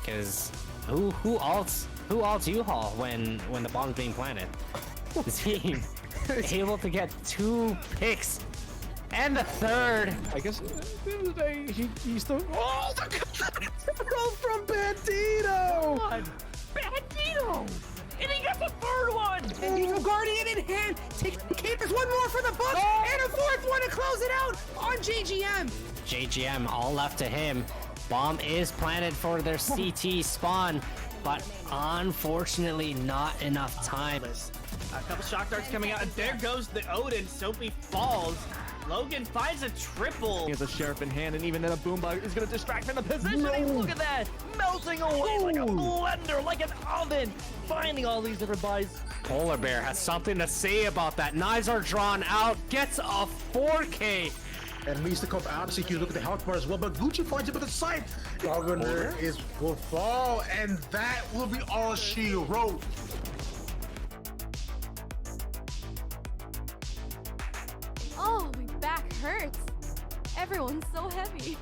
because who alts U-Haul when the bomb's being planted? The team able to get 2 picks and the third. I guess at the end of the day, he still. Oh, the goal from Bandito! God, Bandito! And he got the third one! Bandito Guardian in hand, takes the capers, one more for the Bucks, and a fourth one to close it out on JGM. JGM all left to him. Bomb is planted for their CT spawn, but unfortunately not enough time. A couple shock darts coming out, and there goes the Odin. Sophie falls. Logan finds a triple. He has a sheriff in hand, and even then a boombug is going to distract from the positioning. Look at that, melting away like a blender, like an oven, finding all these different buys. Polar Bear has something to say about that. Knives are drawn out, gets a 4K. And needs to come out. So you can look at the health bar as well, but Gucci finds it with the sight. Governor will fall, and that will be all she wrote. Oh, my back hurts. Everyone's so heavy.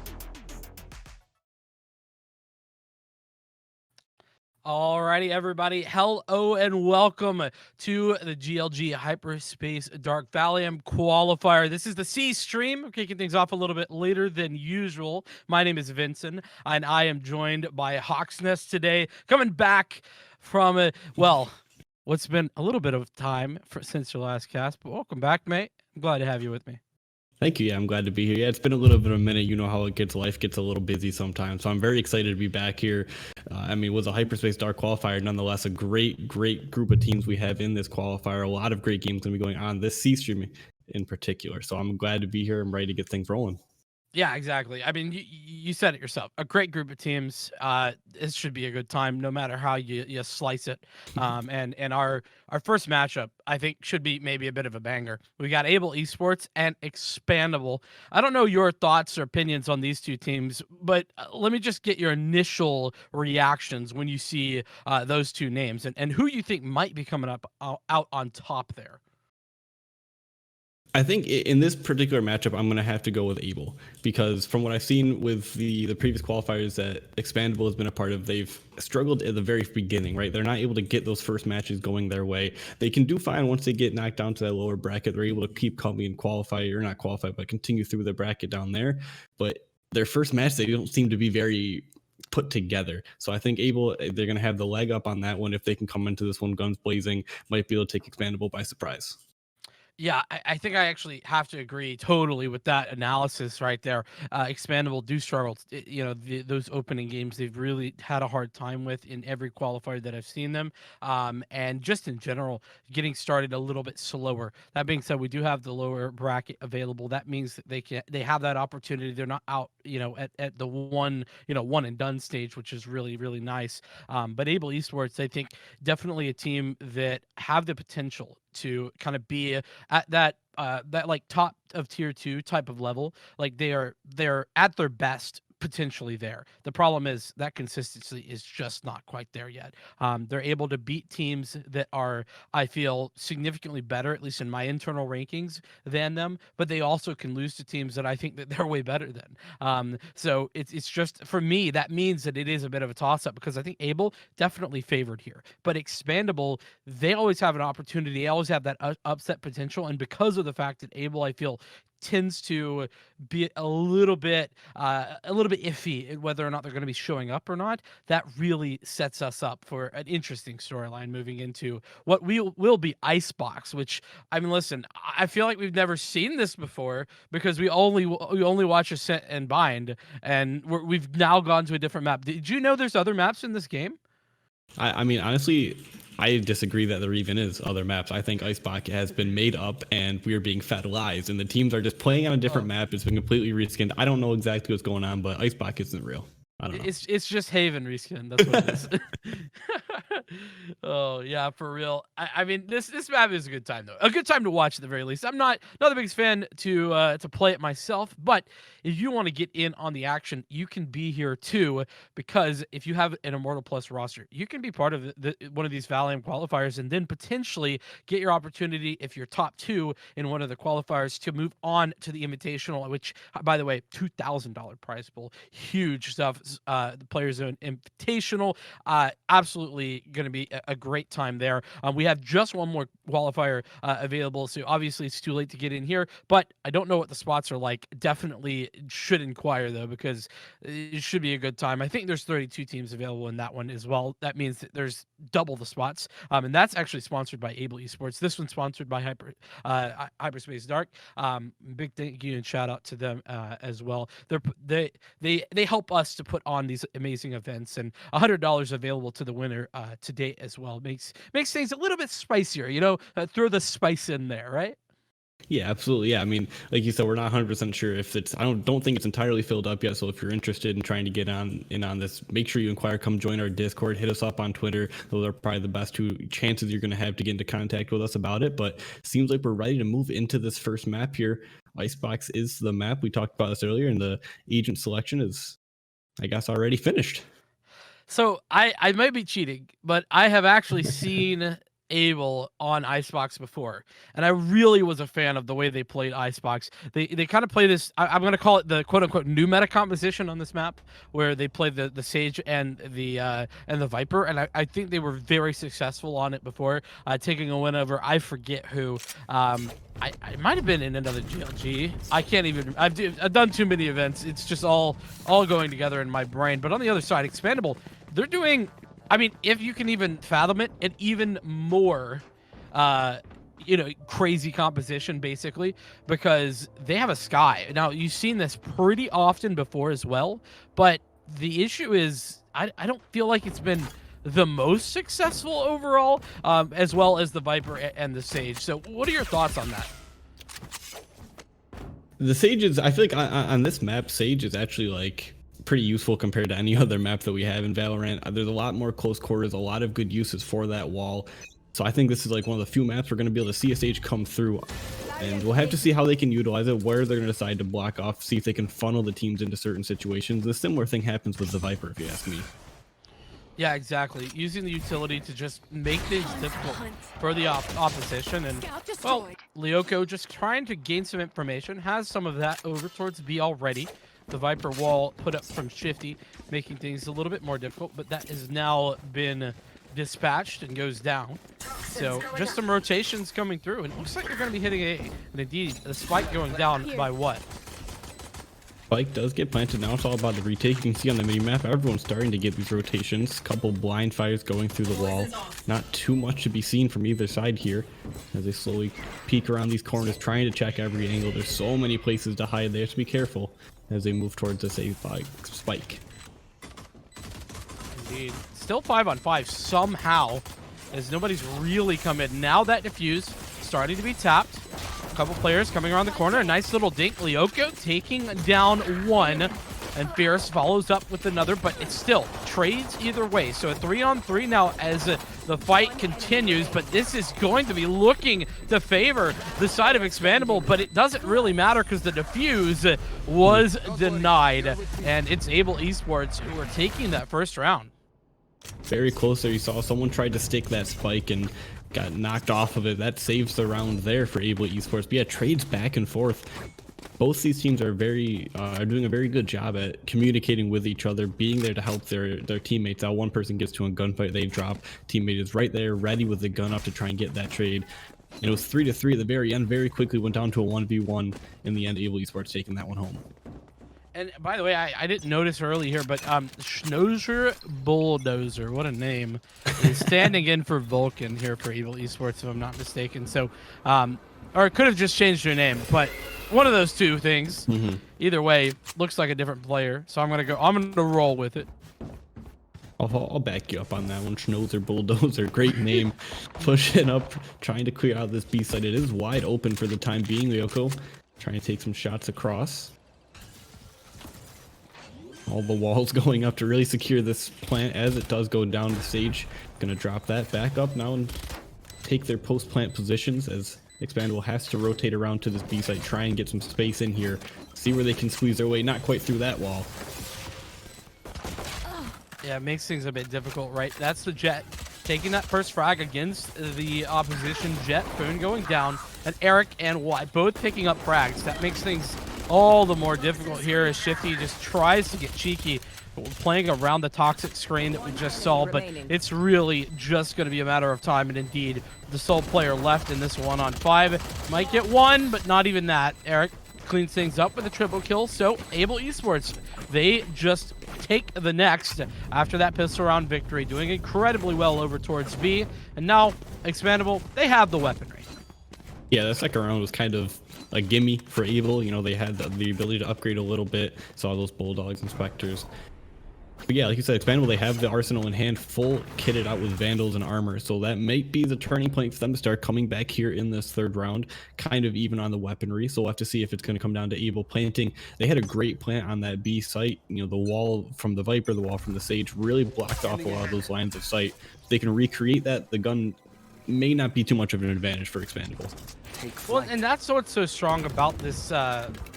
Alrighty, everybody. Hello and welcome to the GLG Hyperspace Dark Valley Qualifier. This is the C stream. We're kicking things off a little bit later than usual. My name is Vincent, and I am joined by Hawksnest today, coming back from, well, what's been a little bit of time since your last cast, but welcome back, mate. I'm glad to have you with me. Thank you. Yeah, I'm glad to be here. Yeah, it's been a little bit of a minute. You know how it gets. Life gets a little busy sometimes. So I'm very excited to be back here. It was a Hyperspace Dark Qualifier. Nonetheless, a great group of teams we have in this qualifier. A lot of great games going to be going on this C stream in particular. So I'm glad to be here. I'm ready to get things rolling. Yeah, exactly. I mean, you said it yourself. A great group of teams. This should be a good time, no matter how you slice it. And our first matchup, I think, should be maybe a bit of a banger. We got Able Esports and Expandable. I don't know your thoughts or opinions on these two teams, but let me just get your initial reactions when you see those two names and who you think might be coming up out on top there. I think in this particular matchup, I'm going to have to go with Able because from what I've seen with the previous qualifiers that Expandable has been a part of, they've struggled at the very beginning, right? They're not able to get those first matches going their way. They can do fine once they get knocked down to that lower bracket. They're able to keep coming and qualify, or not qualify, but continue through the bracket down there. But their first match, they don't seem to be very put together. So I think Able, they're going to have the leg up on that one. If they can come into this one guns blazing, might be able to take Expandable by surprise. Yeah, I think I actually have to agree totally with that analysis right there. Expandable do struggle. Those opening games they've really had a hard time with in every qualifier that I've seen them. And just in general, getting started a little bit slower. That being said, we do have the lower bracket available. That means that they have that opportunity. They're not out, at the one and done stage, which is really, really nice. But Able Esports, I think, definitely a team that have the potential to kind of be at that like top of tier 2 type of level. Like they're at their best potentially there. The problem is that consistency is just not quite there yet. They're able to beat teams that are, I feel, significantly better, at least in my internal rankings, than them, but they also can lose to teams that I think that they're way better than. So it's just, for me, that means that it is a bit of a toss-up because I think Able definitely favored here, but Expandable, they always have an opportunity. They always have that upset potential, and because of the fact that Able, I feel, tends to be a little bit iffy whether or not they're going to be showing up or not. That really sets us up for an interesting storyline moving into what will be Icebox, which, I mean, listen, I feel like we've never seen this before because we only watch Ascent and Bind, and we've now gone to a different map. Did you know there's other maps in this game? I mean, honestly, I disagree that there even is other maps. I think Icebox has been made up and we are being fed lies, and the teams are just playing on a different map. It's been completely reskinned. I don't know exactly what's going on, but Icebox isn't real. I don't know. It's just Haven reskin. That's what it is. Oh yeah, for real. I mean, this map is a good time though. A good time to watch at the very least. I'm not the biggest fan to play it myself, but if you want to get in on the action, you can be here too. Because if you have an Immortal Plus roster, you can be part of one of these VAL qualifiers, and then potentially get your opportunity if you're top 2 in one of the qualifiers to move on to the Invitational, which, by the way, $2,000 prize pool, huge stuff. The Players Zone Invitational, absolutely going to be a great time there. We have just one more qualifier available, so obviously it's too late to get in here, but I don't know what the spots are like. Definitely should inquire though, because it should be a good time. I think there's 32 teams available in that one as well. That means that there's double the spots, and that's actually sponsored by Able Esports. This one's sponsored by Hyperspace Dark. Big thank you and shout out to them as well. They help us to put on these amazing events, and $100 available to the winner to date as well. Makes things a little bit spicier, you know. Throw the spice in there, right? Yeah, absolutely. Yeah, I mean, like you said, we're not 100% sure if it's. I don't think it's entirely filled up yet. So if you're interested in trying to get in on this, make sure you inquire. Come join our Discord. Hit us up on Twitter. Those are probably the best 2 chances you're going to have to get into contact with us about it. But seems like we're ready to move into this first map here. Icebox is the map. We talked about this earlier, and the agent selection is, I guess, already finished. So I might be cheating, but I have actually seen Able on Icebox before, and I really was a fan of the way they played Icebox. They kind of play this. I'm going to call it the quote unquote new meta composition on this map, where they play the Sage and the Viper, and I think they were very successful on it before, taking a win over I forget who. I might have been in another GLG. I can't even. I've done too many events. It's just all going together in my brain. But on the other side, Expandable, they're doing. I mean, if you can even fathom it, an even more, crazy composition, basically, because they have a Sky. Now, you've seen this pretty often before as well, but the issue is I don't feel like it's been the most successful overall, as well as the Viper and the Sage. So what are your thoughts on that? The Sage is, I feel like on this map, Sage is actually like pretty useful compared to any other map that we have in Valorant. There's a lot more close quarters, a lot of good uses for that wall. So I think this is like one of the few maps we're going to be able to see a Sage come through, and we'll have to see how they can utilize it, where they're going to decide to block off, see if they can funnel the teams into certain situations. A similar thing happens with the Viper, if you ask me. Yeah, exactly. Using the utility to just make things difficult for the opposition. And, well, Lyoko just trying to gain some information, has some of that over towards B already. The Viper wall put up from Shifty, making things a little bit more difficult, but that has now been dispatched and goes down. So just some rotations coming through, and it looks like they're going to be hitting A. And indeed, the spike going down by what? Spike does get planted. Now it's all about the retake. You can see on the mini-map, everyone's starting to get these rotations. Couple blind fires going through the wall. Not too much to be seen from either side here as they slowly peek around these corners, trying to check every angle. There's so many places to hide. They have to be careful as they move towards this spike. Indeed. Still 5-on-5 somehow, as nobody's really come in. Now that defuse starting to be tapped. A couple players coming around the corner. A nice little dink. Lyoko taking down one, and Fierce follows up with another, but it's still trades either way. So a 3-on-3 now as the fight continues, but this is going to be looking to favor the side of Expandable, but it doesn't really matter because the defuse was denied, and it's Able Esports who are taking that first round. Very close there. You saw someone tried to stick that spike and got knocked off of it. That saves the round there for Able Esports. But yeah, trades back and forth. Both these teams are doing a very good job at communicating with each other, being there to help their teammates out. One person gets to a gunfight, they drop. Teammate is right there, ready with the gun up to try and get that trade. And it was 3-3 at the very end. Very quickly went down to a 1v1 in the end. Able Esports taking that one home. And by the way, I didn't notice early here, but Schnauzer Bulldozer, what a name, is standing in for Vulcan here for Able Esports, if I'm not mistaken. So, or it could have just changed your name, but one of those two things. Either way, looks like a different player. So I'm gonna roll with it. I'll back you up on that one. Schnauzer Bulldozer, great name. Pushing up, trying to clear out this B side. It is wide open for the time being. Lyoko trying to take some shots across. All the walls going up to really secure this plant as it does go down the stage. Gonna drop that back up now and take their post-plant positions as Expandable has to rotate around to this B site, try and get some space in here, see where they can squeeze their way, not quite through that wall. Yeah, it makes things a bit difficult, right? That's the Jet taking that first frag against the opposition Jet. Foon going down, and Eric and White both picking up frags. That makes things all the more difficult here as Shifty just tries to get cheeky, playing around the toxic screen that we just saw, but it's really just going to be a matter of time. And indeed, the sole player left in this 1-on-5 might get one, but not even that. Eric cleans things up with a triple kill, so Able Esports, they just take the next after that pistol round victory, doing incredibly well over towards B. And now Expandable, they have the weaponry. Yeah, the second round was kind of a gimme for Able. You know, they had the ability to upgrade a little bit. Saw those Bulldogs and Spectres. But yeah, like you said, Expandable, they have the arsenal in hand, full kitted out with Vandals and armor. So that might be the turning point for them to start coming back here in this third round, kind of even on the weaponry. So we'll have to see if it's going to come down to Able planting. They had a great plant on that B site. You know, the wall from the Viper, the wall from the Sage really blocked off a lot of those lines of sight. If they can recreate that, the gun may not be too much of an advantage for Expandable. Well, and that's what's so strong about this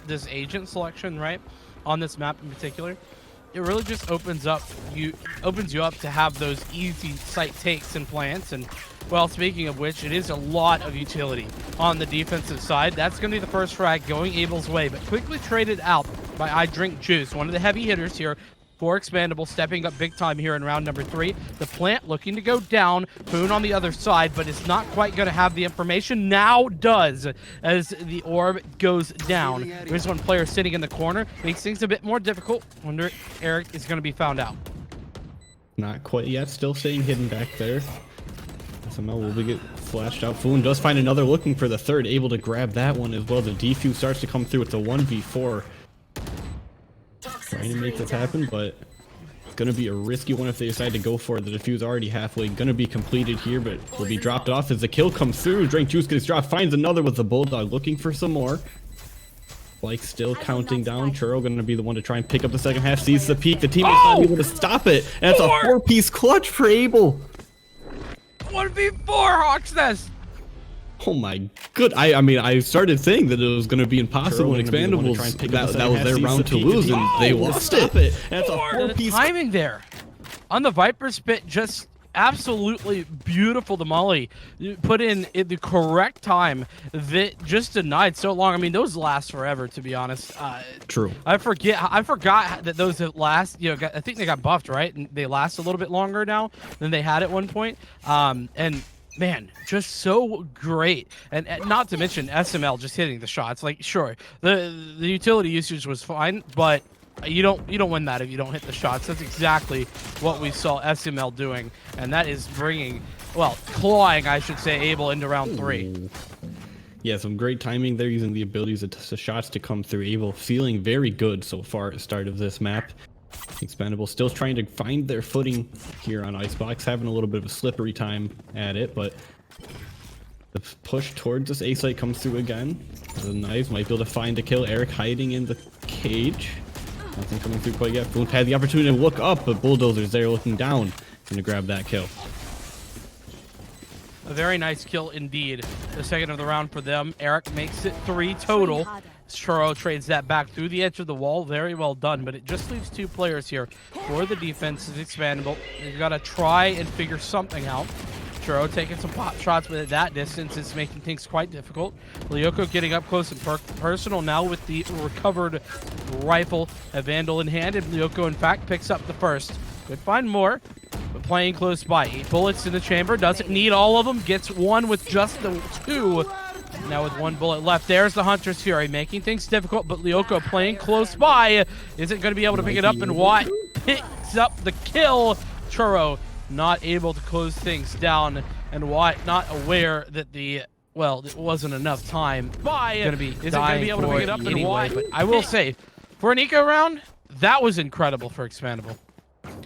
this agent selection, right? On this map in particular, it really just opens you up to have those easy site takes and plants. And well, speaking of which, it is a lot of utility on the defensive side. That's going to be the first frag going Able's way, but quickly traded out by I Drink Juice, one of the heavy hitters here for Expandable, stepping up big time here in round number 3. The plant looking to go down. Foon on the other side, but it's not quite going to have the information. Now does, as the orb goes down. There's one player sitting in the corner. Makes things a bit more difficult. Wonder if Eric is going to be found out. Not quite yet. Still staying hidden back there. Somehow will get flashed out. Foon does find another, looking for the third. Able to grab that one as well. The defuse starts to come through. It's a 1v4. Trying to make this happen, but it's going to be a risky one if they decide to go for it. The defuse already halfway going to be completed here, but will be dropped off as the kill comes through. Drink Juice gets dropped, finds another with the Bulldog, looking for some more. Like still counting down. Churro going to be the one to try and pick up the second half. Sees the peak. The teammate's not able to stop it. And it's a 4-piece clutch for Able. 1v4 Hawk's Nest. Oh my good. I mean, I started saying that it was going to be impossible and Expandables. That was their round to lose, and they lost it. And it's a 4-piece. The timing there on the Viper spit, just absolutely beautiful. The molly put in at the correct time that just denied so long. I mean, those last forever, to be honest. True. I forgot that those last. You know, I think they got buffed, right? And they last a little bit longer now than they had at one point. And man, just so great. And not to mention SML just hitting the shots. Like, sure, the utility usage was fine, but you don't win that if you don't hit the shots. That's exactly what we saw SML doing, and that is bringing, well, clawing, I should say, Able into round 3. Yeah, some great timing there, using the abilities of the shots to come through. Able feeling very good so far at the start of this map. Expandable still trying to find their footing here on Icebox, having a little bit of a slippery time at it, but the push towards this A site comes through again. The knives might be able to find a kill. Eric hiding in the cage. Nothing coming through quite yet. Boone had the opportunity to look up, but Bulldozer's there looking down. Gonna grab that kill. A very nice kill indeed. The second of the round for them. Eric makes it 3 total. Churro trades that back through the edge of the wall. Very well done, but it just leaves 2 players here for the defense. Is Expandable. You've got to try and figure something out. Churro taking some pot shots, but at that distance, it's making things quite difficult. Lyoko getting up close and personal now with the recovered rifle, a Vandal in hand, and Lyoko, in fact, picks up the first. Could find more, but playing close by. 8 bullets in the chamber, doesn't need all of them, gets one with just the 2. Now with 1 bullet left, there's the Hunter's Fury, making things difficult, but Lyoko playing close by isn't going to be able to pick it up, and Watt picks up the kill. Churro not able to close things down, and Watt not aware that it wasn't enough time. Isn't going to be able to pick it up anyway, but I will say, for an eco round, that was incredible for Expandable.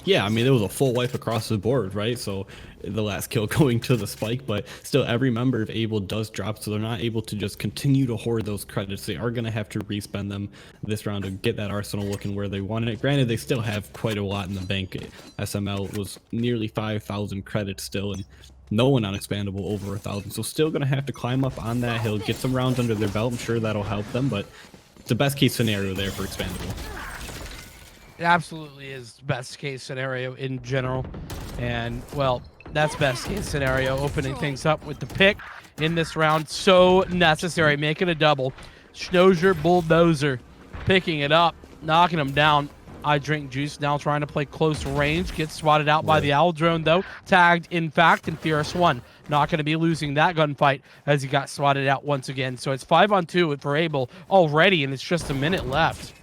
yeah, I mean, there was a full wipe across the board, right? So the last kill going to the spike, but still every member of Able does drop, so they're not able to just continue to hoard those credits. They are going to have to respend them this round to get that arsenal looking where they want it. Granted, they still have quite a lot in the bank. SML was nearly 5,000 credits still, and no one on Expandable over 1,000. So still going to have to climb up on that hill, get some rounds under their belt. I'm sure that'll help them, but it's the best case scenario there for Expandable. It absolutely is best case scenario in general. And, well, that's best case scenario. Opening things up with the pick in this round. So necessary. Making a double. Schnozer Bulldozer picking it up. Knocking him down. I Drink Juice now trying to play close range. Gets swatted out by the Owl Drone, though. Tagged, in fact, and Fierce won. Not going to be losing that gunfight as he got swatted out once again. So it's 5-on-2 for Able already, and it's just a minute left.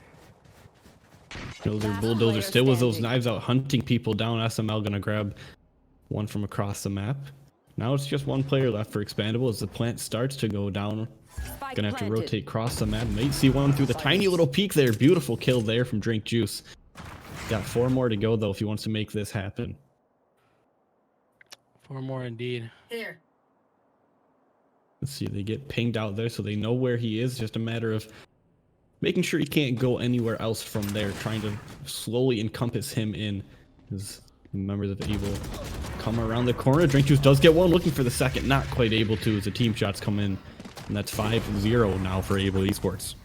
Bulldozer still with those knives out hunting people down. SML gonna grab one from across the map. Now it's just one player left for Expandable as the plant starts to go down. Gonna have to rotate across the map. Might see one through the tiny little peak there. Beautiful kill there from Drink Juice. Got 4 more to go though if he wants to make this happen. 4 more indeed. Here. Let's see, they get pinged out there so they know where he is. Just a matter of making sure he can't go anywhere else from there, trying to slowly encompass him in as members of Able come around the corner. Drink Juice does get one, looking for the second, not quite able to as the team shots come in, and that's 5-0 now for Able Esports.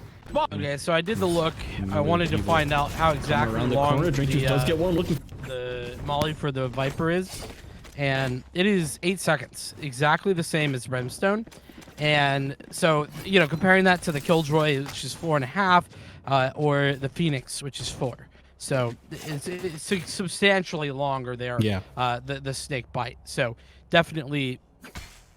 Okay, so I did the look. I wanted to find out how exactly around the long corner. Drink Juice does get one, looking the molly for the Viper is, and it is 8 seconds, exactly the same as Brimstone. And so, you know, comparing that to the Killjoy, which is 4.5, or the Phoenix, which is 4. So it's substantially longer there. Yeah. The snake bite. So definitely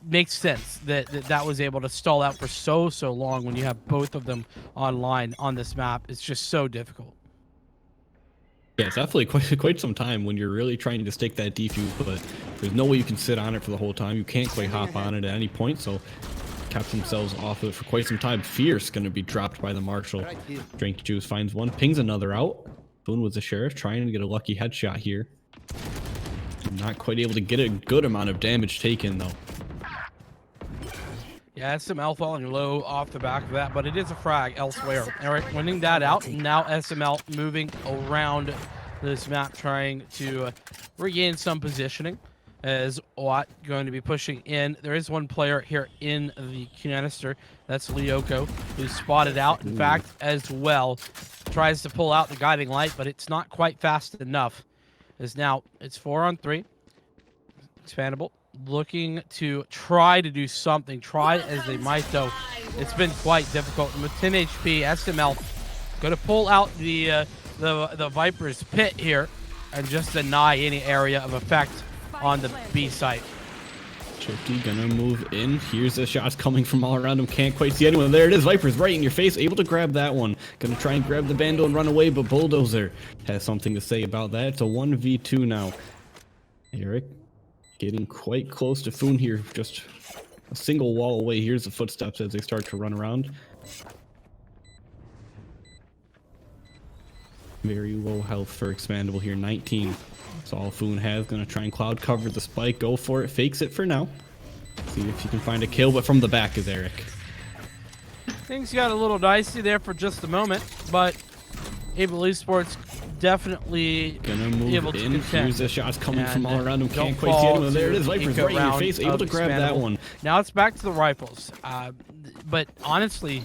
makes sense that was able to stall out for so long when you have both of them online on this map. It's just so difficult. Yeah, it's definitely quite some time when you're really trying to stake that defuse, but there's no way you can sit on it for the whole time. You can't quite hop on it at any point, so kept themselves off of it for quite some time. Fierce going to be dropped by the Marshal. Drink Juice finds one, pings another out. Boone was the Sheriff trying to get a lucky headshot here. Not quite able to get a good amount of damage taken, though. Yeah, SML falling low off the back of that, but it is a frag elsewhere. Eric winning that out. Now SML moving around this map, trying to regain some positioning. As Watt going to be pushing in. There is one player here in the canister. That's Lyoko, who's spotted out. In fact, as well, tries to pull out the guiding light, but it's not quite fast enough. As now it's 4-on-3. Expandable. Looking to try to do something. Try as they might, though. It's been quite difficult. And with 10 HP, SML going to pull out the Viper's pit here and just deny any area of effect on the B site. Chokey gonna move in. Here's the shots coming from all around him. Can't quite see anyone. There it is. Viper's right in your face. Able to grab that one. Gonna try and grab the Bando and run away, but Bulldozer has something to say about that. It's a 1v2 now. Eric getting quite close to Foon here. Just a single wall away. Here's the footsteps as they start to run around. Very low health for Expandable here. 19. That's all Foon has. Gonna try and cloud cover the spike. Go for it. Fakes it for now. See if you can find a kill, but from the back is Eric. Things got a little dicey there for just a moment, but Able Esports definitely gonna move able to in. contend. Here's the shots coming from all And, around him. don't Can't quite see fall anyone. There it to is. Viper's eco right in your round face. Able of to grab that Expandable. one. Now it's back to the rifles. But honestly,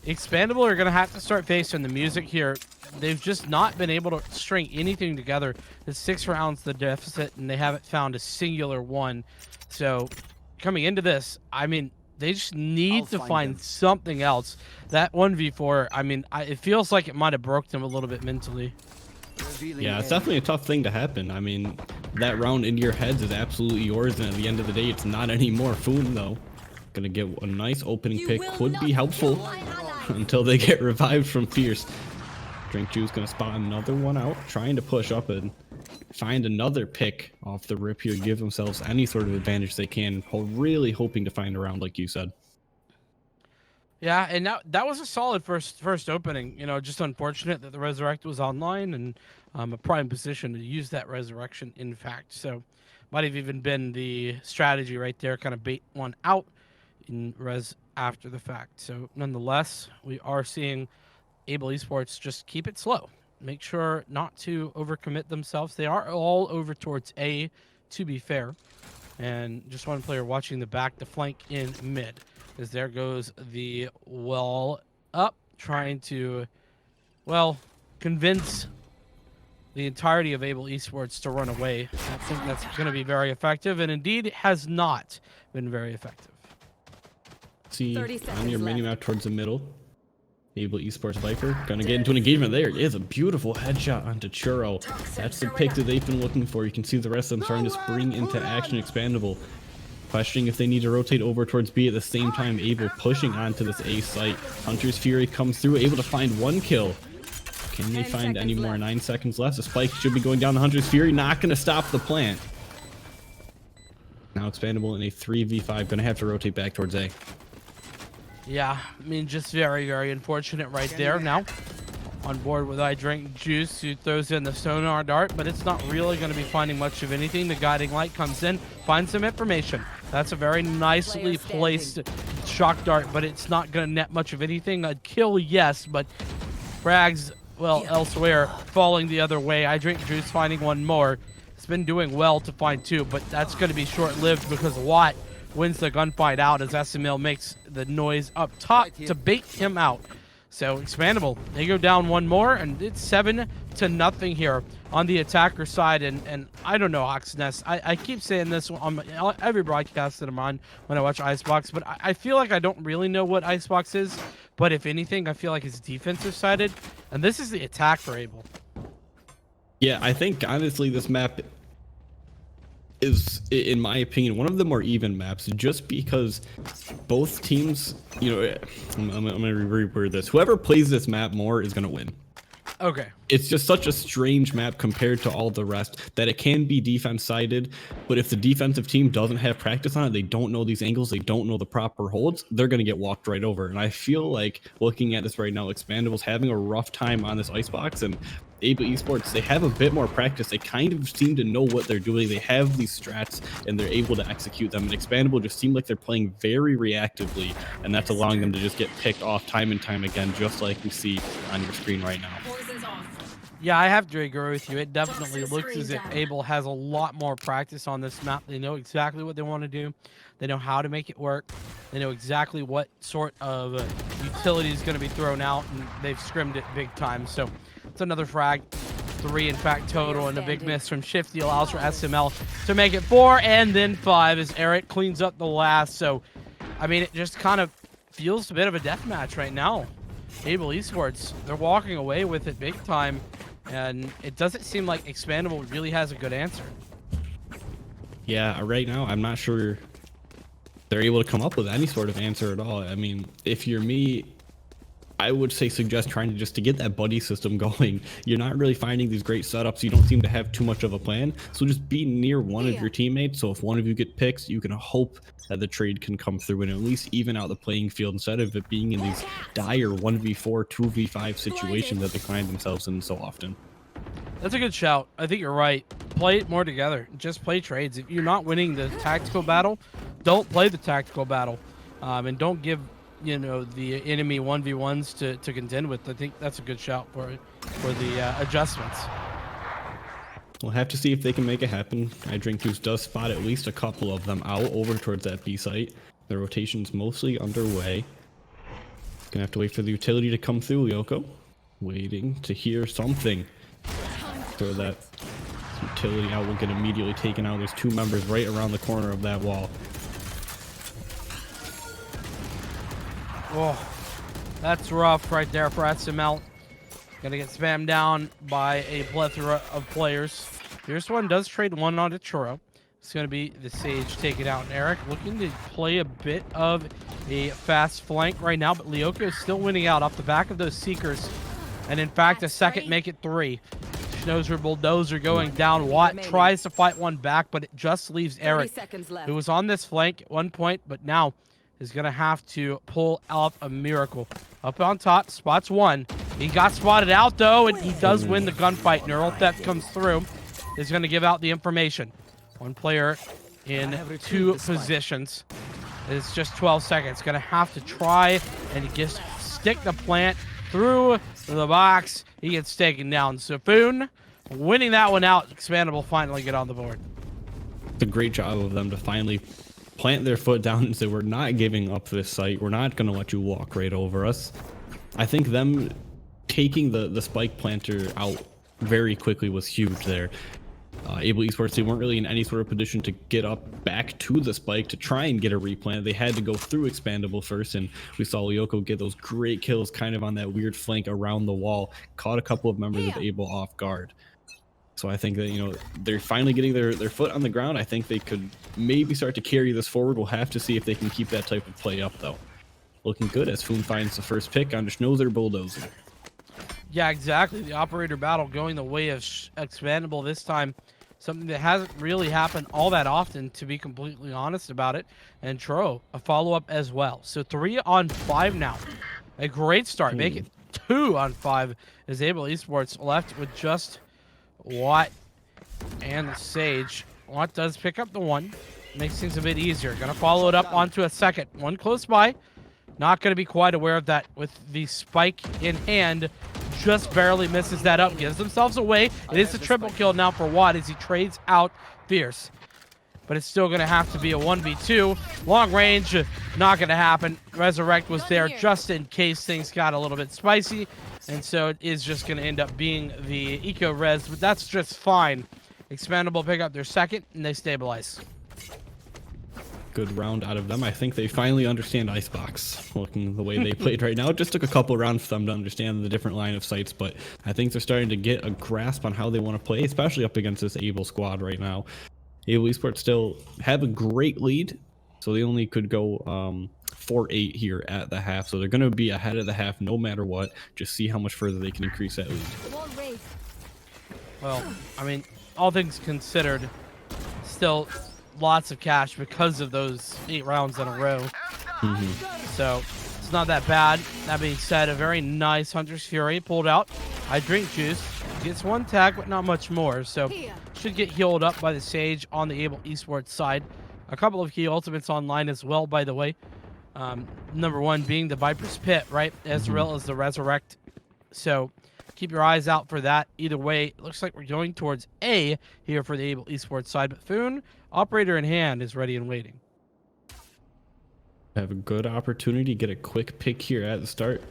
Expandable are going to have to start facing the music here. They've just not been able to string anything together. It's 6 rounds the deficit, and they haven't found a singular one. So coming into this, I mean, they just need to find something else. That 1v4, I mean, it feels like it might have broke them a little bit mentally. Yeah, it's definitely a tough thing to happen. I mean, that round in your heads is absolutely yours, and at the end of the day, it's not anymore. Foon, though, gonna get a nice opening pick. Could be helpful until they get revived from Fierce. Drink Juice gonna spot another one out, trying to push up and find another pick off the rip here, give themselves any sort of advantage they can, really hoping to find a round like you said. Yeah, and that was a solid first opening. You know, just unfortunate that the Resurrect was online and a prime position to use that Resurrection, in fact. So might have even been the strategy right there, kind of bait one out in Res after the fact. So nonetheless, we are seeing Able Esports just keep it slow. Make sure not to overcommit themselves. They are all over towards A, to be fair. And just one player watching the back, the flank in mid. As there goes the wall up, trying to, well, convince the entirety of Able Esports to run away. I think that's going to be very effective, and indeed has not been very effective. See 30 on seconds your menu left. map towards the middle. Able Esports Viper gonna get into an engagement. There it is, a beautiful headshot onto Churro. That's the pick that they've been looking for. You can see the rest of them starting to spring into action. Expandable questioning if they need to rotate over towards B at the same time. Able pushing onto this A site. Hunter's Fury comes through, able to find one kill. Can they find any more? 9 seconds left. The spike should be going down. The Hunter's Fury not gonna stop the plant. Now Expandable in a 3v5, gonna have to rotate back towards A. Yeah, I mean, just very, very unfortunate right there. Now, on board with I Drink Juice, who throws in the sonar dart, but it's not really going to be finding much of anything. The guiding light comes in, finds some information. That's a very nicely placed shock dart, but it's not going to net much of anything. A kill, yes, but frags, well, elsewhere, falling the other way. I Drink Juice finding one more. It's been doing well to find two, but that's going to be short-lived because Watt wins the gunfight out as SML makes the noise up top to bait him out. So Expandable, they go down one more, and it's 7-0 here on the attacker side. And I don't know, Oxnest. I keep saying this on every broadcast that I'm on when I watch Icebox, but I feel like I don't really know what Icebox is. But if anything, I feel like it's defensive sided, and this is the attack for Able. Yeah, I think honestly this map is, in my opinion, one of the more even maps, just because both teams, you know, I'm gonna reword this. Whoever plays this map more is gonna win. Okay. It's just such a strange map compared to all the rest that it can be defense sided, but if the defensive team doesn't have practice on it, they don't know these angles, they don't know the proper holds, they're going to get walked right over. And I feel like looking at this right now, Expandable's having a rough time on this icebox, and Able Esports, they have a bit more practice. They kind of seem to know what they're doing. They have these strats and they're able to execute them. And Expandable just seem like they're playing very reactively, and that's allowing them to just get picked off time and time again, just like we see on your screen right now. Yeah, I have to agree with you. It definitely looks as if Able has a lot more practice on this map. They know exactly what they want to do. They know how to make it work. They know exactly what sort of utility is going to be thrown out, and they've scrimmed it big time. So it's another frag. 3, in fact, total, and a big miss from Shifty allows for SML to make it 4 and then 5 as Eric cleans up the last. So, I mean, it just kind of feels a bit of a death match right now. Able Esports, they're walking away with it big time, and it doesn't seem like Expandable really has a good answer. Yeah, right now I'm not sure they're able to come up with any sort of answer at all. I mean, if you're me, I would say suggest trying to get that buddy system going. You're not really finding these great setups. You don't seem to have too much of a plan. So just be near one of your teammates. So if one of you get picks, you can hope that the trade can come through and at least even out the playing field instead of it being in these dire 1v4, 2v5 situations that they find themselves in so often. That's a good shout. I think you're right. Play it more together. Just play trades. If you're not winning the tactical battle, don't play the tactical battle. And don't give, you know, the enemy 1v1s to contend with. I think that's a good shout for the adjustments. We'll have to see if they can make it happen. I Drink Juice does spot at least a couple of them out over towards that B site. The rotation's mostly underway. Gonna have to wait for the utility to come through, Yoko. Waiting to hear something. Throw that utility out, will get immediately taken out. There's 2 members right around the corner of that wall. Oh, that's rough right there for SML. Gonna get spammed down by a plethora of players. Here's one does trade one onto Churro. It's gonna be the Sage taken out. And Eric looking to play a bit of a fast flank right now, but Lyoko is still winning out off the back of those Seekers. And in fact, a second make it 3. Schnauzer Bulldozer going down. Watt tries to fight one back, but it just leaves Eric, who was on this flank at one point, but now is going to have to pull off a miracle. Up on top, spots one. He got spotted out, though, and he does win the gunfight. Neural Theft comes through. Is going to give out the information. One player in 2 positions. It's just 12 seconds. Going to have to try and just stick the plant through the box. He gets taken down. Safoon winning that one out. Expandable finally get on the board. It's a great job of them to finally plant their foot down and say, we're not giving up this site. We're not going to let you walk right over us. I think them taking the spike planter out very quickly was huge there. Able Esports, they weren't really in any sort of position to get up back to the spike to try and get a replant. They had to go through Expandable first, and we saw Lyoko get those great kills kind of on that weird flank around the wall, caught a couple of members of Able off guard. So I think that, you know, they're finally getting their foot on the ground. I think they could maybe start to carry this forward. We'll have to see if they can keep that type of play up, though. Looking good as Foon finds the first pick on Schnauzer Bulldozer. Yeah, exactly. The operator battle going the way of Expandable this time. Something that hasn't really happened all that often, to be completely honest about it. And Tro, a follow-up as well. So 3 on 5 now. A great start. Make it 2 on 5 as Able Esports left with just Watt and Sage. Watt does pick up the 1. Makes things a bit easier. Gonna follow it up onto a second. 1 close by. Not gonna be quite aware of that with the spike in hand. Just barely misses that up. Gives themselves away. It is a triple kill now for Watt as he trades out Fierce. But it's still gonna have to be a 1v2. Long range, not gonna happen. Resurrect was there just in case things got a little bit spicy. And so it is just going to end up being the eco-res, but that's just fine. Expandable pick up their second, and they stabilize. Good round out of them. I think they finally understand Icebox, looking the way they played right now. It just took a couple rounds for them to understand the different line of sights, but I think they're starting to get a grasp on how they want to play, especially up against this Able squad right now. Able Esports still have a great lead, so they only could go 4-8 here at the half, so they're going to be ahead of the half no matter what. Just see how much further they can increase that lead. Well, I mean, all things considered, still lots of cash because of those 8 rounds in a row. So it's not that bad. That being said, a very nice Hunter's Fury pulled out. I drink juice. Gets 1 tag, but not much more. So should get healed up by the Sage on the Able Esports side. A couple of key ultimates online as well, by the way. Number 1 being the Viper's Pit, right? As well as the Resurrect. So keep your eyes out for that. Either way, it looks like we're going towards A here for the Able Esports side. But Foon, operator in hand, is ready and waiting. Have a good opportunity to get a quick pick here at the start.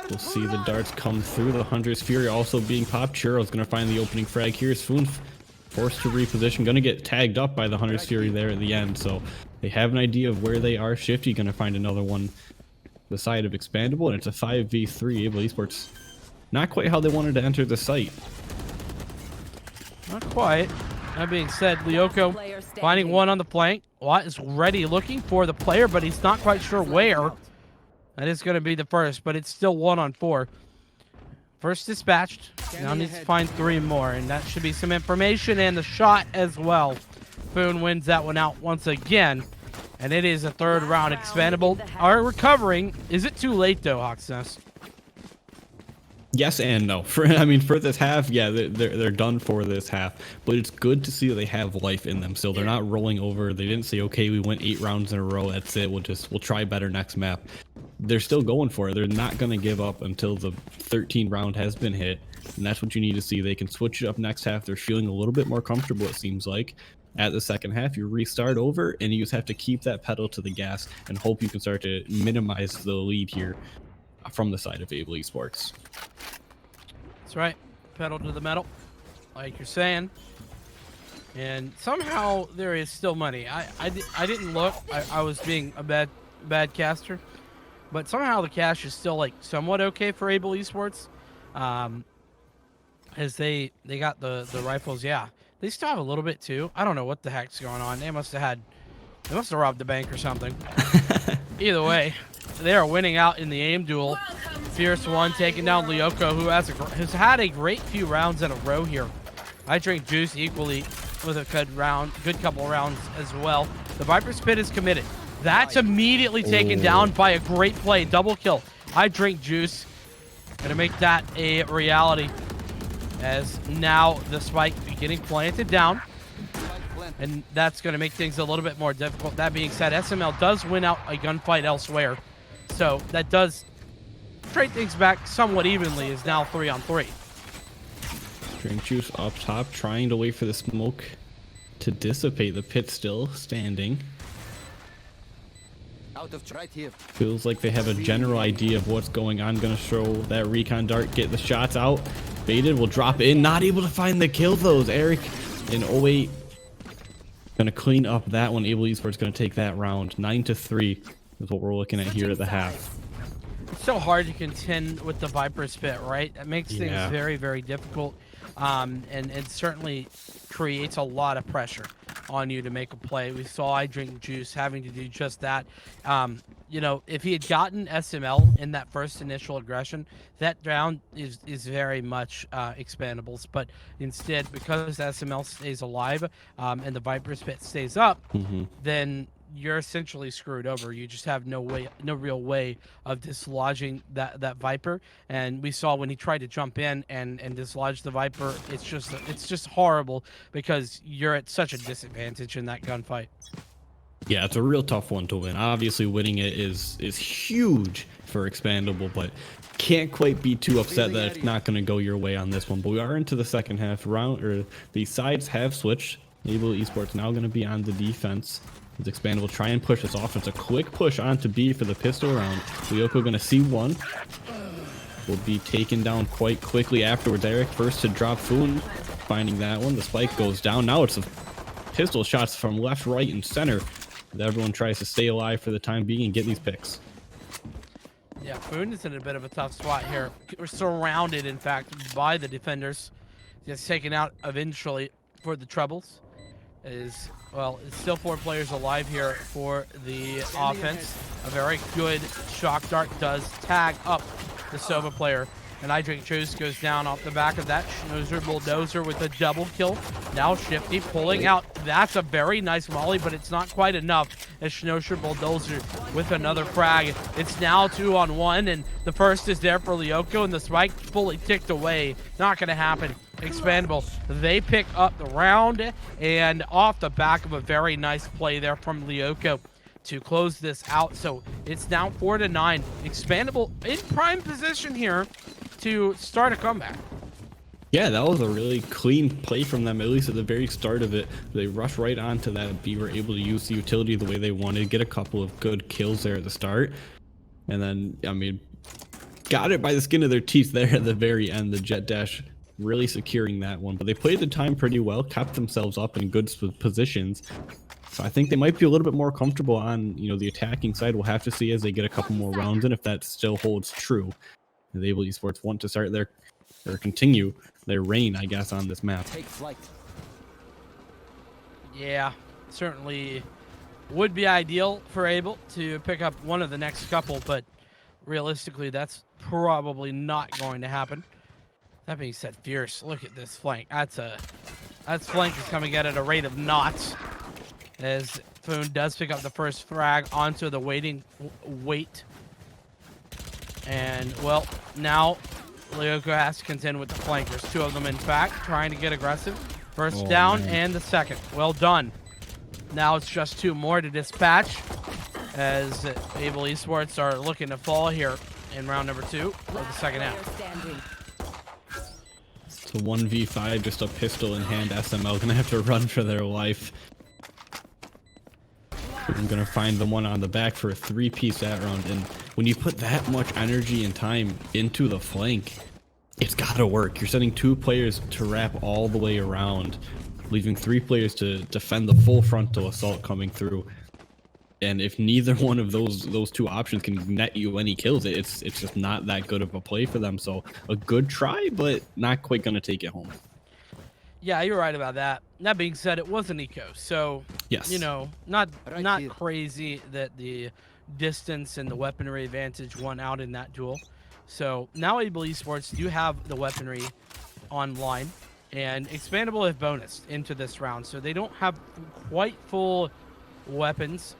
We'll see the darts come through. The Hunter's Fury also being popped. Churro's going to find the opening frag here. Foon forced to reposition. Going to get tagged up by the Hunter's Fury there at the end. So they have an idea of where they are. Shifty going to find another one the side of Expandable, and it's a 5v3. Able Esports not quite how they wanted to enter the site. Not quite. That being said, Lyoko finding 1 on the flank. Watt is ready looking for the player, but he's not quite sure where. That is going to be the first, but it's still 1 on 4. First dispatched. Now needs to find 3 more, and that should be some information and the shot as well. Foon wins that one out once again, and it is a 3rd round. Expandable are recovering. Is it too late though, Hawksnest? Yes and no. For this half, yeah, they're done for this half. But it's good to see that they have life in them. So they're not rolling over. They didn't say, okay, we went 8 rounds in a row. That's it. We'll try better next map. They're still going for it. They're not going to give up until the 13th round has been hit. And that's what you need to see. They can switch it up next half. They're feeling a little bit more comfortable, it seems like. At the second half, you restart over, and you just have to keep that pedal to the gas and hope you can start to minimize the lead here from the side of Able Esports. That's right. Pedal to the metal, like you're saying. And somehow there is still money. I didn't look. I was being a bad caster. But somehow the cash is still like somewhat okay for Able Esports. As they got the rifles. Yeah. They still have a little bit too. I don't know what the heck's going on. They must have robbed the bank or something. Either way, they are winning out in the aim duel. Fierce 1 taking down Lyoko, who has had a great few rounds in a row here. I drink juice equally with a good couple rounds as well. The Viper's Pit is committed. That's immediately taken down by a great play. Double kill. I drink juice. Gonna make that a reality. As now the spike getting planted down. And that's going to make things a little bit more difficult. That being said, SML does win out a gunfight elsewhere. So that does trade things back somewhat evenly, is now 3-on-3. Drink juice up top, trying to wait for the smoke to dissipate. The pit still standing. Out of right here. Feels like they have a general idea of what's going on. Gonna show that recon dart, get the shots out. Baited, will drop in. Not able to find the kill though. Eric in 08. Gonna clean up that one. Able Esports gonna take that round. 9-3 is what we're looking at here at the half. It's so hard to contend with the Viper Spit, right? It makes things very, very difficult. And it certainly creates a lot of pressure on you to make a play. We saw I Drink Juice having to do just that. You know, if he had gotten SML in that first initial aggression, that round is very much expandables. But instead, because SML stays alive and the Viper Spit stays up, then you're essentially screwed over. You just have no real way of dislodging that Viper. And we saw when he tried to jump in and dislodge the Viper, it's just horrible because you're at such a disadvantage in that gunfight. Yeah, it's a real tough one to win. Obviously, winning it is huge for Expandable, but can't quite be too upset that it's not going to go your way on this one. But we are into the second half round, or the sides have switched. Able Esports now going to be on the defense. As Expandable try and push this off. It's a quick push onto B for the pistol round. Lyoko going to see one. Will be taken down quite quickly afterwards. Eric first to drop Foon, finding that one. The spike goes down. Now it's a pistol shots from left, right, and center. Everyone tries to stay alive for the time being and get these picks. Yeah, Foon is in a bit of a tough spot here. We're surrounded, in fact, by the defenders. Gets taken out eventually for the troubles. Well, it's still 4 players alive here for the offense. A very good shock dart does tag up the Sova player. And I Drink Juice goes down off the back of that. Schnauzer Bulldozer with a double kill. Now Shifty pulling out. That's a very nice volley, but it's not quite enough. As Schnauzer Bulldozer with another frag. It's now 2-on-1, and the first is there for Lyoko, and the spike fully ticked away. Not going to happen. Expandable. They pick up the round, and off the back of a very nice play there from Lyoko to close this out. So it's now 4-9. Expandable in prime position here to start a comeback. Yeah, that was a really clean play from them, at least at the very start of it. They rushed right onto that B, were able to use the utility the way they wanted, get a couple of good kills there at the start. And then, I mean, got it by the skin of their teeth there at the very end. The Jet Dash really securing that one. But they played the time pretty well, kept themselves up in good positions. So I think they might be a little bit more comfortable on, you know, the attacking side. We'll have to see as they get a couple more rounds in if that still holds true. The Able Esports want to start their, or continue their reign, I guess, on this map. Take flight. Yeah, certainly would be ideal for Able to pick up one of the next couple, but realistically, that's probably not going to happen. That being said, Fierce, look at this flank. That flank is coming at a rate of knots. As Foon does pick up the first frag onto the wait. And, well, now Lyoko has to contend with the flankers. 2 of them, in fact, trying to get aggressive. First down and the second. Well done. Now it's just 2 more to dispatch as Able Esports are looking to fall here in round number 2 of the second half. It's a 1v5, just a pistol in hand. SML gonna have to run for their life. I'm gonna find the one on the back for a 3-piece that round, and when you put that much energy and time into the flank, it's gotta work. You're sending 2 players to wrap all the way around, leaving 3 players to defend the full frontal assault coming through. And if neither one of those 2 options can net you any kills, it's just not that good of a play for them. So a good try, but not quite gonna take it home. Yeah, you're right about that. That being said, it was an eco, so yes, you know, not crazy that the distance and the weaponry advantage won out in that duel. So now Able Esports do have the weaponry online, and Expandable have bonused into this round, so they don't have quite full weapons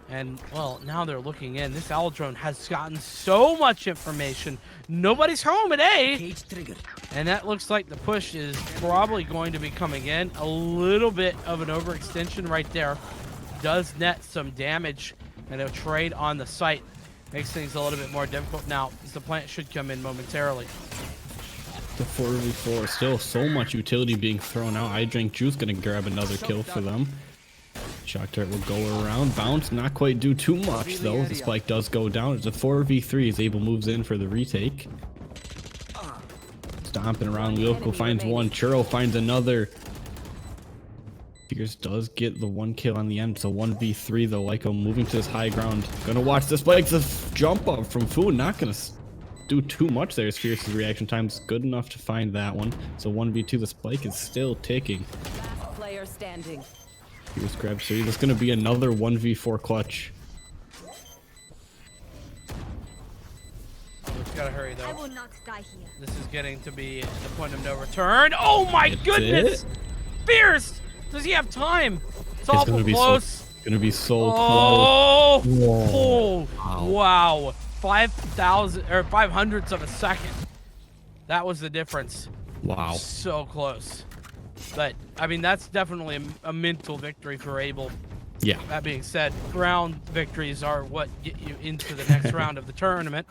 And, well, now they're looking in. This owl drone has gotten so much information. Nobody's home at A. And that looks like the push is probably going to be coming in. A little bit of an overextension right there. Does net some damage. And a trade on the site makes things a little bit more difficult now, as the plant should come in momentarily. The 4v4, still so much utility being thrown out. I Drink Juice gonna grab another kill for them. Shock Dart will go around, bounce, not quite do too much though. The spike does go down. It's a 4v3 as Abel moves in for the retake. Stomping around, Lyoko finds one, Churro finds another. Fierce does get the one kill on the end. It's a 1v3 though. Lyoko moving to this high ground. Gonna watch the spikes. A jump up from Fu, not gonna do too much there. Fierce's reaction time is good enough to find that one. So 1v2, the spike is still ticking. Last player standing. Fierce grabs 3. There's gonna be another 1v4 clutch. We've gotta hurry though. I will not die here. This is getting to be the point of no return. Oh my That's goodness! it? Fierce! Does he have time? It's It's awful gonna be close. gonna be so Oh! close. Whoa. Oh! Wow! 5,000 or 500ths of a second. That was the difference. Wow. So close. But I mean, that's definitely a mental victory for Abel. Yeah. That being said, round victories are what get you into the next round of the tournament.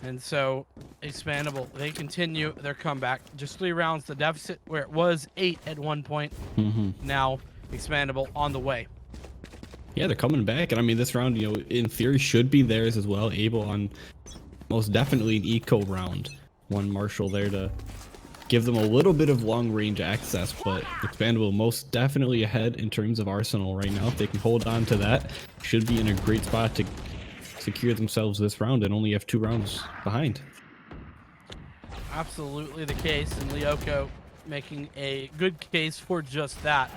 And so, Expandable, they continue their comeback. Just 3 rounds the deficit, where it was 8 at one point. Now, Expandable on the way. Yeah, they're coming back. And I mean, this round, you know, in theory should be theirs as well. Abel on most definitely an eco round. One Marshall there to give them a little bit of long range access, but Expandable most definitely ahead in terms of arsenal right now. If they can hold on to that, should be in a great spot to secure themselves this round and only have 2 rounds behind. Absolutely the case, and Lyoko making a good case for just that.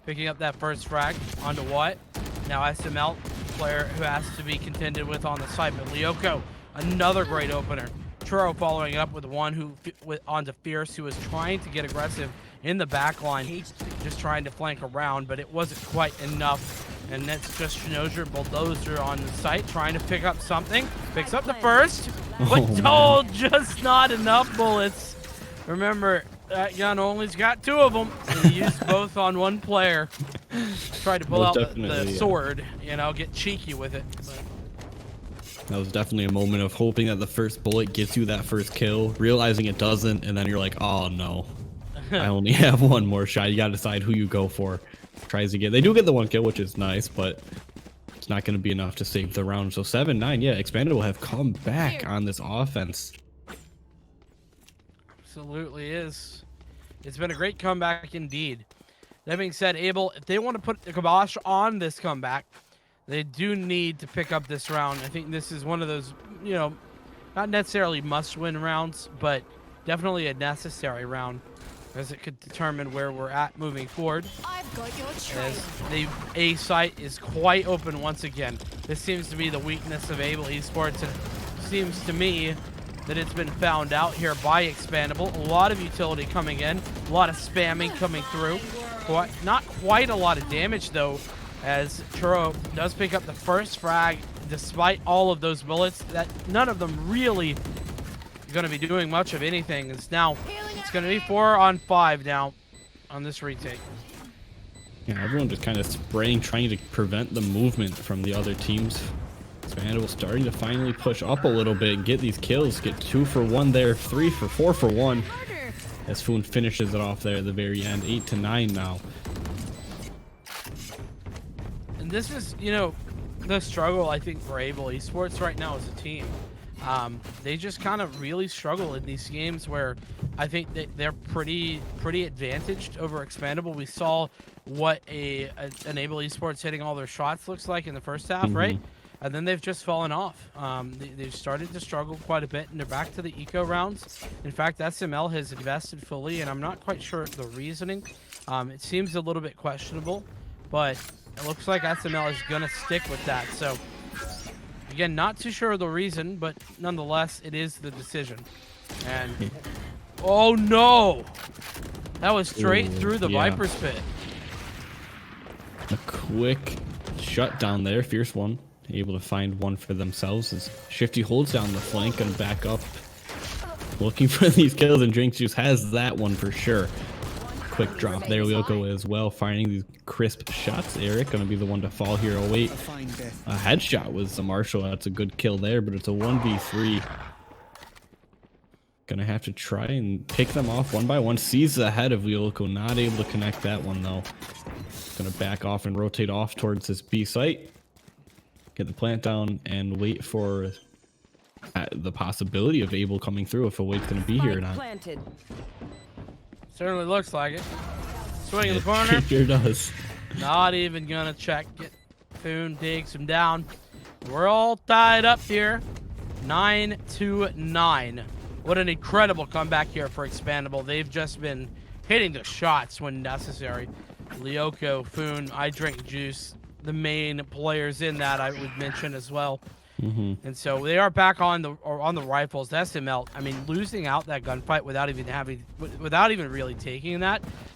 Picking up that first frag onto what? Now SML, player who has to be contended with on the side, but Lyoko, another great opener. Churro following it up with one who onto Fierce, who was trying to get aggressive in the back line, just trying to flank around, but it wasn't quite enough. And that's just Schnozer, Bulldozer on the site, trying to pick up something. Picks up the first, but just not enough bullets. Remember, that gun only's got 2 of them, and he used both on one player. Tried to pull out the sword, you know, get cheeky with it. But that was definitely a moment of hoping that the first bullet gets you that first kill, realizing it doesn't, and then you're like, oh no, I only have 1 more shot. You gotta decide who you go for. Tries to get, they do get the 1 kill, which is nice, but it's not going to be enough to save the round. So 7-9, yeah, Expandable have come back on this offense. Absolutely is. It's been a great comeback indeed. That being said, Abel, if they want to put the kibosh on this comeback, they do need to pick up this round. I think this is one of those, you know, not necessarily must-win rounds, but definitely a necessary round, as it could determine where we're at moving forward. I've got your trail. As the A site is quite open once again. This seems to be the weakness of Abel Esports, and it seems to me that it's been found out here by Expandable. A lot of utility coming in, a lot of spamming coming through. Not quite a lot of damage though, as Churro does pick up the first frag, despite all of those bullets. That none of them really going to be doing much of anything. It's going to be 4 on 5 now on this retake. Yeah, everyone just kind of spraying, trying to prevent the movement from the other teams. Expandable starting to finally push up a little bit and get these kills. Get 2 for 1 there, 3 for 4 for 1. As Foon finishes it off there at the very end. 8-9 now. And this is, you know, the struggle I think for Abel Esports right now as a team. They just kind of really struggle in these games where I think that they're pretty advantaged over Expandable. We saw what an Abel Esports hitting all their shots looks like in the first half, right? And then they've just fallen off. They've started to struggle quite a bit, and they're back to the eco rounds. In fact, SML has invested fully, and I'm not quite sure the reasoning. It seems a little bit questionable, but it looks like SML is going to stick with that. So, again, not too sure of the reason, but nonetheless, it is the decision. And, oh no! That was straight through the Viper's pit. A quick shut down there. Fierce one, able to find one for themselves as Shifty holds down the flank and back up. Looking for these kills, and Drink Juice has that one for sure. Quick drop there, Lyoko as well, finding these crisp shots. Eric gonna be the one to fall here. Oh wait, a headshot was the Marshall. That's a good kill there, but it's a 1v3. Gonna have to try and pick them off one by one. Sees the head of Lyoko, not able to connect that one though. Gonna back off and rotate off towards this B site. Get the plant down and wait for the possibility of Abel coming through, if Await's gonna be here or not. Planted. Certainly looks like it. Swing in the corner. Sure does. Not even gonna check it. Foon digs him down. We're all tied up here. 9-9. What an incredible comeback here for Expandable. They've just been hitting the shots when necessary. Lyoko, Foon, I Drink Juice, the main players in that I would mention as well. And so they are back on the rifles. The SML, I mean, losing out that gunfight without even really taking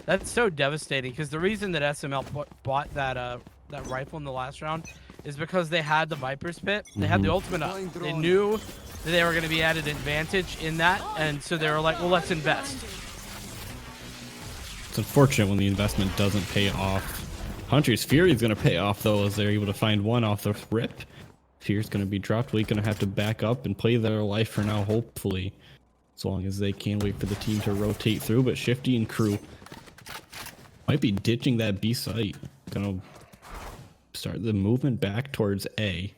that's so devastating, because the reason that SML bought that rifle in the last round is because they had the Viper's Pit. They had the ultimate up. They knew that they were going to be at an advantage in that, and so they were like, well, let's invest. It's unfortunate when the investment doesn't pay off. Hunter's Fury is going to pay off though, as they're able to find one off the rip. Fear's going to be dropped. We're going to have to back up and play their life for now, hopefully. As long as they can wait for the team to rotate through. But Shifty and crew might be ditching that B site. Going to start the movement back towards A.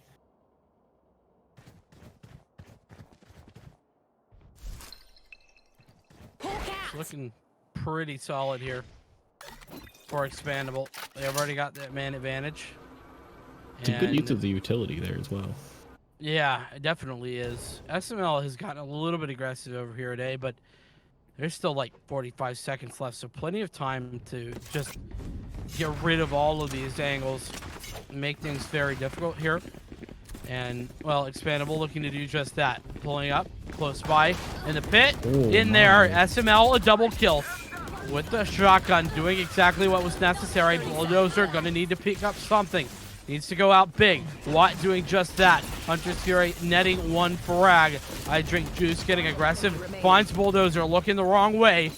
It's looking pretty solid here for Expandable. They've already got that man advantage. It's a good use of the utility there as well. Yeah, it definitely is. SML has gotten a little bit aggressive over here today, but there's still like 45 seconds left, so plenty of time to just get rid of all of these angles and make things very difficult here. And, well, Expandable looking to do just that. Pulling up, close by, in the pit, there. SML, a double kill with the shotgun, doing exactly what was necessary. Bulldozer gonna need to pick up something. Needs to go out big. Watt doing just that. Hunter's Fury netting one frag. I Drink Juice getting aggressive. Finds Bulldozer looking the wrong way.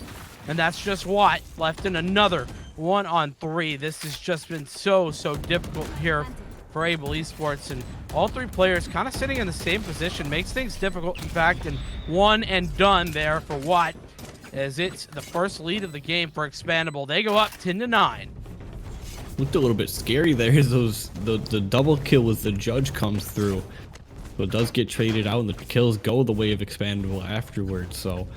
And that's just Watt left in another 1-on-3. This has just been so difficult here for Able Esports. And all three players kind of sitting in the same position. Makes things difficult, in fact. And one and done there for Watt, as it's the first lead of the game for Expandable. They go up 10-9. Looked a little bit scary there. The double kill as the judge comes through. So it does get traded out, and the kills go the way of Expandable afterwards. So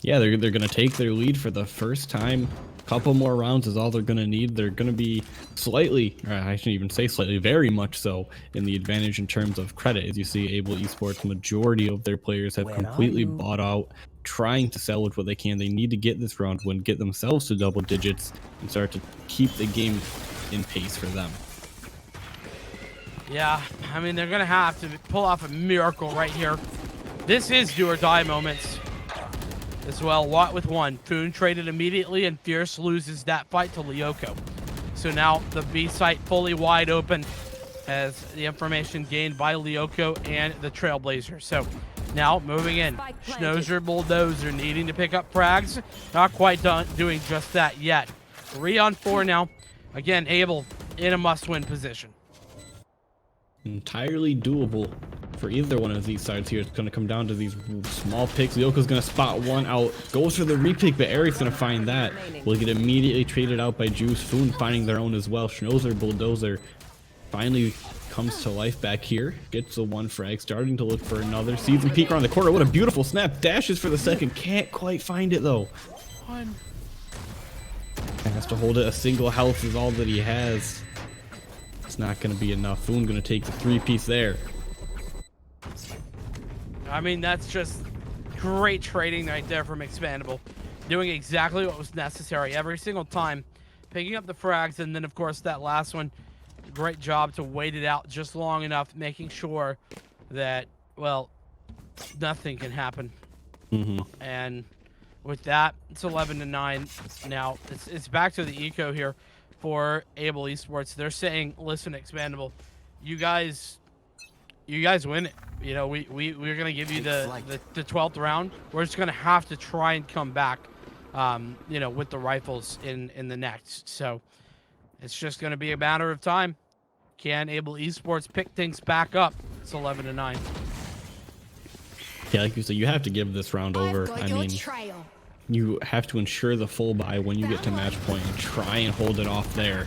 yeah, they're gonna take their lead for the first time. Couple more rounds is all they're gonna need. They're gonna be slightly, or I shouldn't even say slightly, very much so in the advantage in terms of credit. As you see, Able Esports, majority of their players have completely bought out, trying to salvage what they can. They need to get this round win, get themselves to double digits, and start to keep the game in pace for them. Yeah, I mean, they're gonna have to pull off a miracle right here. This is do or die moments as well. Watt with one. Foon traded immediately, and Fierce loses that fight to Lyoko. So now the B site fully wide open, as the information gained by Lyoko and the Trailblazer. So now moving in. Schnauzer, Bulldozer needing to pick up frags. Not quite done doing just that yet. 3-on-4 now. Again, Able in a must-win position. Entirely doable for either one of these sides here. It's going to come down to these small picks. Lyoko's going to spot one out. Goes for the repick, but Eric's going to find that. Will get immediately traded out by Juice. Foon finding their own as well. Schnauzer, Bulldozer finally comes to life back here. Gets the one frag. Starting to look for another. Sees him peek around the corner. What a beautiful snap. Dashes for the second. Can't quite find it though. Has to hold it. A single health is all that he has. It's not going to be enough. Foon going to take the 3-piece there. I mean, that's just great trading right there from Expandable. Doing exactly what was necessary every single time. Picking up the frags, and then, of course, that last one. Great job to wait it out just long enough, making sure that, well, nothing can happen. And with that, it's 11-9 now. It's back to the eco here. for Able Esports. They're saying, listen, Expandable, you guys win it. You know, we're gonna give you the 12th round. We're just gonna have to try and come back, you know, with the rifles in the next. So it's just gonna be a matter of time. Can Able Esports pick things back up? It's 11-9. Yeah, like you said, you have to give this round over. I've got I your mean, trail. you have to ensure the full buy when you get to match point and try and hold it off there.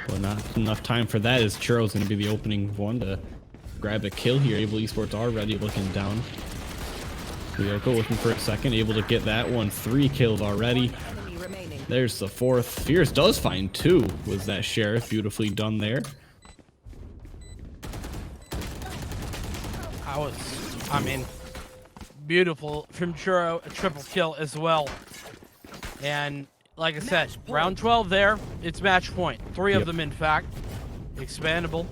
Well, not enough time for that, as Churro's going to be the opening one to grab a kill here. Able Esports already looking down. Ryoko looking for a second, able to get that one. 3 kills already. Enemy remaining. There's the 4th. Fierce does find 2. Was that Sheriff beautifully done there? I mean, beautiful from Churro, a triple kill as well. And like I said, round 12 there, it's match point. 3 of them, in fact. Expandable.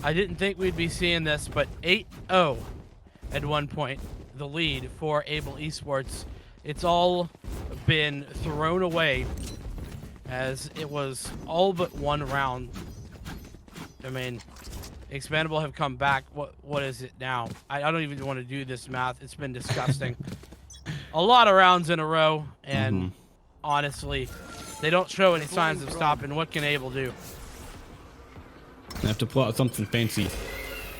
I didn't think we'd be seeing this, but 8-0 at one point, the lead for Able Esports. It's all been thrown away as it was all but 1 round. I mean, Expandable have come back. What is it now? I don't even want to do this math. It's been disgusting. A lot of rounds in a row, and honestly, they don't show any signs of stopping. What can Able do? They have to pull out something fancy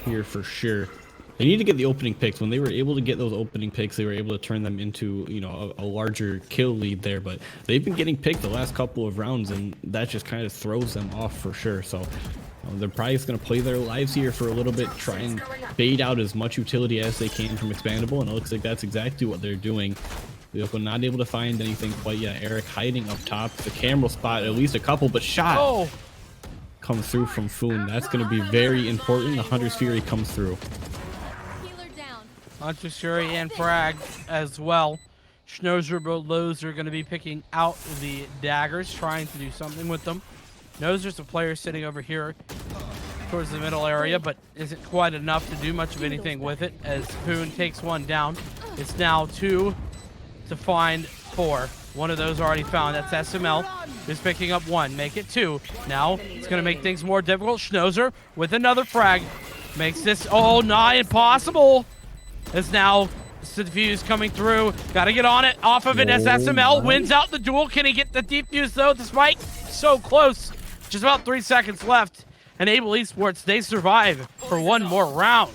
here for sure. They need to get the opening picks. When they were able to get those opening picks, they were able to turn them into, you know, a larger kill lead there. But they've been getting picked the last couple of rounds, and that just kind of throws them off for sure. So they're probably just going to play their lives here for a little bit, try and bait out as much utility as they can from Expandable, and it looks like that's exactly what they're doing. Ryoko not able to find anything quite yet. Eric hiding up top. The camera spot at least a couple, but shot comes through from Foon. That's going to be very important. The Hunter's Fury comes through. Healer down. Hunter's Fury and Frag as well. Schnozer, Bulldozer are going to be picking out the daggers, trying to do something with them. Nozer's a player sitting over here towards the middle area, but isn't quite enough to do much of anything with it as Poon takes one down. It's now 2 to find 4. One of those already found. That's SML, who's picking up 1. Make it 2. Now it's going to make things more difficult. Schnozer with another frag makes this nigh impossible. It's now defuse coming through. Got to get on it. Off of it as SML wins out the duel. Can he get the defuse though? Despite so close. Just about 3 seconds left. And Able Esports, they survive for 1 more round.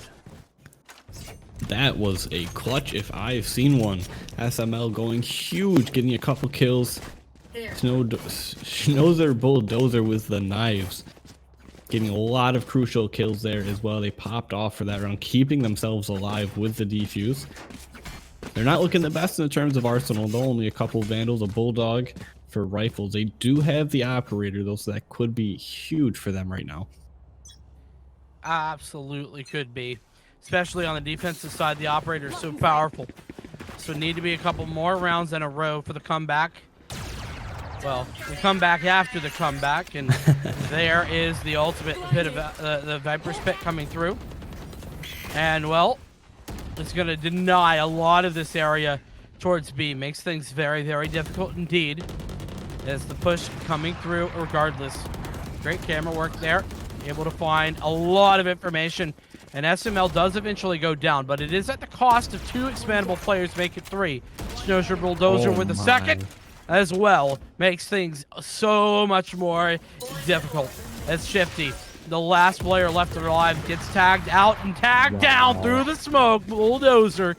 That was a clutch if I've seen one. SML going huge, getting a couple kills. Schnozer Bulldozer with the knives. Getting a lot of crucial kills there as well. They popped off for that round, keeping themselves alive with the defuse. They're not looking the best in terms of arsenal, though. Only a couple Vandals, a Bulldog for rifles. They do have the Operator, though, so that could be huge for them right now. Absolutely could be. Especially on the defensive side, the Operator is so powerful. So need to be a couple more rounds in a row for the comeback. Well, the comeback after the comeback, and there is the ultimate pit of the Viper's Pit coming through. And, well, it's going to deny a lot of this area towards B. Makes things very, very difficult indeed. As the push coming through regardless. Great camera work there. Able to find a lot of information. And SML does eventually go down, but it is at the cost of 2 expandable players make it 3. Schnozer Bulldozer with a second as well. Makes things so much more difficult. As Shifty, the last player left alive, gets tagged out and tagged down through the smoke. Bulldozer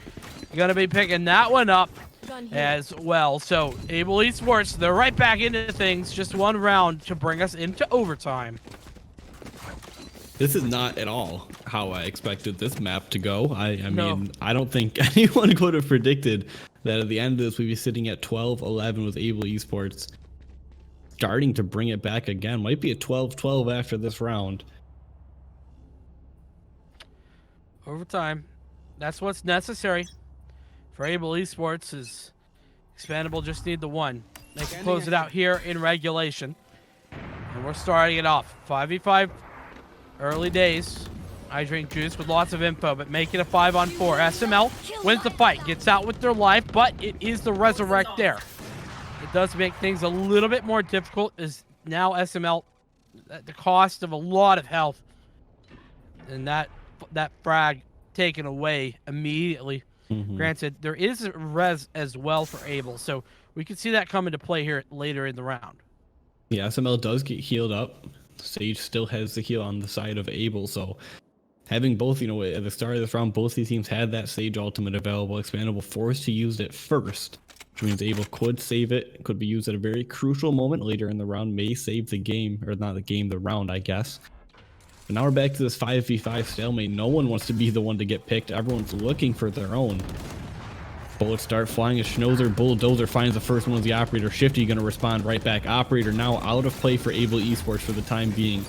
gonna be picking that one up as well. So Able Esports, they're right back into things. Just 1 round to bring us into overtime. This is not at all how I expected this map to go. I No. mean, I don't think anyone could have predicted that at the end of this, we'd be sitting at 12-11 with Able Esports. Starting to bring it back again. Might be a 12-12 after this round. Overtime. That's what's necessary for Able Esports. Is Expandable just need the 1. They can close it out here in regulation. And we're starting it off. 5v5. Early days. I drink juice with lots of info, but make it a 5-on-4. SML wins the fight, gets out with their life, but it is the resurrect there. It does make things a little bit more difficult as now SML at the cost of a lot of health, and that frag taken away immediately. Granted, there is a res as well for Abel, so we can see that come into play here later in the round. Yeah, SML does get healed up. Sage still has the heal on the side of Abel, so having both, you know, at the start of this round, both these teams had that Sage ultimate available. Expandable forced to use it first, which means Abel could save it. It could be used at a very crucial moment later in the round, may save the game, or not the game, the round, I guess. But now we're back to this 5v5 stalemate. No one wants to be the one to get picked. Everyone's looking for their own. Bullets start flying as Schnozer Bulldozer finds the first one as the operator. Shifty going to respond right back. Operator now out of play for Able Esports for the time being.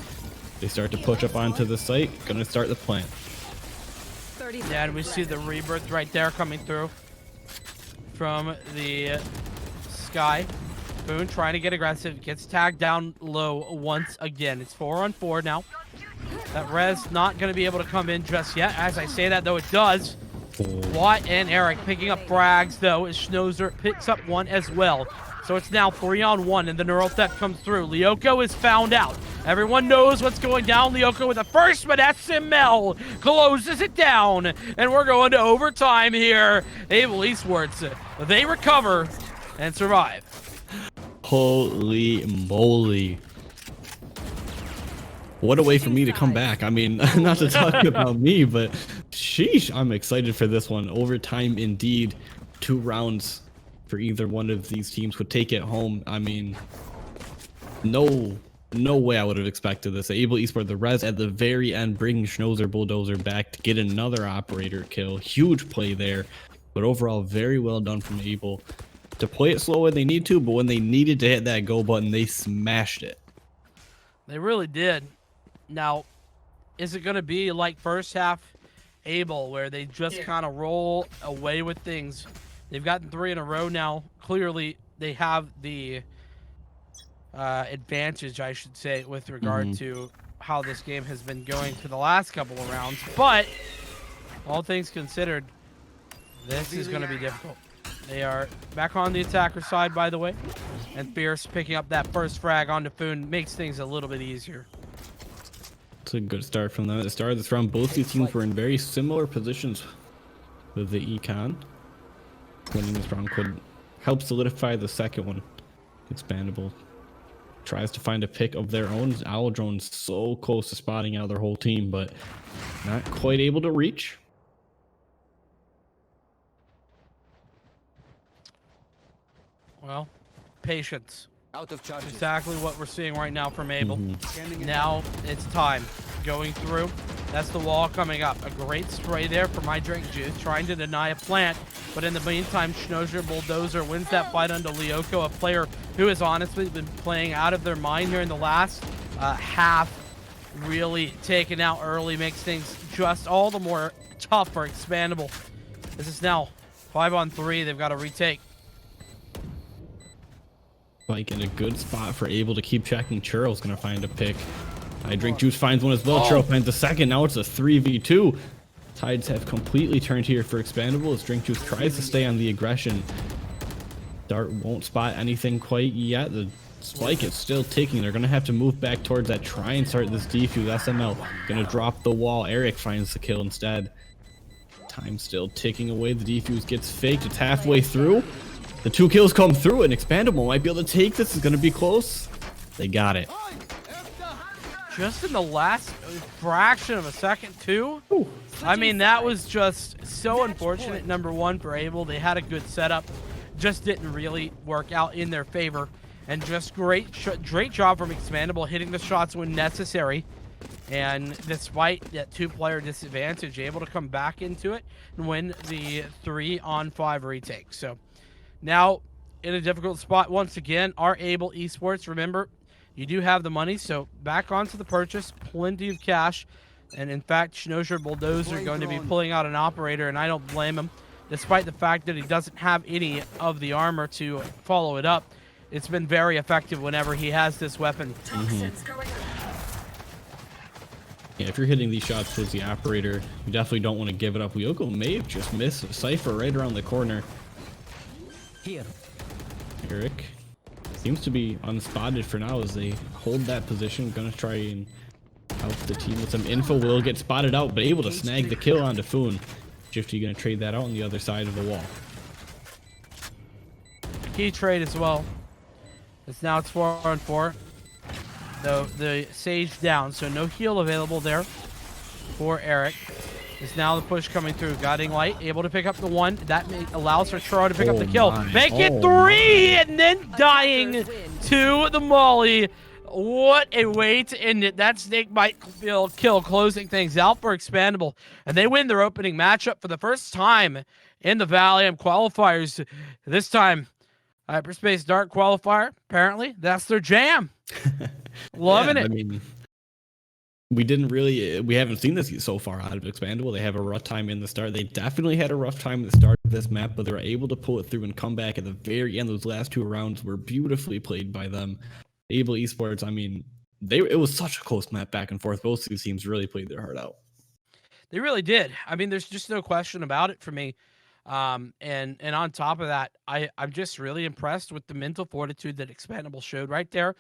They start to push up onto the site. Going to start the plant. Yeah, and we see the rebirth right there coming through from the sky. Boone trying to get aggressive. Gets tagged down low once again. It's 4-on-4 now. That res not going to be able to come in just yet. As I say that, though, it does. Watt and Eric picking up frags, though, as Schnozer picks up one as well. So it's now 3-on-1, and the neural theft comes through. Lyoko is found out. Everyone knows what's going down. Lyoko with the first, but SML closes it down, and we're going to overtime here. Able Esports, they recover and survive. Holy moly. What a way for me to come back. I mean, not to talk about me, but sheesh, I'm excited for this one. Overtime indeed. 2 rounds for either one of these teams would take it home. I mean, no way I would have expected this. Able Esports, the res at the very end, bringing Schnozer Bulldozer back to get another operator kill. Huge play there, but overall very well done from Able to play it slow when they need to, but when they needed to hit that go button, they smashed it. They really did. Now, is it going to be like first half Able, where they just kind of roll away with things? They've gotten 3 in a row now. Clearly, they have the advantage, I should say, with regard to how this game has been going for the last couple of rounds. But, all things considered, this is going to be difficult. They are back on the attacker side, by the way. And Fierce picking up that first frag onto Foon makes things a little bit easier. It's a good start from them. At the start of this round, both these teams were in very similar positions with the econ. Winning this round could help solidify the second one. Expandable tries to find a pick of their own. Owl Drone's so close to spotting out their whole team, but not quite able to reach. Well, patience. Out of charge. Exactly what we're seeing right now from Abel. Now it's time. Going through. That's the wall coming up. A great spray there for my drink juice, trying to deny a plant. But in the meantime, Schnozer Bulldozer wins that fight onto Lyoko, a player who has honestly been playing out of their mind here in the last half. Really taken out early, makes things just all the more tough for Expandable. This is now 5-on-3. They've got to retake. Like in a good spot for Able to keep checking. Churro's gonna find a pick. I Drink Juice finds one as well. Churro finds the second. Now it's a 3v2. Tides have completely turned here for Expandable as Drink Juice tries to stay on the aggression. Dart won't spot anything quite yet. The spike is still ticking. They're gonna have to move back towards that. Try and start this defuse. SML gonna drop the wall. Eric finds the kill instead. Time still ticking away. The defuse gets faked. It's halfway through. The 2 kills come through, and Expandable might be able to take this. It's going to be close. They got it. Just in the last fraction of a second, too. Ooh. I mean, that was just so unfortunate, number one, for Able. They had a good setup. Just didn't really work out in their favor. And just great job from Expandable, hitting the shots when necessary. And despite that 2-player disadvantage, able to come back into it and win the 3-on-5 retake. So now in a difficult spot once again are Able Esports. Remember, you do have the money, so back onto the purchase, plenty of cash. And in fact, Schnozer Bulldozer are going to be pulling out an operator, and I don't blame him. Despite the fact that he doesn't have any of the armor to follow it up, it's been very effective whenever he has this weapon. Yeah, if you're hitting these shots towards the operator, you definitely don't want to give it up. Lyoko may have just missed. Cypher right around the corner. Here. Eric seems to be unspotted for now as they hold that position. Gonna try and help the team with some info. Will get spotted out, but able to snag the kill onto Foon. Jifty gonna trade that out on the other side of the wall. Key trade as well. It's now 4-on-4. Though the Sage down, so no heal available there for Eric. Is now the push coming through. Guiding Light able to pick up the 1. That allows for Charo to pick up the kill. Make it 3 and then dying to the Molly. What a way to end it. That snake bite kill closing things out for Expandable. And they win their opening matchup for the first time in the VAL qualifiers. This time, Hyperspace Dark Qualifier, apparently, that's their jam. Loving it. I mean, we haven't seen this so far out of Expandable. They have a rough time in the start. They definitely had a rough time at the start of this map, but they were able to pull it through and come back at the very end. Those last 2 rounds were beautifully played by them. Able Esports, I mean, it was such a close map back and forth. Both these teams really played their heart out. They really did. I mean, there's just no question about it for me. And on top of that, I'm just really impressed with the mental fortitude that Expandable showed right there.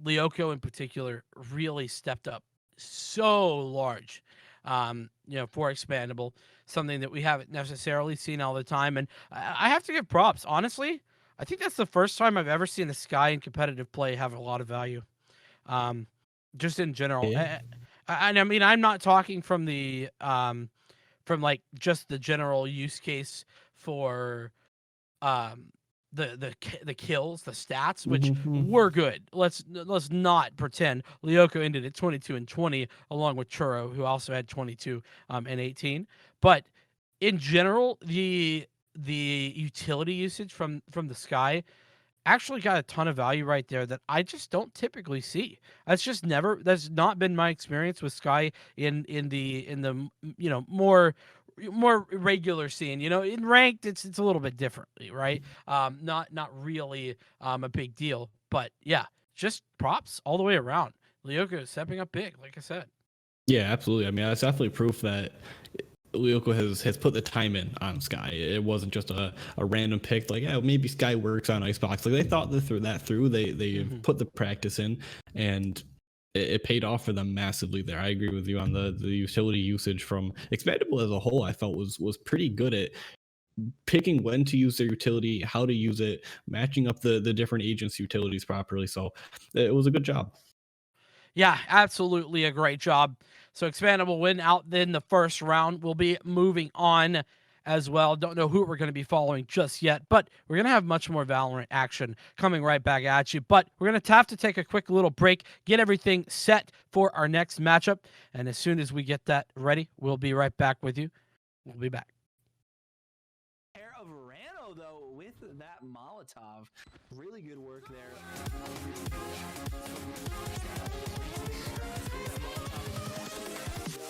Lyoko in particular really stepped up so large, for Expandable, something that we haven't necessarily seen all the time. And I have to give props, honestly. I think that's the first time I've ever seen the Sky in competitive play have a lot of value, just in general. Yeah. And I mean, I'm not talking from the from like just the general use case for the kills, the stats, which were good. Let's not pretend. Lyoko ended at 22 and 20, along with Churro, who also had 22 and 18. But in general, the utility usage from the Sky actually got a ton of value right there that I just don't typically see. That's not been my experience with Sky in the more regular scene. In ranked it's a little bit differently, right? Not really a big deal, but yeah, just props all the way around. Lyoko is stepping up big, like I said. Yeah, absolutely. I mean, that's definitely proof that Lyoko has put the time in on Sky. It wasn't just a random pick, like, yeah, maybe Sky works on Icebox. Like, they thought that through. They put the practice in, and it paid off for them massively there. I agree with you on the utility usage from Expandable as a whole. I felt was pretty good at picking when to use their utility, how to use it, matching up the different agents' utilities properly. So it was a good job. Yeah, absolutely a great job. So Expandable win out then the first round. We'll be moving on as well. Don't know who we're going to be following just yet, but we're going to have much more Valorant action coming right back at you. But we're going to have to take a quick little break, get everything set for our next matchup. And as soon as we get that ready, we'll be right back with you. We'll be back. Pair of Rano, though, with that Molotov. Really good work there.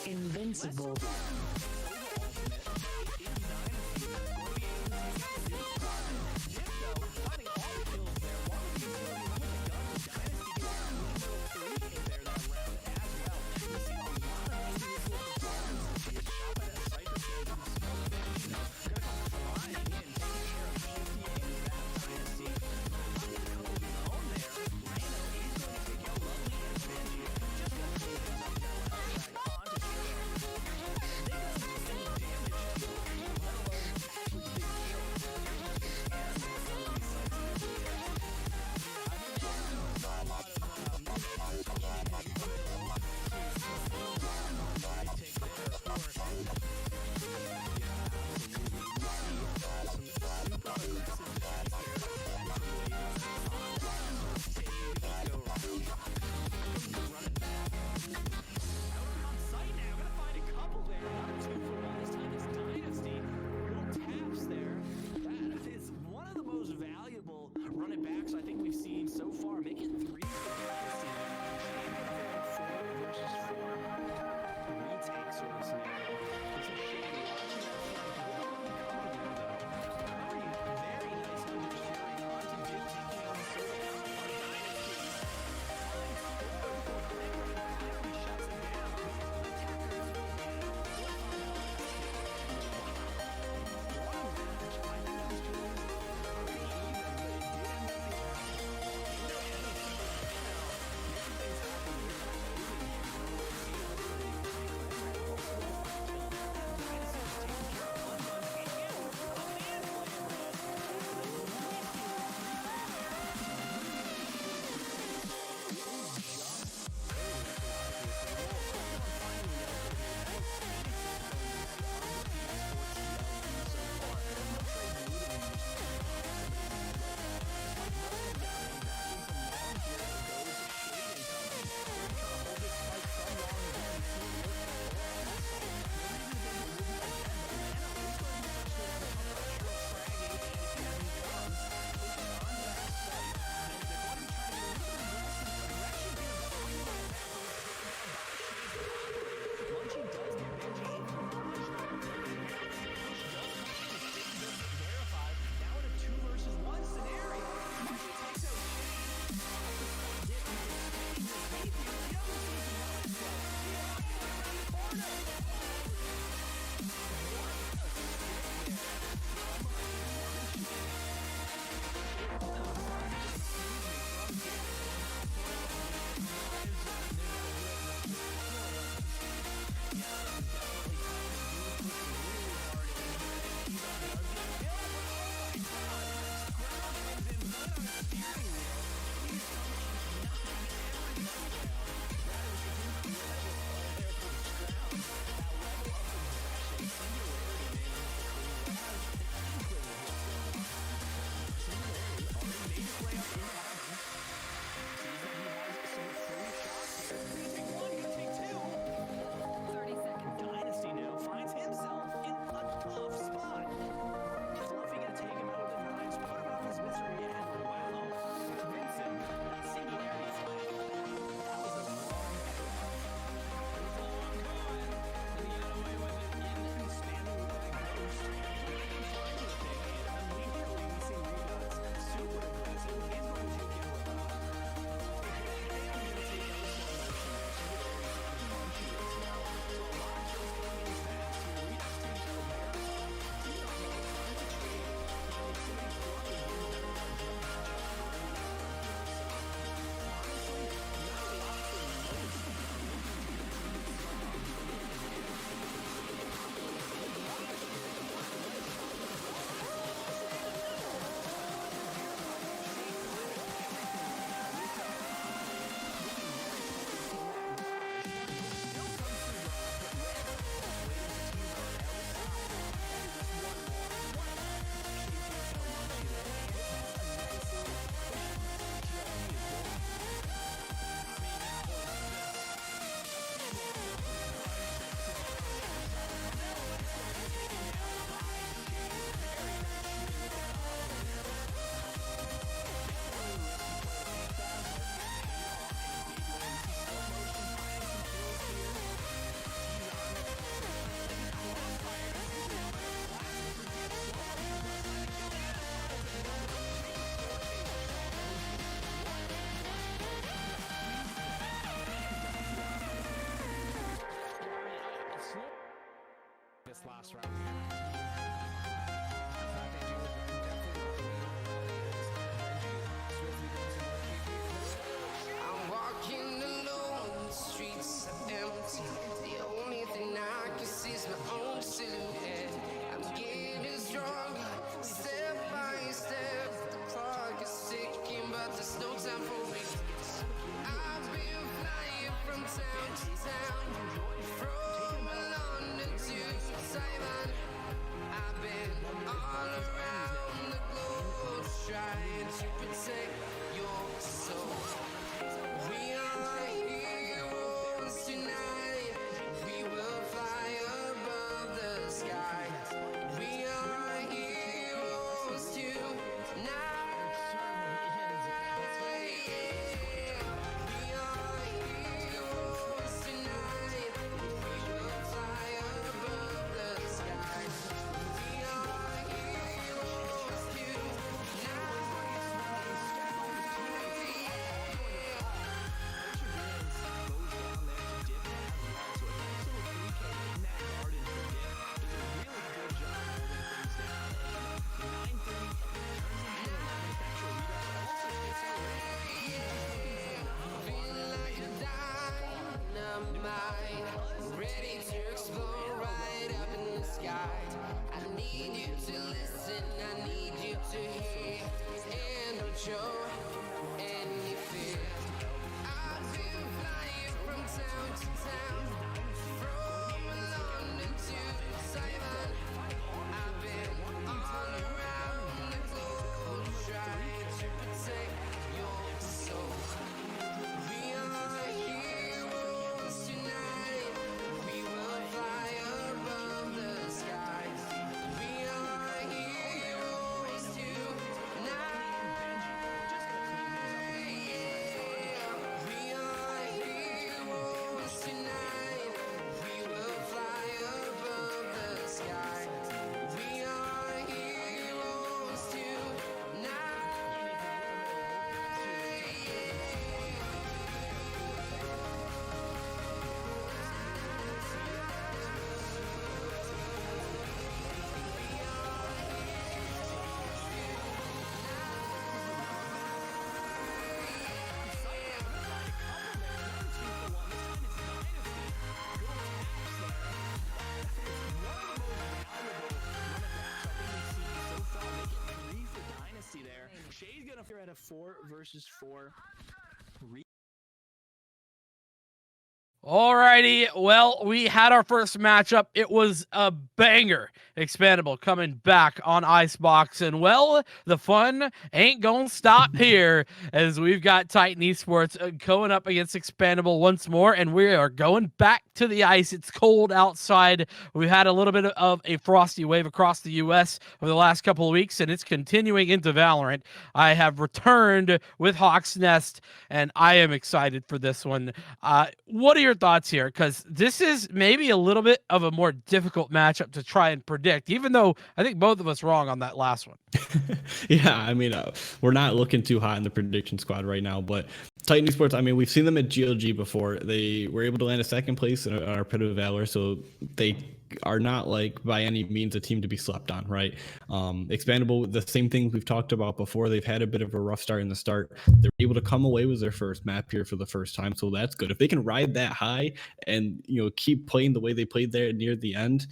Invincible. fast around here. I'm walking alone, the streets are empty. The only thing I can see is my own silhouette. I'm getting stronger, step by step. The clock is ticking, but there's no time for me. I've been flying from town to town, from London to Taiwan. I've been all around the globe, trying to protect your soul. We are heroes tonight. We will fly above the sky. We are heroes tonight. We are heroes tonight. We will fly above the sky. We are heroes tonight. Dynamite, ready to explode right up in the sky. I need you to listen, I need you to hear, and don't show any fear. I've been flying from town to town, from London to Taiwan. I've been all around the globe, trying to protect your soul. We are heroes tonight. We will fly above the skies. We are heroes tonight. Yeah. We are heroes tonight. We will fly above the sky. We are heroes tonight. Dynasty there. Shay's gonna figure out a 4 versus 4. Alrighty, well, we had our first matchup. It was a banger. Expandable coming back on Icebox, and well, the fun ain't gonna stop here as we've got Titan Esports going up against Expandable once more, and we are going back to the ice. It's cold outside. We've had a little bit of a frosty wave across the U.S. over the last couple of weeks, and it's continuing into Valorant. I have returned with Hawk's Nest, and I am excited for this one. What are your thoughts here? Because this is maybe a little bit of a more difficult matchup to try and predict, even though I think both of us wrong on that last one. Yeah, I mean, we're not looking too hot in the prediction squad right now, but Titan Esports, I mean, we've seen them at GLG before. They were able to land a second place in our Pit of Valor, so they are not like by any means a team to be slept on, right? Expandable, the same thing we've talked about before. They've had a bit of a rough start in the start. They're able to come away with their first map here for the first time, so that's good. If they can ride that high and keep playing the way they played there near the end,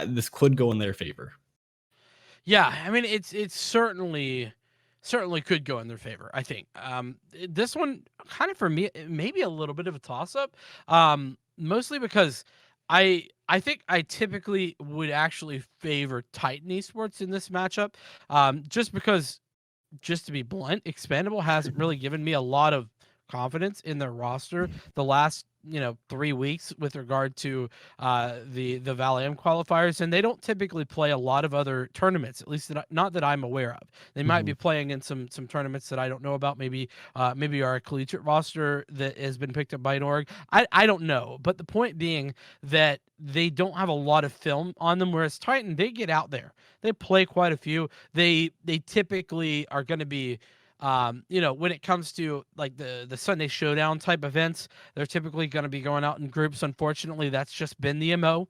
this could go in their favor. Yeah, I mean, it's certainly could go in their favor, I think. This one kind of for me maybe a little bit of a toss up, mostly because I think I typically would actually favor Titan Esports in this matchup, just because, just to be blunt, Expandable hasn't really given me a lot of confidence in their roster the last 3 weeks with regard to the VAL qualifiers, and they don't typically play a lot of other tournaments, at least not that I'm aware of. They might be playing in some tournaments that I don't know about, maybe our collegiate roster that has been picked up by an org. I don't know, but the point being that they don't have a lot of film on them, whereas Titan, they get out there, they play quite a few. They typically are going to be You know, when it comes to like the Sunday Showdown type events, they're typically going to be going out in groups. Unfortunately, that's just been the MO.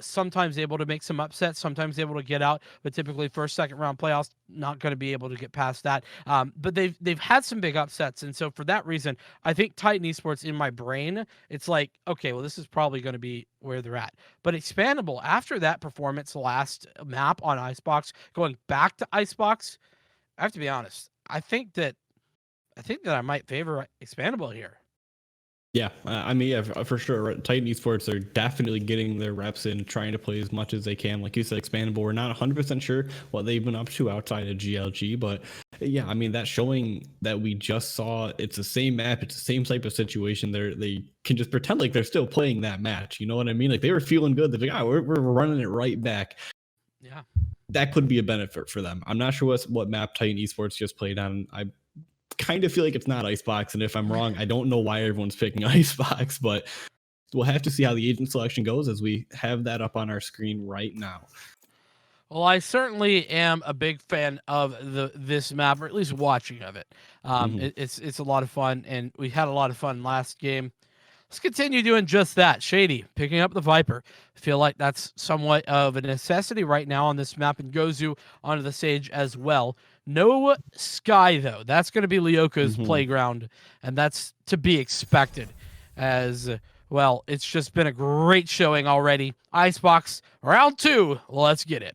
Sometimes able to make some upsets, sometimes able to get out, but typically first, second round playoffs, not going to be able to get past that. But they've had some big upsets, and so for that reason, I think Titan Esports in my brain, it's like, okay, well, this is probably going to be where they're at. But Expandable, after that performance last map on Icebox, going back to Icebox, I have to be honest. I think that I might favor Expandable here. Yeah, I mean, yeah, for sure. Titan Esports are definitely getting their reps in, trying to play as much as they can. Like you said, Expandable, we're not 100% sure what they've been up to outside of GLG, but yeah, I mean, that's showing that we just saw it's the same map, it's the same type of situation. They can just pretend like they're still playing that match. You know what I mean? Like they were feeling good. They're like, we're running it right back. Yeah. That could be a benefit for them. I'm not sure what map Titan Esports just played on. I kind of feel like it's not Icebox, and if I'm wrong, I don't know why everyone's picking Icebox, but we'll have to see how the agent selection goes as we have that up on our screen right now. Well, I certainly am a big fan of this map, or at least watching of it. It's a lot of fun, and we had a lot of fun last game. Let's continue doing just that. Shady, picking up the Viper. I feel like that's somewhat of a necessity right now on this map, and Gozu onto the stage as well. No Sky, though. That's going to be Lyoko's playground, and that's to be expected as, well, it's just been a great showing already. Icebox, round 2. Let's get it.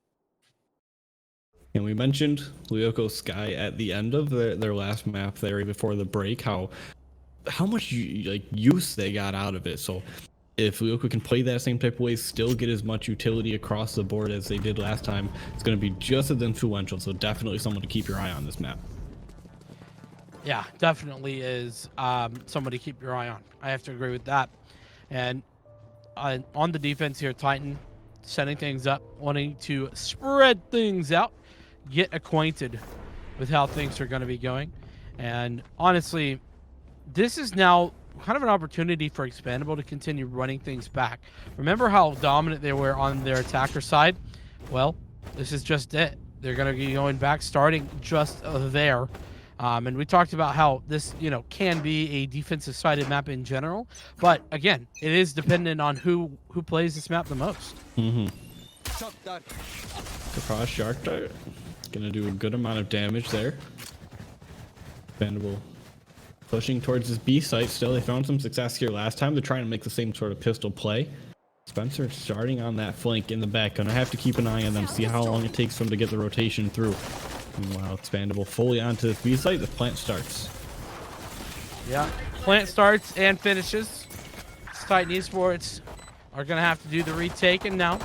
And we mentioned Lyoko Sky at the end of their last map there before the break, how much use they got out of it. So if Lyoko can play that same type of way, still get as much utility across the board as they did last time, it's going to be just as influential. So definitely someone to keep your eye on this map. Yeah, definitely is somebody to keep your eye on. I have to agree with that. And on the defense here, Titan setting things up, wanting to spread things out, get acquainted with how things are going to be going. And honestly, this is now kind of an opportunity for Expandable to continue running things back. Remember how dominant they were on their attacker side? Well, this is just it. They're going to be going back, starting just there. And we talked about how this, can be a defensive-sided map in general. But again, it is dependent on who plays this map the most. Across Shark Dart. Going to do a good amount of damage there. Expandable pushing towards this B site still. They found some success here last time. They're trying to make the same sort of pistol play. Spencer starting on that flank in the back. Gonna have to keep an eye on them, see how long it takes for them to get the rotation through. Meanwhile, Expandable fully onto this B site. The plant starts. Yeah, plant starts and finishes. Titan Esports are gonna have to do the retaking now.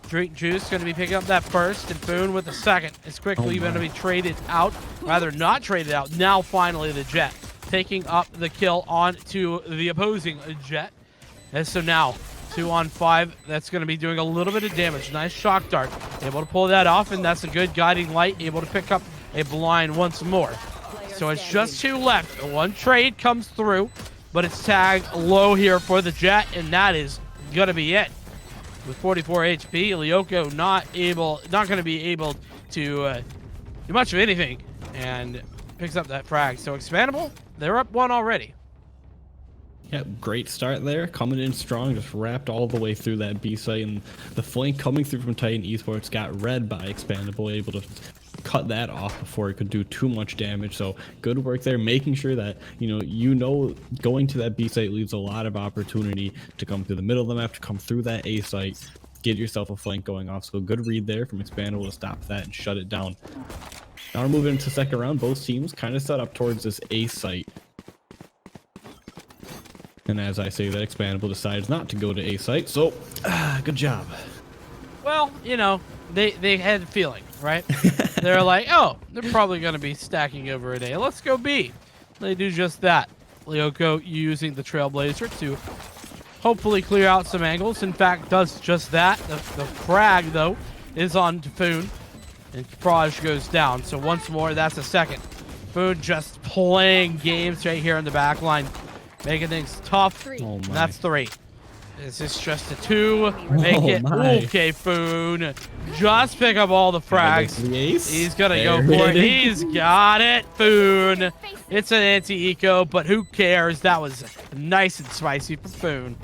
Drink Juice going to be picking up that first, and Boone with the second. It's quickly going to be traded out. Rather, not traded out. Now, finally, the Jet taking up the kill onto the opposing Jet. And so now, 2-on-5. That's going to be doing a little bit of damage. Nice shock dart. Able to pull that off, and that's a good guiding light. Able to pick up a blind once more. So it's just 2 left. One trade comes through, but it's tagged low here for the Jet, and that is going to be it. With 44 HP, Lyoko not going to be able to do much of anything, and picks up that frag. So Expandable, they're up 1 already. Yep, great start there. Coming in strong, just wrapped all the way through that B site, and the flank coming through from Titan Esports got read by Expandable, able to cut that off before it could do too much damage. So good work there, making sure that going to that B site leaves a lot of opportunity to come through the middle of the map, to come through that A site, get yourself a flank going off. So good read there from Expandable to stop that and shut it down. Now we're moving into second round. Both teams kind of set up towards this A site. And as I say that, Expandable decides not to go to A site. So good job. Well, they had a feeling, right? They're like, oh, they're probably going to be stacking over a day. Let's go B. They do just that. Lyoko using the Trailblazer to hopefully clear out some angles. In fact, does just that. The frag, though, is on to Foon, and Praj goes down. So once more, that's a second. Foon just playing games right here in the back line, making things tough. Oh my. That's 3. Is this just a 2? Make Oh it my. okay, Foon. Just pick up all the frags. The ace. He's gonna There go for it. it is. He's got it, Foon. It's an anti-eco, but who cares? That was nice and spicy for Foon.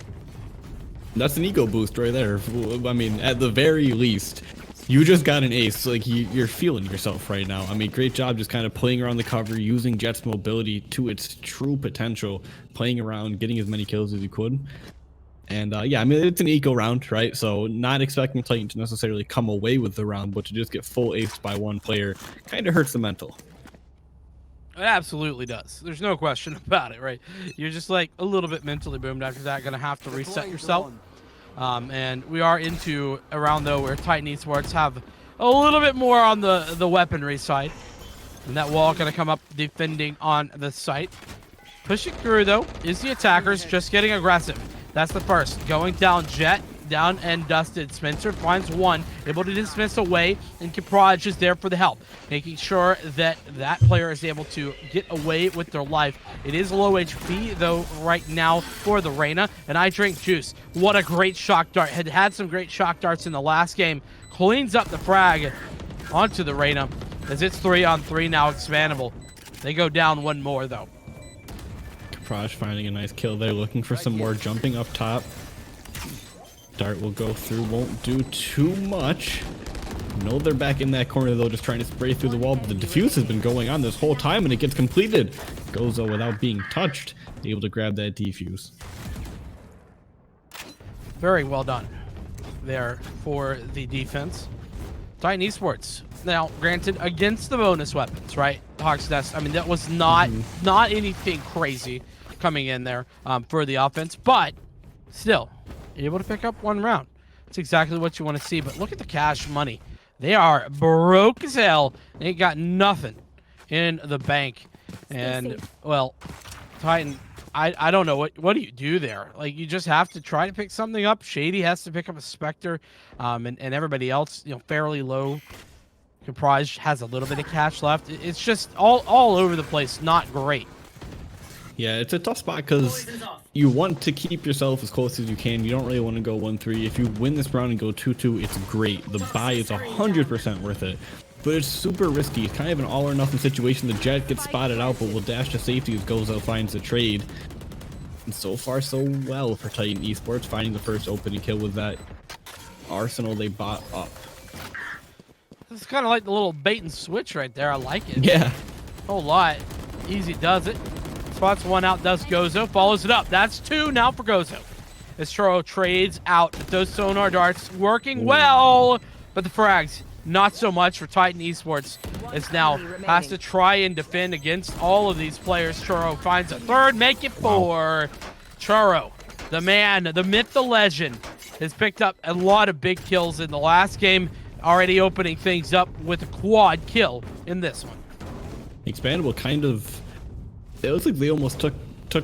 That's an ego boost right there. I mean, at the very least, you just got an ace. Like, you're feeling yourself right now. I mean, great job just kind of playing around the cover, using Jet's mobility to its true potential, playing around, getting as many kills as you could. And yeah, I mean, it's an eco round, right? So not expecting Titan to necessarily come away with the round, but to just get full aced by one player kind of hurts the mental. It absolutely does. There's no question about it, right? You're just like a little bit mentally boomed after that. Gonna have to reset yourself. And we are into a round though where Titan Esports have a little bit more on the weaponry side. And that wall gonna come up defending on the site. Pushing through though is the attackers, just getting aggressive. That's the first. Going down Jet. Down and dusted. Spencer finds one, able to dismiss away, and Kipraj is there for the help, making sure that that player is able to get away with their life. It is low HP though right now for the Reyna, and I drink juice. What a great shock dart. Had some great shock darts in the last game. Cleans up the frag onto the Reyna as it's 3-on-3 now. Expandable. They go down one more though. Kipraj finding a nice kill there, looking for some more, jumping up top. Dart will go through, won't do too much. No, they're back in that corner though, just trying to spray through the wall, but the defuse has been going on this whole time and it gets completed. Goes though without being touched, able to grab that defuse. Very well done there for the defense. Titan Esports, now granted against the bonus weapons, right? Hawk's Nest, I mean that was not anything crazy coming in there for the offense, but still able to pick up one round. That's exactly what you want to see. But look at the cash money. They are broke as hell. They ain't got nothing in the bank. And well, Titan, I don't know what do you do there? Like, you just have to try to pick something up. Shady has to pick up a Spectre, and everybody else, you know, fairly low. Comprised has a little bit of cash left. It's just all over the place. Not great. Yeah, it's a tough spot because you want to keep yourself as close as you can. You don't really want to go 1-3. If you win this round and go 2-2, it's great. The buy is 100% worth it. But it's super risky. It's kind of an all or nothing situation. The Jet gets spotted out, but will dash to safety as Gozo finds the trade. And so far, so well for Titan Esports, finding the first opening kill with that arsenal they bought up. It's kind of like the little bait and switch right there. I like it. Yeah. Whole lot. Easy does it. Spots one out, does Gozo. Follows it up. That's 2 now for Gozo. As Churro trades out those sonar darts. Working well. But the frags, not so much for Titan Esports. As now has to try and defend against all of these players. Churro finds a third. Make it 4. Churro, the man, the myth, the legend, has picked up a lot of big kills in the last game. Already opening things up with a quad kill in this one. Expandable kind of... It looks like they almost took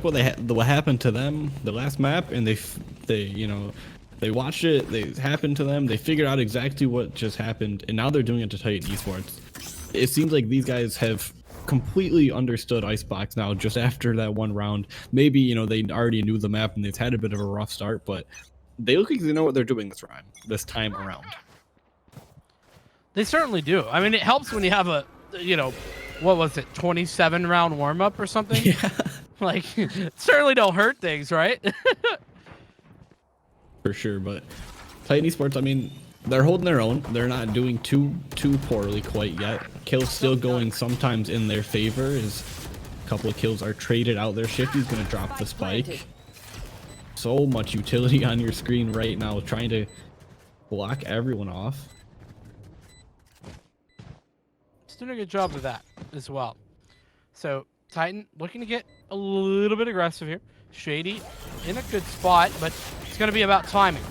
what happened to them the last map, and they you know, they watched it, they happened to them, they figured out exactly what just happened, and now they're doing it to Titan Esports. It seems like these guys have completely understood Icebox now just after that one round. Maybe, you know, they already knew the map and they've had a bit of a rough start, but they look like they know what they're doing this time around. They certainly do. I mean, it helps when you have a, you know, what was it, 27 round warm up or something? Yeah. Like, certainly don't hurt things, right? For sure, but Titan Esports, I mean, they're holding their own. They're not doing too poorly quite yet. Kills still going sometimes in their favor as a couple of kills are traded out there. Shifty's going to drop the spike. So much utility on your screen right now, trying to block everyone off. Doing a good job of that as well. So Titan looking to get a little bit aggressive here. Shady in a good spot, but it's going to be about timing.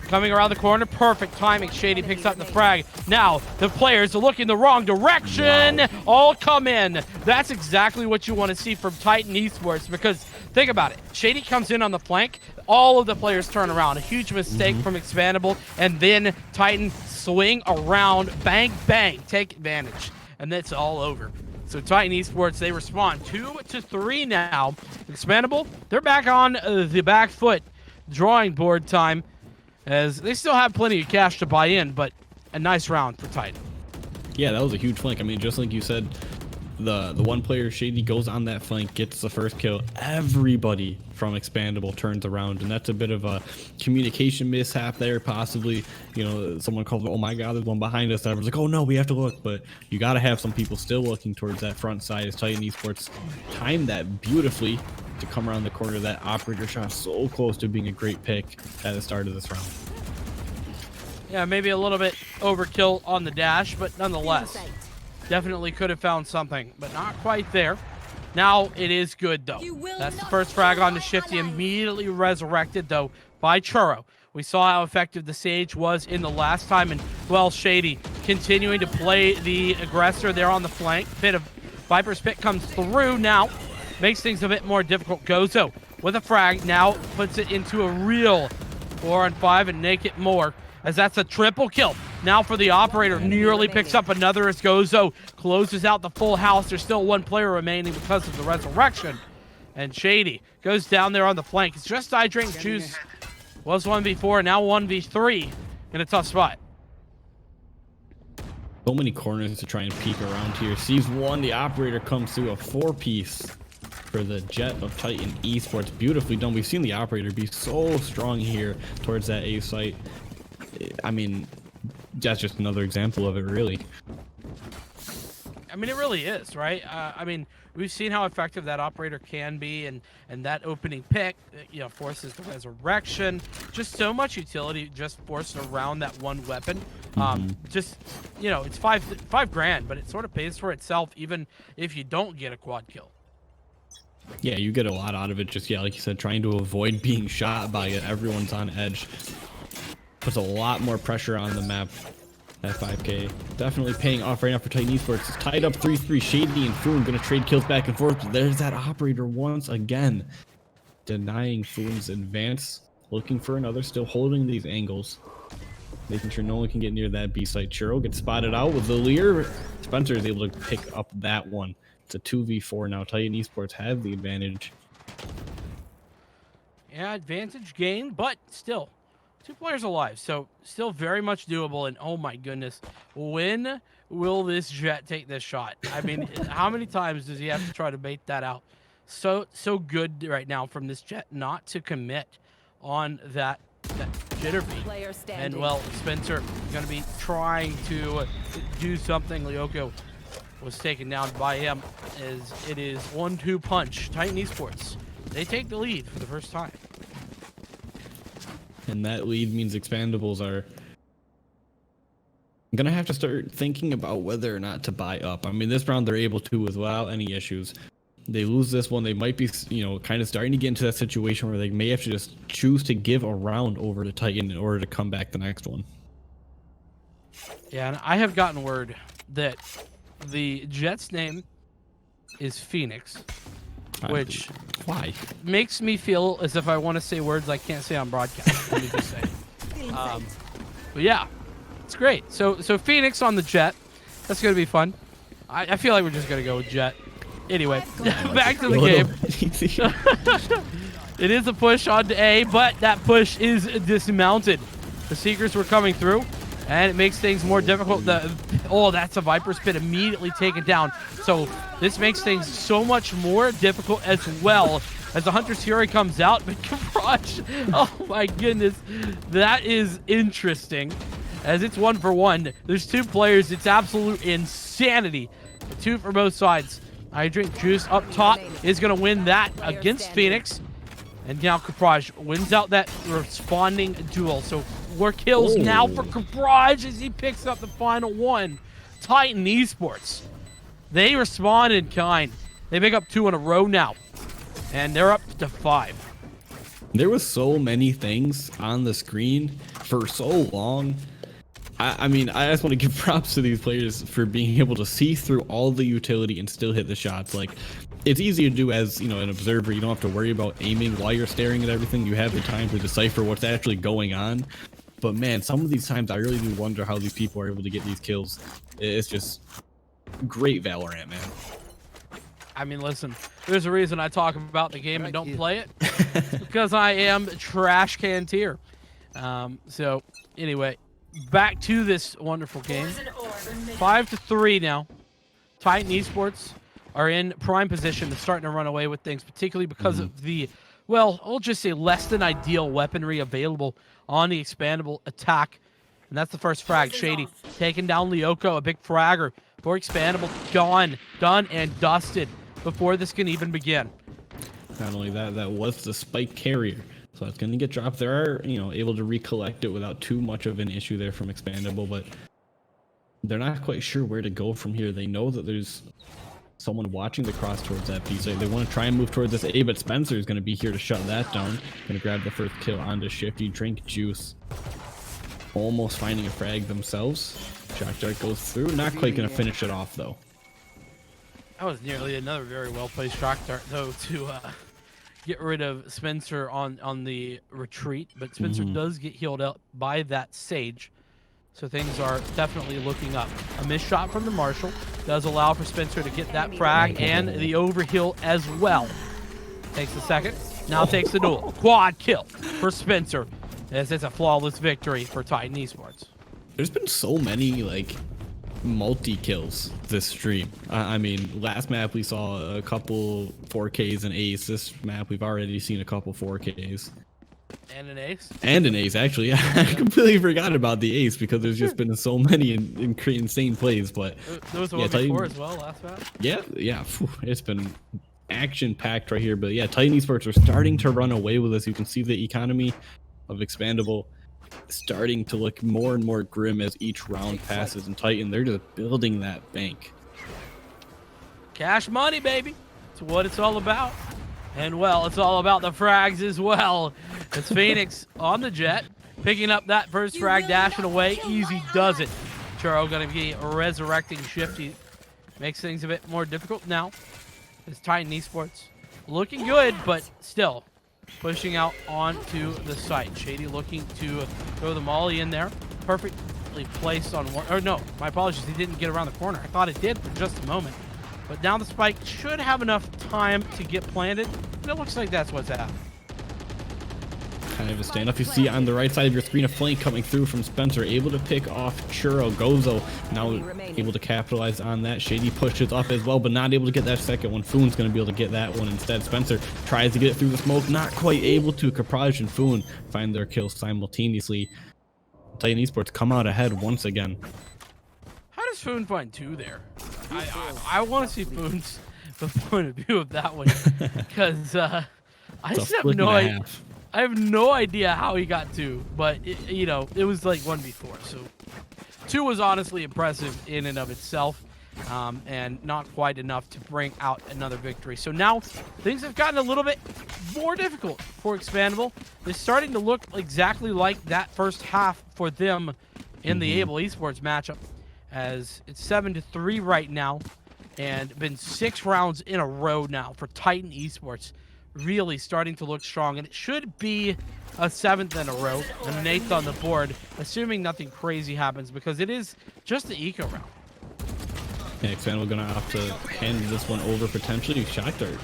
Coming around the corner, perfect timing. Shady picks up the frag. Now the players are looking the wrong direction. Wow. All come in. That's exactly what you want to see from Titan Esports, because think about it. Shady comes in on the flank. All of the players turn around. A huge mistake from Expandable, and then Titan swing around, bang, bang, take advantage. And that's all over. So Titan Esports, they respond 2-3 now. Expandable, they're back on the back foot. drawing board time, as they still have plenty of cash to buy in, but a nice round for Titan. Yeah, that was a huge flank. I mean, just like you said, the one player, Shady, goes on that flank, gets the first kill. Everybody from Expandable turns around, and that's a bit of a communication mishap there, possibly. You know, someone called, oh my god, there's one behind us. Everyone's like, oh no, we have to look. But you got to have some people still looking towards that front side, as Titan Esports timed that beautifully to come around the corner. That operator shot so close to being a great pick at the start of this round. Yeah, maybe a little bit overkill on the dash, but nonetheless, definitely could have found something, but not quite there. Now it is good, though. That's the first frag on the Shifty, immediately resurrected, though, by Churro. We saw how effective the Sage was in the last time, and, well, Shady continuing to play the aggressor there on the flank. Bit of Viper's Pit comes through now, makes things a bit more difficult. Gozo with a frag now puts it into a real 4-on-5 and make it more, as that's a triple kill. Now for the operator, nearly picks up another as Gozo closes out the full house. There's still one player remaining because of the resurrection. And Shady goes down there on the flank. It's just I Drink Juice. Was 1v4, now 1v3 in a tough spot. So many corners to try and peek around here. Sees one, the operator comes through, a 4-piece for the Jet of Titan Esports. Beautifully done. We've seen the operator be so strong here towards that A site. I mean, that's just another example of it, really. I mean, it really is, right? I mean, we've seen how effective that operator can be, and that opening pick, you know, forces the resurrection. Just so much utility just forced around that one weapon. Just, you know, it's five grand, but it sort of pays for itself, even if you don't get a quad kill. Yeah, you get a lot out of it. Just, yeah, like you said, trying to avoid being shot by it. Everyone's on edge. Puts a lot more pressure on the map. That 5K definitely paying off right now for Titan Esports. It's tied up 3-3. Shady and Foon gonna trade kills back and forth. There's that operator once again, denying Foon's advance. Looking for another, still holding these angles, making sure no one can get near that B site. Churro gets spotted out with the Lear. Spencer is able to pick up that one. It's a 2v4 now. Titan Esports have the advantage. Yeah, advantage gained, but still. 2 players alive, so still very much doable. And oh my goodness, when will this Jet take this shot? I mean, how many times does he have to try to bait that out? So good right now from this Jet not to commit on that jitter beat. And well, Spencer going to be trying to do something. Lyoko was taken down by him, as it is 1-2 punch. Titan Esports, they take the lead for the first time. And that lead means Expandables are gonna have to start thinking about whether or not to buy up. I mean, this round they're able to without any issues. They lose this one, they might be, you know, kind of starting to get into that situation where they may have to just choose to give a round over to Titan in order to come back the next one. Yeah, and I have gotten word that the Jet's name is Phoenix, which why makes me feel as if I want to say words I can't say on broadcast. Let me just say. But yeah, it's great. So Phoenix on the Jet. That's gonna be fun. I feel like we're just gonna go with Jet. Anyway, back to the game. It is a push onto A, but that push is dismounted. The Seekers were coming through, and it makes things more difficult. Oh, that's a Viper's Pit immediately taken down. So this makes things so much more difficult as well, as the Hunter's Fury comes out. But Garage, oh my goodness, that is interesting, as it's 1-for-1. There's 2 players. It's absolute insanity. 2 for both sides. I Drink Juice up top is going to win that against Phoenix. And now Caprage wins out that responding duel. So 4 kills now for Caprage as he picks up the final one. Titan Esports, they respond in kind. They pick up 2 in a row now, and they're up to 5. There was so many things on the screen for so long. I mean, I just want to give props to these players for being able to see through all the utility and still hit the shots. Like, it's easy to do as, you know, an observer. You don't have to worry about aiming while you're staring at everything. You have the time to decipher what's actually going on. But man, some of these times I really do wonder how these people are able to get these kills. It's just great Valorant, man. I mean, listen, there's a reason I talk about the game and don't play it. It's because I am trash can tier. So anyway, back to this wonderful game. 5-3 now. Titan Esports are in prime position to starting to run away with things, particularly because of the, well, I'll just say less than ideal weaponry available on the expandable attack. And that's the first frag. Shady taking down Lyoko, a big fragger for expandable. Gone, done, and dusted before this can even begin. Not only that, that was the spike carrier. So it's going to get dropped. They are, able to recollect it without too much of an issue there from expandable, but they're not quite sure where to go from here. They know that there's someone watching the cross towards that B. So they want to try and move towards this A, but Spencer is going to be here to shut that down. Going to grab the first kill onto Shifty. Drink juice. Almost finding a frag themselves. Shock Dart goes through. Not quite going to finish it off, though. That was nearly another very well-placed Shock Dart, though, to get rid of Spencer on the retreat. But Spencer does get healed up by that Sage. So things are definitely looking up. A missed shot from the Marshal does allow for Spencer to get that frag and the overheal as well. Takes the second. Now takes the duel. Quad kill for Spencer. This is a flawless victory for Titan Esports. There's been so many, multi-kills this stream. I mean, last map we saw a couple 4Ks and Ace. This map we've already seen a couple 4Ks. And an ace? And an ace, actually. I completely forgot about the ace because there's just been so many insane plays. But there was one before as well last map? Yeah. It's been action-packed right here. But yeah, Titan Esports are starting to run away with us. You can see the economy of expandable starting to look more and more grim as each round passes, and Titan, they're just building that bank. Cash money, baby. It's what it's all about. And well, it's all about the frags as well. It's Phoenix on the jet, picking up that first frag, dashing away. Easy does it. Churro gonna be resurrecting Shifty. Makes things a bit more difficult now. It's Titan Esports looking good, but still pushing out onto the site. Shady looking to throw the molly in there. Perfectly placed on one. Or no, my apologies. He didn't get around the corner. I thought it did for just a moment. But now the spike should have enough time to get planted. And it looks like that's what's happening. Kind of a standoff. You see on the right side of your screen a flank coming through from Spencer, able to pick off Churro. Gozo now able to capitalize on that. Shady pushes up as well, but not able to get that second one. Foon's going to be able to get that one instead. Spencer tries to get it through the smoke, not quite able to. Caprage and Foon find their kills simultaneously. Titan Esports come out ahead once again. How does Foon find two there? I want to see Foon's point of view of that one, because I just have no idea. I have no idea how he got two, but it was like one before. So two was honestly impressive in and of itself, and not quite enough to bring out another victory. So now things have gotten a little bit more difficult for Expandable. They're starting to look exactly like that first half for them in the Able Esports matchup, as it's 7-3 right now, and been 6 rounds in a row now for Titan Esports. Really starting to look strong, and it should be a 7th in a row and an 8th on the board, assuming nothing crazy happens, because it is just the eco round. Yeah, Expandable gonna have to hand this one over potentially. Shock Dart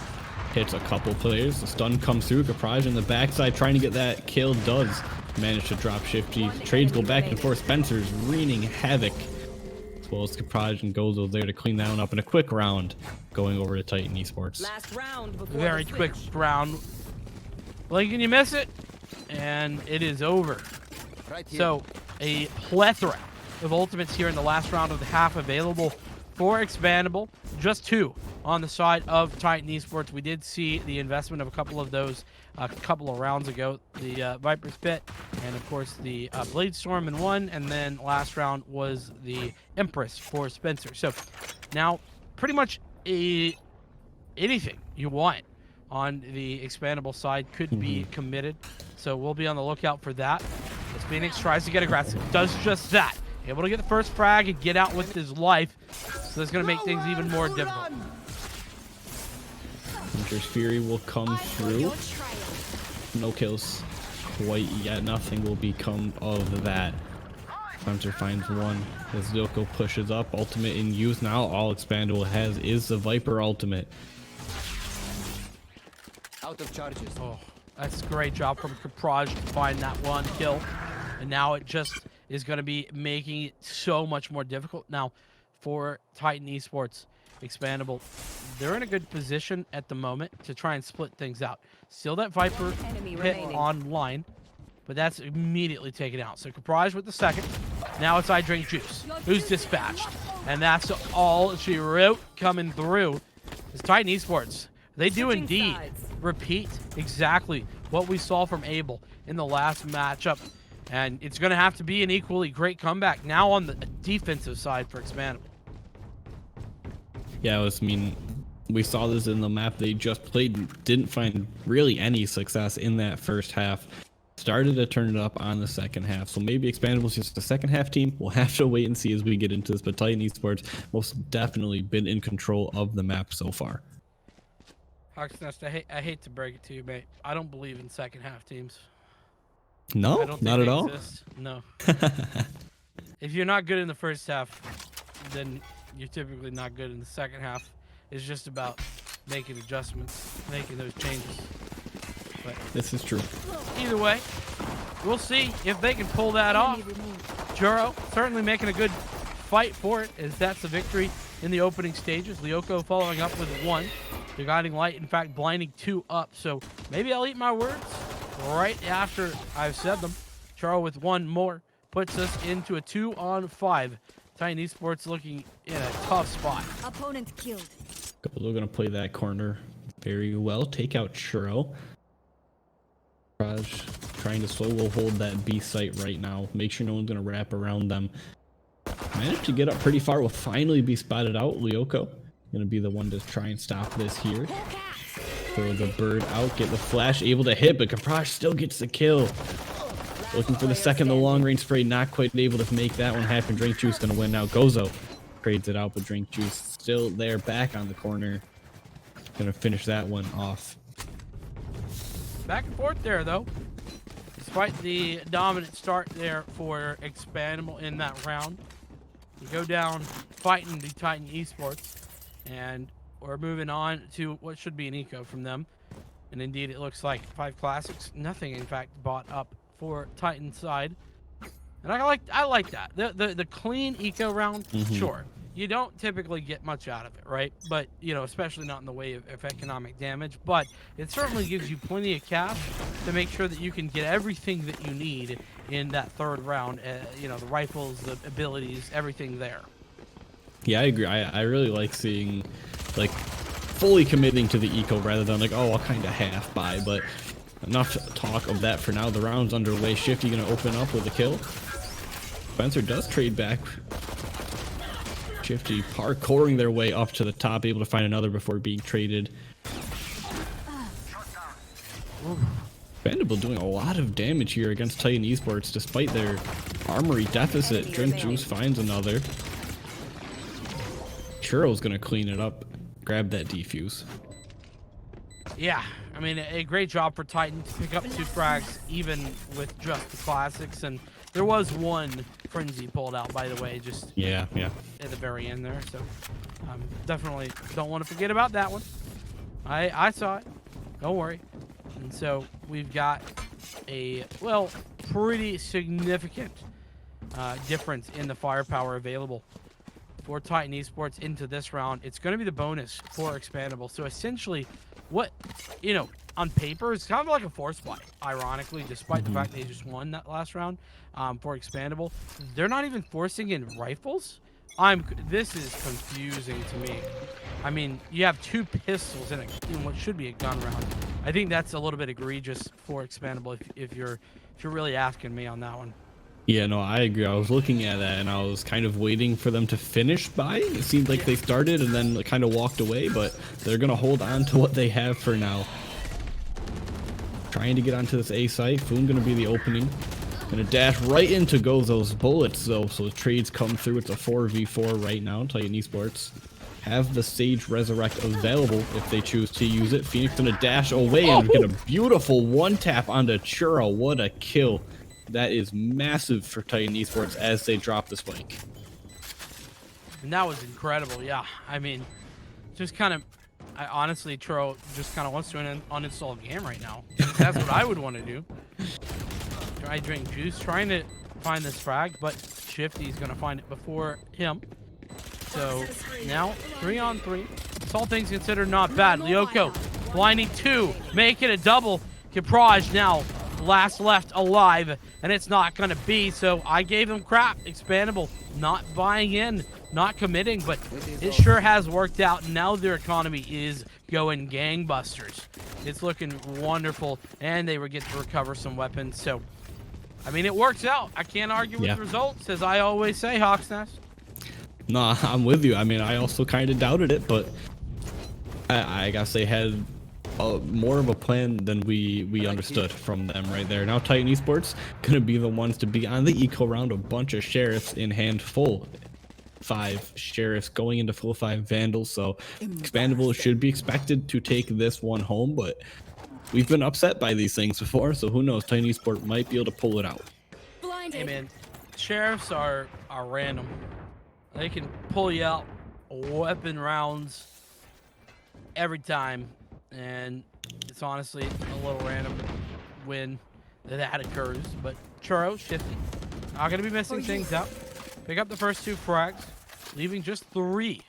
hits a couple players. The stun comes through. Caprage on the backside trying to get that kill, does manage to drop Shifty. Trades go back and forth. Spencer's wreaking havoc, as well as Caprage and Gozo there to clean that one up in a quick round, going over to Titan Esports. Last round before Very quick round. Blink and you miss it, and it is over. So a plethora of ultimates here in the last round of the half available for Expandable. Just 2 on the side of Titan Esports. We did see the investment of a couple of those a couple of rounds ago. The Viper's Pit, and of course the Blade Storm in one, and then last round was the Empress for Spencer. So now pretty much anything you want on the Expandable side could be committed. So we'll be on the lookout for that. As Phoenix tries to get aggressive, does just that. Able to get the first frag and get out with his life. So that's going to make things even more difficult. Hunter's Fury will come through. No kills quite yet. Nothing will become of that. Spencer finds one as Zilko pushes up. Ultimate in use now. All Expandable has is the Viper ultimate. Out of charges. Oh, that's a great job from Capraj to find that one kill. And now it just is going to be making it so much more difficult. Now, for Titan Esports Expandable, they're in a good position at the moment to try and split things out. Still that Viper hit online, but that's immediately taken out. So Capraj with the second. Now it's I Drink Juice, who's dispatched. And that's all she wrote coming through. It's Titan Esports. They do indeed repeat exactly what we saw from Abel in the last matchup. And it's going to have to be an equally great comeback now on the defensive side for Expandable. Yeah, I mean, we saw this in the map they just played. Didn't find really any success in that first half. Started to turn it up on the second half. So maybe Expandable's just the second half team. We'll have to wait and see as we get into this. But Titan Esports most definitely been in control of the map so far. Hawksnest, I hate to break it to you, mate. I don't believe in second half teams. No, I don't think not at all. Exist. No. If you're not good in the first half, then you're typically not good in the second half. It's just about making adjustments, making those changes. But this is true. Either way, we'll see if they can pull that off. Churro certainly making a good fight for it, as that's a victory in the opening stages. Lyoko following up with 1. The Guiding Light, in fact, blinding 2 up. So maybe I'll eat my words right after I've said them. Churro with 1 more puts us into a 2-on-5. Titan Esports looking in a tough spot. Opponent killed. We're going to play that corner very well. Take out Churro. Raj trying to solo hold that B site right now. Make sure no one's going to wrap around them. Managed to get up pretty far. Will finally be spotted out. Lyoko going to be the one to try and stop this here. Throw the bird out. Get the flash. Able to hit, but Capraj still gets the kill. Looking for the second. The long range spray. Not quite able to make that one happen. Drink Juice going to win now. Gozo trades it out, but Drink Juice still there. Back on the corner. Going to finish that one off. Back and forth there, though. Despite the dominant start there for Expandable in that round, you go down fighting the Titan Esports, and we're moving on to what should be an eco from them. And indeed, it looks like 5 classics. Nothing, in fact, bought up for Titan side. And I like that. The clean eco round, sure. You don't typically get much out of it, right? But, you know, especially not in the way of economic damage. But it certainly gives you plenty of cash to make sure that you can get everything that you need in that third round. You know, the rifles, the abilities, everything there. Yeah, I agree. I really like seeing, like, fully committing to the eco rather than like, oh, I'll kind of half buy. But enough talk of that for now. The round's underway. Shifty going to open up with a kill. Spencer does trade back. Shifty parkouring their way up to the top, able to find another before being traded. Expandable doing a lot of damage here against Titan Esports despite their armory deficit. Drink Juice finds another. Churro's gonna clean it up, grab that defuse. Yeah, I mean, a great job for Titan to pick up 2 frags even with just the classics. And there was 1 frenzy pulled out, by the way, just yeah at the very end there. So definitely don't want to forget about that one. I saw it, don't worry. And so we've got a, well, pretty significant difference in the firepower available for Titan Esports into this round. It's going to be the bonus for Expandable. So essentially what, you know, on paper, it's kind of like a force fight, ironically, despite the fact they just won that last round for Expandable. They're not even forcing in rifles. This is confusing to me. I mean, you have 2 pistols in what should be a gun round. I think that's a little bit egregious for Expandable if you're really asking me on that one. Yeah, no, I agree. I was looking at that and I was kind of waiting for them to finish by. It seemed like they started and then kind of walked away, but they're going to hold on to what they have for now. Trying to get onto this A site. Foon going to be the opening. Going to dash right into Gozo's bullets, though, so the trades come through. It's a 4v4 right now. Titan Esports have the Sage Resurrect available if they choose to use it. Phoenix going to dash away and get a beautiful 1-tap onto Churro. What a kill. That is massive for Titan Esports as they drop the spike. And that was incredible, yeah. I mean, just kind of, I honestly, Tro just kind of wants to uninstall a game right now. That's what I would want to do. Try drink juice, trying to find this frag, but Shifty's gonna find it before him. So now 3-on-3. It's all things considered not bad. Lyoko blinding 2, make it a double. Caprage now last left alive, and it's not gonna be. So I gave him crap. Expandable not buying in, not committing, but it sure has worked out. Now their economy is going gangbusters. It's looking wonderful, and they would get to recover some weapons. So I mean, it works out. I can't argue with the results, as I always say, Hawksnest. No, I'm with you. I mean, I also kind of doubted it, but I guess they had more of a plan than we understood from them right there. Now Titan Esports gonna be the ones to be on the eco round. A bunch of sheriffs in hand, full 5 sheriffs going into full 5 vandals. So Expandable should be expected to take this one home, but we've been upset by these things before, so who knows? Titan Esports might be able to pull it out. Hey man, sheriffs are random. They can pull you out weapon rounds every time, and it's honestly a little random when that occurs. But Churro, Shifty, are going to be missing things out. Pick up the first 2 frags, leaving just 3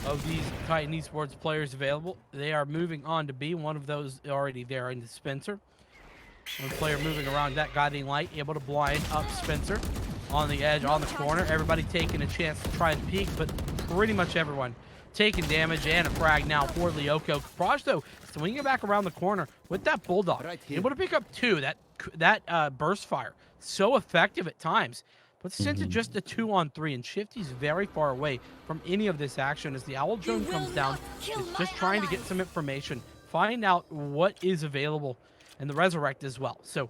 of these Titan Esports players available. They are moving on to B. One of those already there in the Spencer. One player moving around that guiding light, able to blind up Spencer on the edge, on the corner. Everybody taking a chance to try and peek, but pretty much everyone taking damage, and a frag now for Lyoko. Caprage, though, swinging back around the corner with that Bulldog. Able to pick up 2. That burst fire, so effective at times. But since it's just a 2-on-3, and Shifty's very far away from any of this action as the Owl Drone comes down, it's just trying to get some information, find out what is available, and the Resurrect as well. So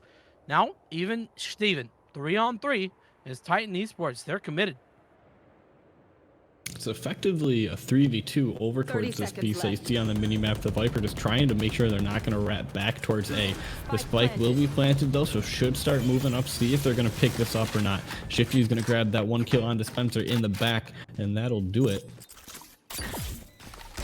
now, even Steven, 3-on-3 is Titan Esports. They're committed. It's effectively a 3v2 over towards this B site. See on the minimap, the Viper just trying to make sure they're not going to rat back towards A. The spike will be planted though, so should start moving up, see if they're going to pick this up or not. Shifty's going to grab that 1 kill on Dispenser in the back, and that'll do it.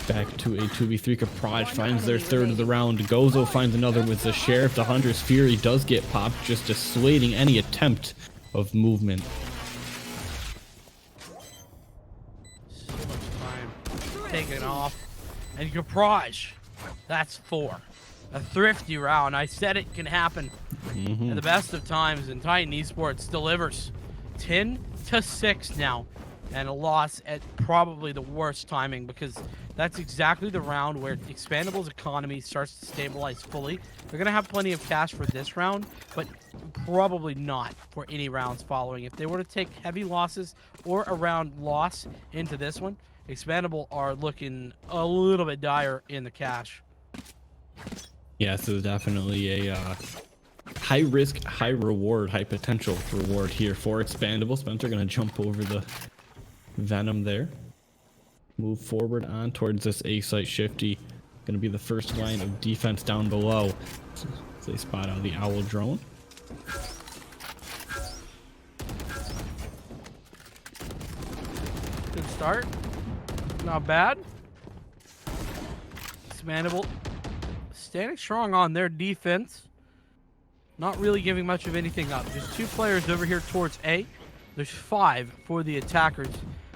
Back to a 2v3. Caprage finds their 3rd of the round. Gozo finds another with the Sheriff. The Hunter's Fury does get popped, just dissuading any attempt of movement. Taken off, and Caprage, that's 4. A thrifty round. I said it can happen at the best of times, and Titan Esports delivers 10-6 now, and a loss at probably the worst timing, because that's exactly the round where Expandable's economy starts to stabilize fully. They're gonna have plenty of cash for this round, but probably not for any rounds following. If they were to take heavy losses or a round loss into this one, Expandable are looking a little bit dire in the cash. Yeah, so definitely a high risk, high reward, high potential reward here for Expandable. Spencer gonna jump over the Venom there. Move forward on towards this A site. Shifty gonna be the first line of defense down below. So they spot out the Owl Drone. Good start. Not bad. Expandable standing strong on their defense. Not really giving much of anything up. Just 2 players over here towards A. There's 5 for the attackers.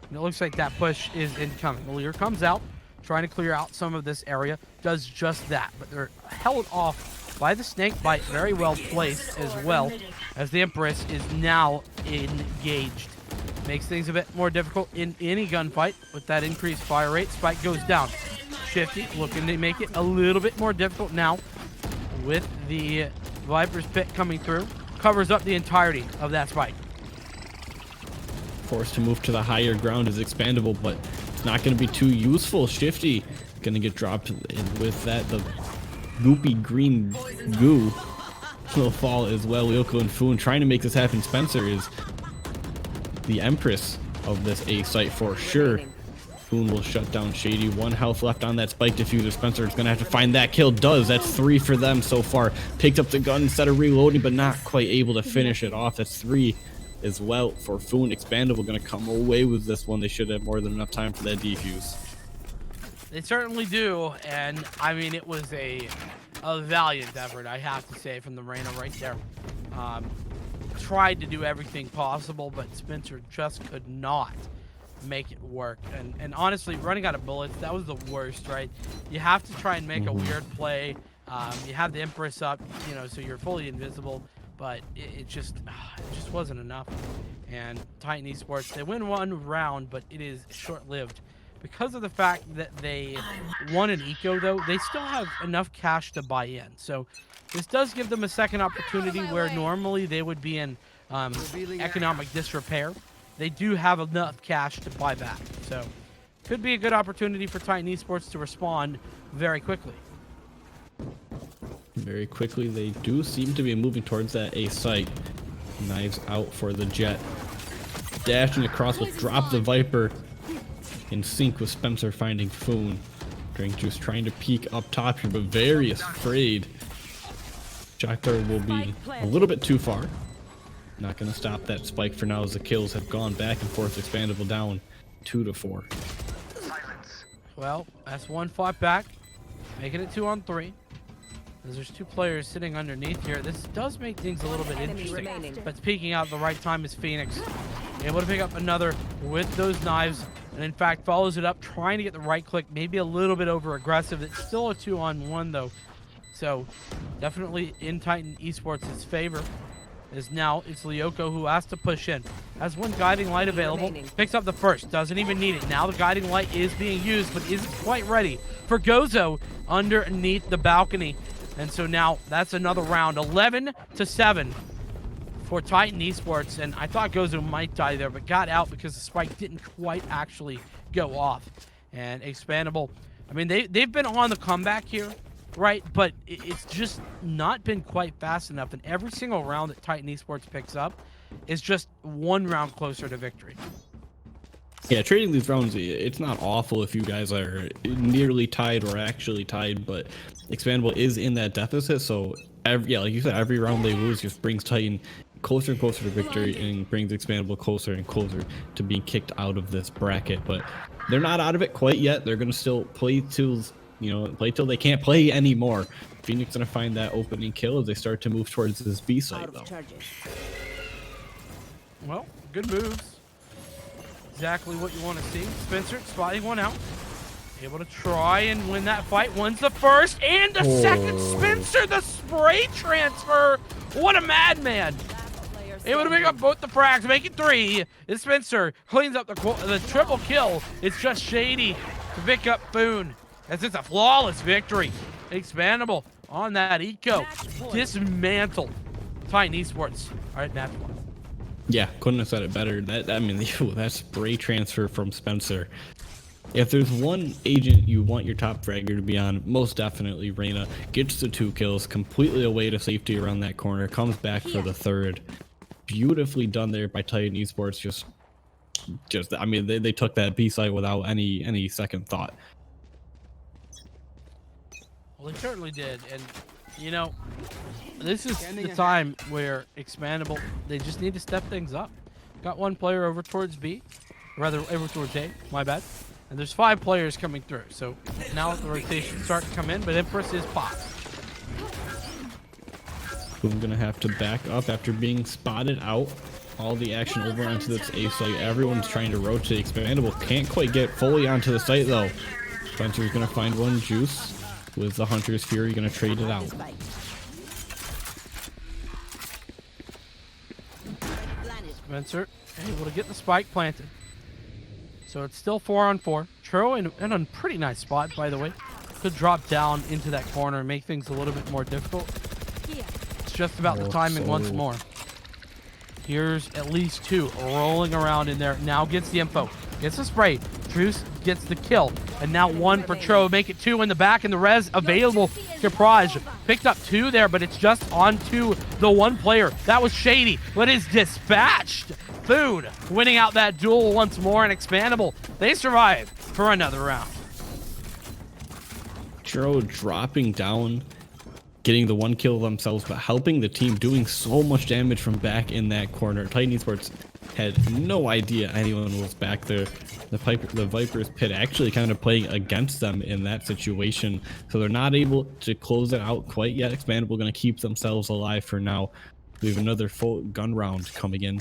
And it looks like that push is incoming. Lear comes out, trying to clear out some of this area. Does just that. But they're held off by the snake bite. Very well placed as well, as the Empress is now engaged. Makes things a bit more difficult in any gunfight with that increased fire rate. Spike goes down. Shifty looking to make it a little bit more difficult now with the Viper's pit coming through. Covers up the entirety of that spike. Forced to move to the higher ground is Expandable, but it's not going to be too useful. Shifty going to get dropped in with that. The goopy green goo will fall as well. Lyoko and Foon trying to make this happen. Spencer is the Empress of this A site for sure. Foon will shut down Shady. 1 health left on that spike diffuser. Spencer is going to have to find that kill. Does. That's 3 for them so far. Picked up the gun instead of reloading, but not quite able to finish it off. That's 3 as well for Foon. Expandable going to come away with this one. They should have more than enough time for that defuse. They certainly do, and I mean it was a valiant effort, I have to say, from the Reyna right there. Tried to do everything possible, but Spencer just could not make it work. And honestly, running out of bullets, that was the worst, right? You have to try and make a weird play. You have the Empress up, you know, so you're fully invisible, but it just wasn't enough. And Titan Esports, they win one round, but it is short-lived. Because of the fact that they won an eco, though, they still have enough cash to buy in. So this does give them a second opportunity where normally they would be in economic disrepair. They do have enough cash to buy back. So could be a good opportunity for Titan Esports to respond very quickly. Very quickly, they do seem to be moving towards that A site. Knives out for the Jet. Dashing across will drop the Viper. In sync with Spencer finding Foon. Drink Juice trying to peek up top here, but very afraid. Shocker will be a little bit too far. Not going to stop that spike for now as the kills have gone back and forth. Expandable down 2-4. Well, that's one fought back. Making it 2-on-3. As there's two players sitting underneath here. This does make things a little bit interesting. But peeking out at the right time is Phoenix. Able to pick up another with those knives. And in fact, follows it up, trying to get the right click. Maybe a little bit over aggressive. It's still a 2-on-1 though. So definitely in Titan Esports' favor. As now it's Lyoko who has to push in. Has one guiding light available. Picks up the first. Doesn't even need it. Now the guiding light is being used, but isn't quite ready for Gozo underneath the balcony. And so now that's another round. 11-7 for Titan Esports. And I thought Gozo might die there, but got out because the spike didn't quite actually go off. And Expandable, I mean, they've been on the comeback here, right? But it's just not been quite fast enough. And every single round that Titan Esports picks up is just one round closer to victory. Yeah, trading these rounds, it's not awful if you guys are nearly tied or actually tied, but Expandable is in that deficit, so like you said, every round they lose just brings Titan closer and closer to victory and brings Expandable closer and closer to being kicked out of this bracket. But they're not out of it quite yet. They're going to still play till they can't play anymore. Phoenix going to find that opening kill as they start to move towards this B site, though. Well, good moves. Exactly what you want to see. Spencer spotting one out. Able to try and win that fight. One's the first and the second. Spencer, the spray transfer. What a madman. Able to pick up both the frags, make it 3. And Spencer cleans up the triple kill. It's just Shady to pick up Foon. As it's a flawless victory. Expandable on that eco. Dismantled. Titan Esports are at match 1. Yeah, couldn't have said it better. That spray transfer from Spencer. If there's one agent you want your top fragger to be on, most definitely Reyna. Gets the 2 kills, completely away to safety around that corner, comes back for the 3rd. Beautifully done there by Titan Esports. They took that B site without any second thought. Well, they certainly did, and you know, this is the time where Expandable, they just need to step things up. Got one player over towards B, rather over towards A, my bad. And there's 5 players coming through, so now the rotation start to come in, but Empress is popped. I'm gonna have to back up after being spotted out. All the action over onto this A site. Everyone's trying to rotate. Expandable can't quite get fully onto the site though. Spencer's gonna find one juice with the Hunter's Fury, gonna trade it out. Spencer able to get the spike planted. So it's still 4-on-4. Tro in a pretty nice spot, by the way. Could drop down into that corner and make things a little bit more difficult. It's just about the timing once more. Here's at least 2 rolling around in there. Now gets the info. Gets the spray. Truce gets the kill. And now 1 for Tro. Make it 2 in the back, and the res available. Caprage picked up 2 there, but it's just onto the 1 player. That was Shady, but is dispatched. Food winning out that duel once more, and Expandable, they survive for another round. Tro dropping down, getting the 1 kill themselves, but helping the team, doing so much damage from back in that corner. Titan Esports had no idea anyone was back there. The Viper's pit actually kind of playing against them in that situation, so they're not able to close it out quite yet. Expandable going to keep themselves alive for now. We have another full gun round coming in.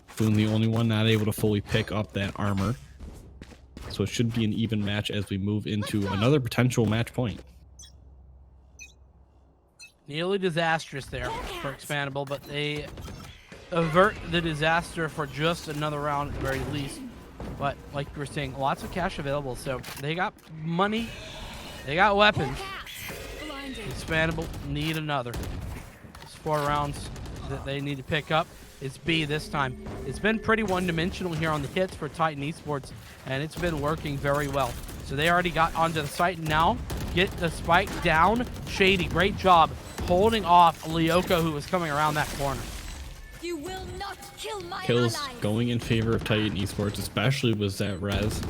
Foon the only one not able to fully pick up that armor, so it should be an even match as we move into another potential match point. Nearly disastrous there for Expandable, but they avert the disaster for just another round at the very least. But like you were saying, lots of cash available, so they got money, they got weapons. Expandable need another. It's 4 rounds that they need to pick up. It's B this time. It's been pretty one-dimensional here on the hits for Titan Esports, and it's been working very well. So they already got onto the site now. Get the spike down. Shady, great job holding off Lyoko, who was coming around that corner. You will not kill my Kills allies. going in favor of Titan Esports, especially with that res.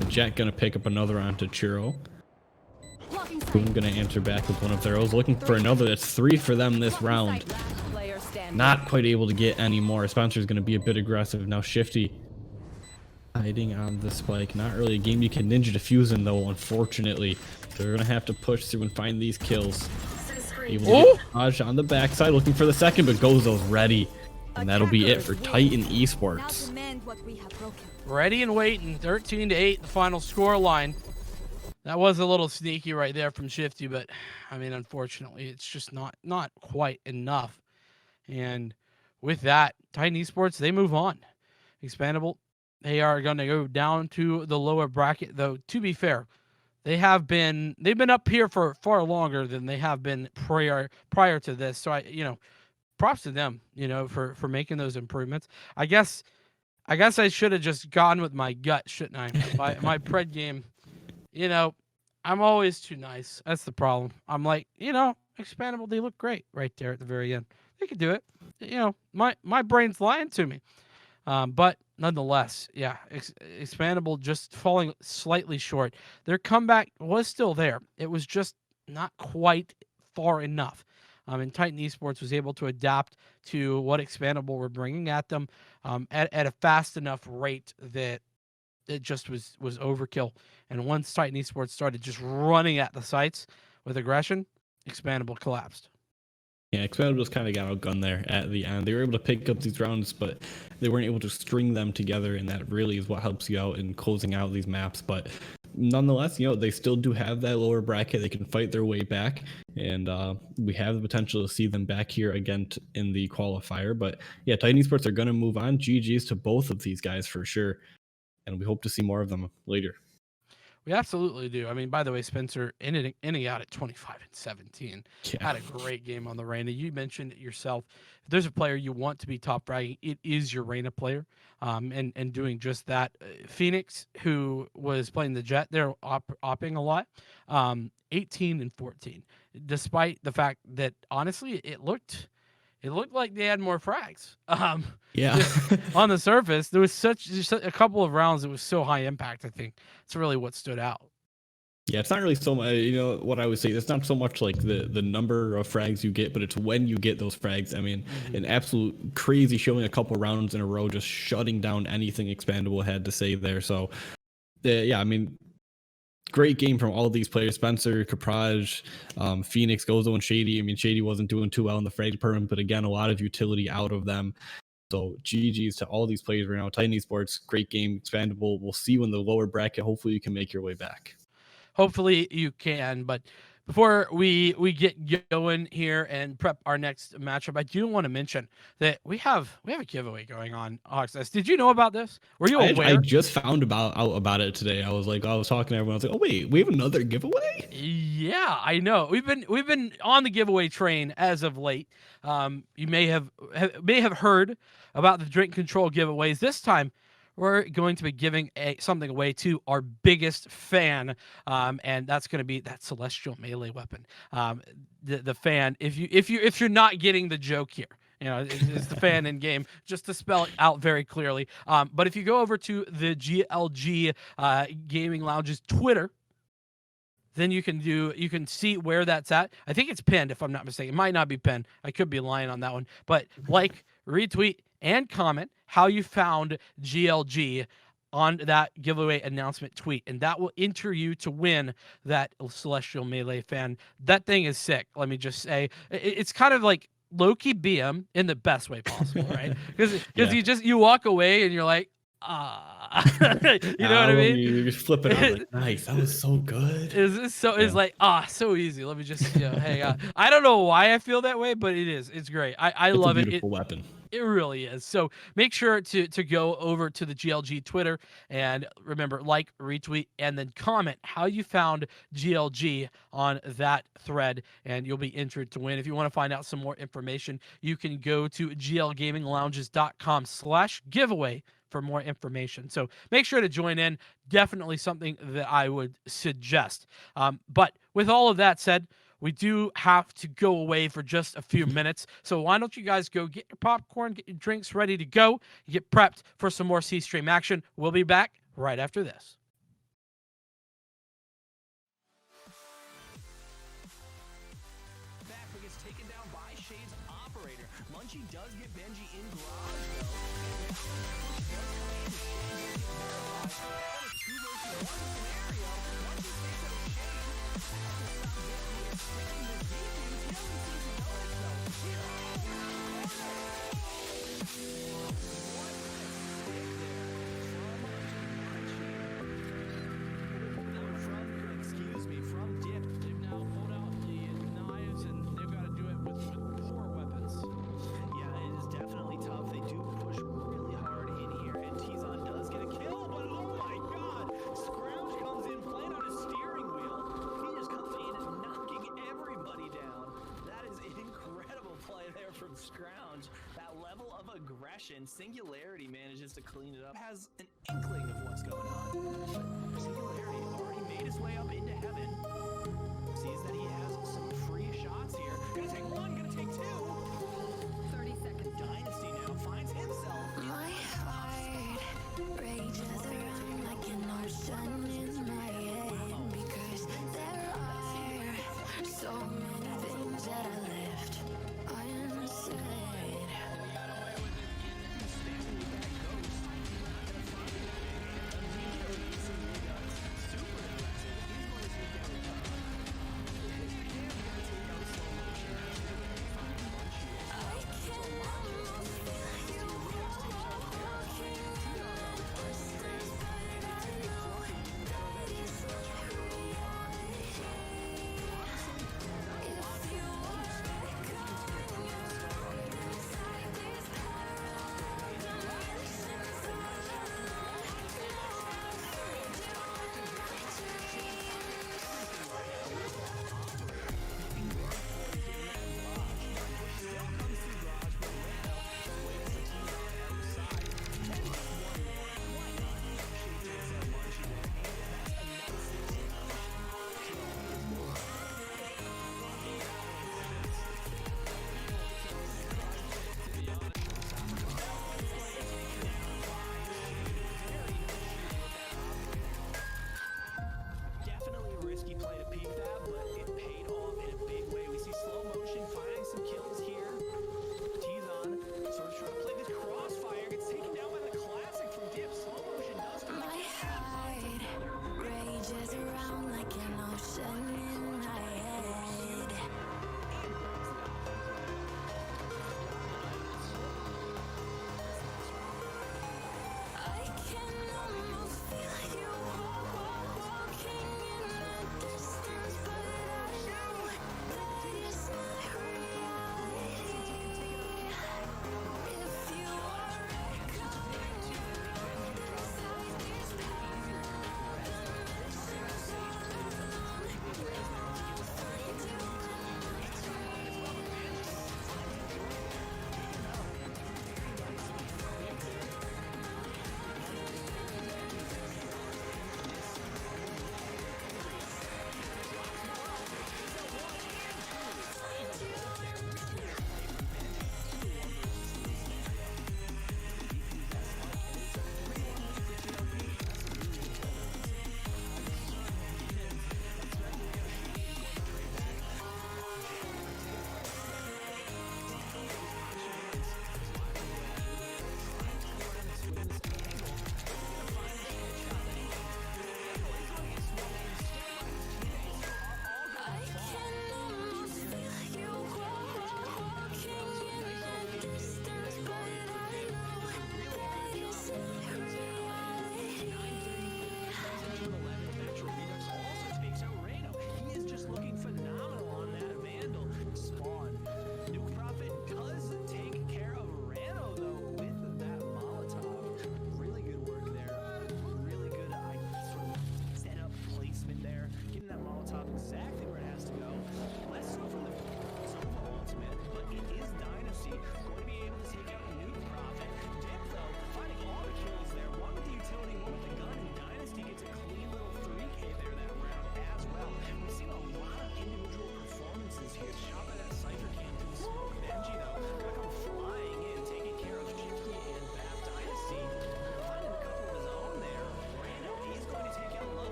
The Jet gonna pick up another onto Churro. Blocking sight. Boom gonna answer back with one of their O's, looking for another. That's 3 for them this round. Player standing. Not quite able to get any more. Spencer's gonna be a bit aggressive now. Shifty hiding on the spike. Not really a game you can ninja defuse in though, unfortunately. So they're gonna have to push through and find these kills. Able to get Raj on the backside, looking for the second, but Gozo's ready. And that'll be it for Titan Esports. Now demand what we have broken. Ready and waiting. 13-8, the final score line. That was a little sneaky right there from Shifty, but I mean, unfortunately, it's just not quite enough. And with that, Titan Esports, they move on. Expandable, they are going to go down to the lower bracket, though. To be fair, they've been up here for far longer than they have been prior to this. So props to them, for making those improvements. I guess I should have just gone with my gut, shouldn't I? My pred game, I'm always too nice. That's the problem. I'm like, Expandable, they look great right there at the very end. They could do it. My brain's lying to me. But nonetheless, yeah, Expandable just falling slightly short. Their comeback was still there. It was just not quite far enough. And Titan Esports was able to adapt to what Expandable were bringing at them at a fast enough rate that it just was overkill. And once Titan Esports started just running at the sites with aggression, Expandable collapsed. Yeah, Expandable just kind of got outgunned there at the end. They were able to pick up these rounds, but they weren't able to string them together, and that really is what helps you out in closing out these maps. But nonetheless, they still do have that lower bracket. They can fight their way back, and we have the potential to see them back here again in the qualifier. But yeah, Titan Esports are going to move on. GG's to both of these guys for sure, and we hope to see more of them later. We absolutely do. I mean, by the way, Spencer ending out at 25-17. Yeah. Had a great game on the Reyna. You mentioned it yourself. If there's a player you want to be top bragging, it is your Reyna player. And doing just that. Phoenix, who was playing the Jet, they're opping a lot. 18-14. Despite the fact that honestly, it looked like they had more frags. Yeah. On the surface, there was just a couple of rounds that was so high impact. I think it's really what stood out. Yeah, it's not really so much, what I would say, it's not so much like the number of frags you get, but it's when you get those frags. I mean, an absolute crazy showing a couple rounds in a row, just shutting down anything Expandable had to say there. So, yeah, I mean, great game from all these players. Spencer, Capraj, Phoenix, Gozo, and Shady. I mean, Shady wasn't doing too well in the frag department, but again, a lot of utility out of them. So GG's to all these players right now. Titan Esports, great game. Expandable. We'll see you in the lower bracket. Hopefully you can make your way back. Hopefully you can, but before we get going here and prep our next matchup, I do want to mention that we have a giveaway going on, Hawksness. Did you know about this? Were you aware? I just found out about it today. I was talking to everyone. I was like, oh wait, we have another giveaway? Yeah, I know. We've been on the giveaway train as of late. You may have heard about the drink control giveaways. This time, we're going to be giving something away to our biggest fan, and that's going to be that celestial melee weapon. The fan. If you're not getting the joke here, it's the fan in game. Just to spell it out very clearly. But if you go over to the GLG Gaming Lounge's Twitter, then you can see where that's at. I think it's pinned, if I'm not mistaken. It might not be pinned. I could be lying on that one. But retweet, and comment how you found GLG on that giveaway announcement tweet, and that will enter you to win that Celestial Melee fan. That thing is sick. Let me just say, it's kind of like low-key BM in the best way possible, right? Because Yeah. you walk away and you're like, you know what I mean? You just flip it out like, nice. That was so good. It's like so easy. Let me just hang out. I don't know why I feel that way, but it is. It's great. I It's love a it. beautiful weapon. It really is. So make sure to go over to the GLG Twitter and remember, like, retweet, and then comment how you found GLG on that thread, and you'll be entered to win. If you want to find out some more information, you can go to glgaminglounges.com/giveaway for more information. So make sure to join in. Definitely something that I would suggest. But with all of that said, we do have to go away for just a few minutes. So why don't you guys go get your popcorn, get your drinks ready to go, get prepped for some more C-Stream action. We'll be back right after this. Backpick gets taken down by Shade's operator. Munchie does get Benji in garage, from Dip. They've now pulled out the knives and they've got to do it with more weapons. Yeah, it is definitely tough. They do push really hard in here, and Tizon does get a kill, but oh my god! Scrouge comes in playing on his steering wheel. He just comes in knocking everybody down. That is an incredible play there from Scrouge. That level of aggression, Singularity manages to clean it up. Has an inkling of what's going on. Singularity already made his way up into heaven. Sees that he has some free shots here. Gonna take one, gonna take two. 30 seconds. Dynasty now finds himself. My heart rages around like an ocean in my head, because there are so many things that I left unsaid. Definitely a risky play to peek that, but it paid off in a big way. We see slow motion finding some kills here. Tizon sort of trying to play this crossfire, gets taken down by the classic from Dip. Slow motion does come My heart rages around like an ocean in my head. I can almost feel you walking in the distance, but I know that it's not reality. If you are coming to the other side, this pain,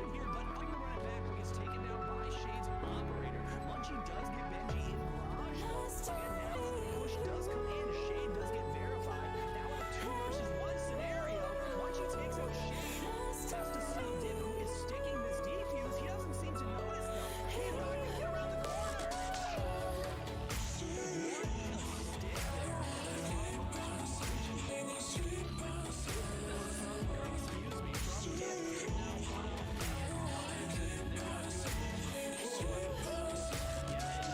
pressure here, but I'm gonna run it back. He gets taken down by Shade's operator. Munchie does get Benji in garage though. Again, now the push does come in. Shade does get verified. Now with a 2 versus 1 scenario, Munchie takes out Shade. Has to see Dip, who is sticking this defuse. He doesn't seem to notice though. He's not gonna get around the corner.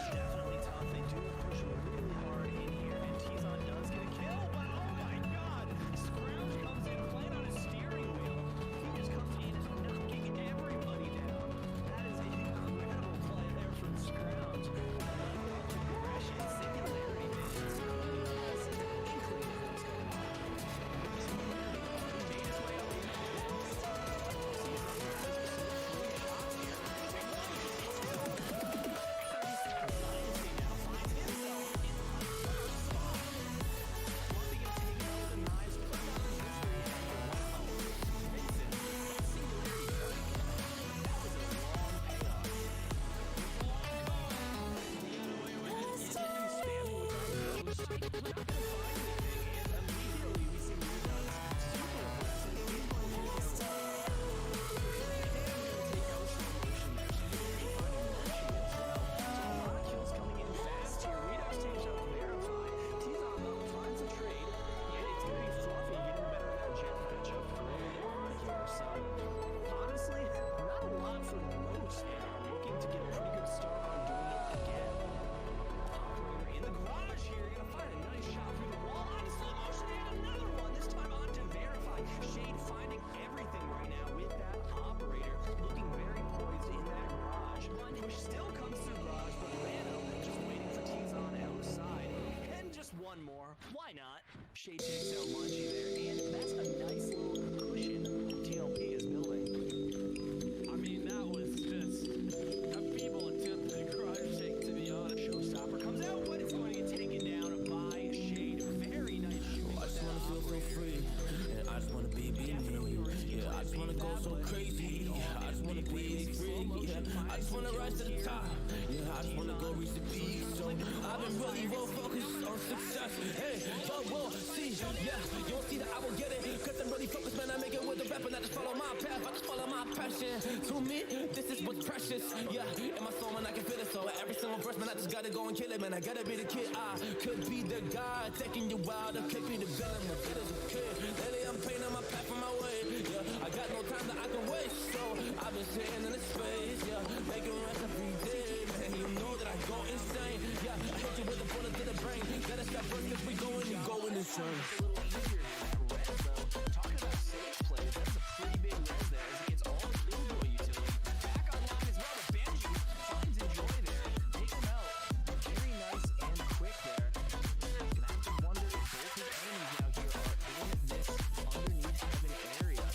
Definitely tough. They do push really hard in here, and Tizon does get a kill, but oh my god! Scrouge comes in playing on his steering wheel. He just comes in knocking everybody down. That is an incredible play there from Scrouge. Aggression, singularity, man. Inkling of what's going on. Made his way up one more. Why not? Shade takes out Munchie there, and that's a nice little cushion TLP is building. I mean, that was just a feeble attempt at a garage shake, to be honest. Showstopper comes out, but it's going to get taken down by Shade. Very nice shooting. I just wanna feel so free, and I just wanna be me. Yeah, I just wanna go so crazy. I just wanna be free. Yeah, I just wanna rise to the top. Yeah, I just wanna go reach the peak. So I've been really well focused on success. Hey, but we'll see. Yeah, you don't see that I will get it. Cause I'm really focused, man. I make it with the rap and I just follow my path. I just follow my passion. To me, this is what's precious. Yeah, in my soul, man, I can feel it. So every single verse, man, I just gotta go and kill it, man. I gotta be the kid. I could be the guy taking you wild. I could be the villain. The kid is a kid. Lately, I'm painting my path on my way. Yeah, I got no time that I can waste. So I've been sitting in the space. Yeah, making rest every day. Man, you know that I go insane. Yeah, I hit you with a bullet to the brain. Let us stop first if we going insane. A little easier here. Res though, talking about safe plays, that's a pretty big res there as he gets all his Enjoy utility back online as well. The Benji finds Enjoy there, takes him out. Very nice and quick there. Gonna have to wonder if both his enemies now here are in this underneath kind of an area.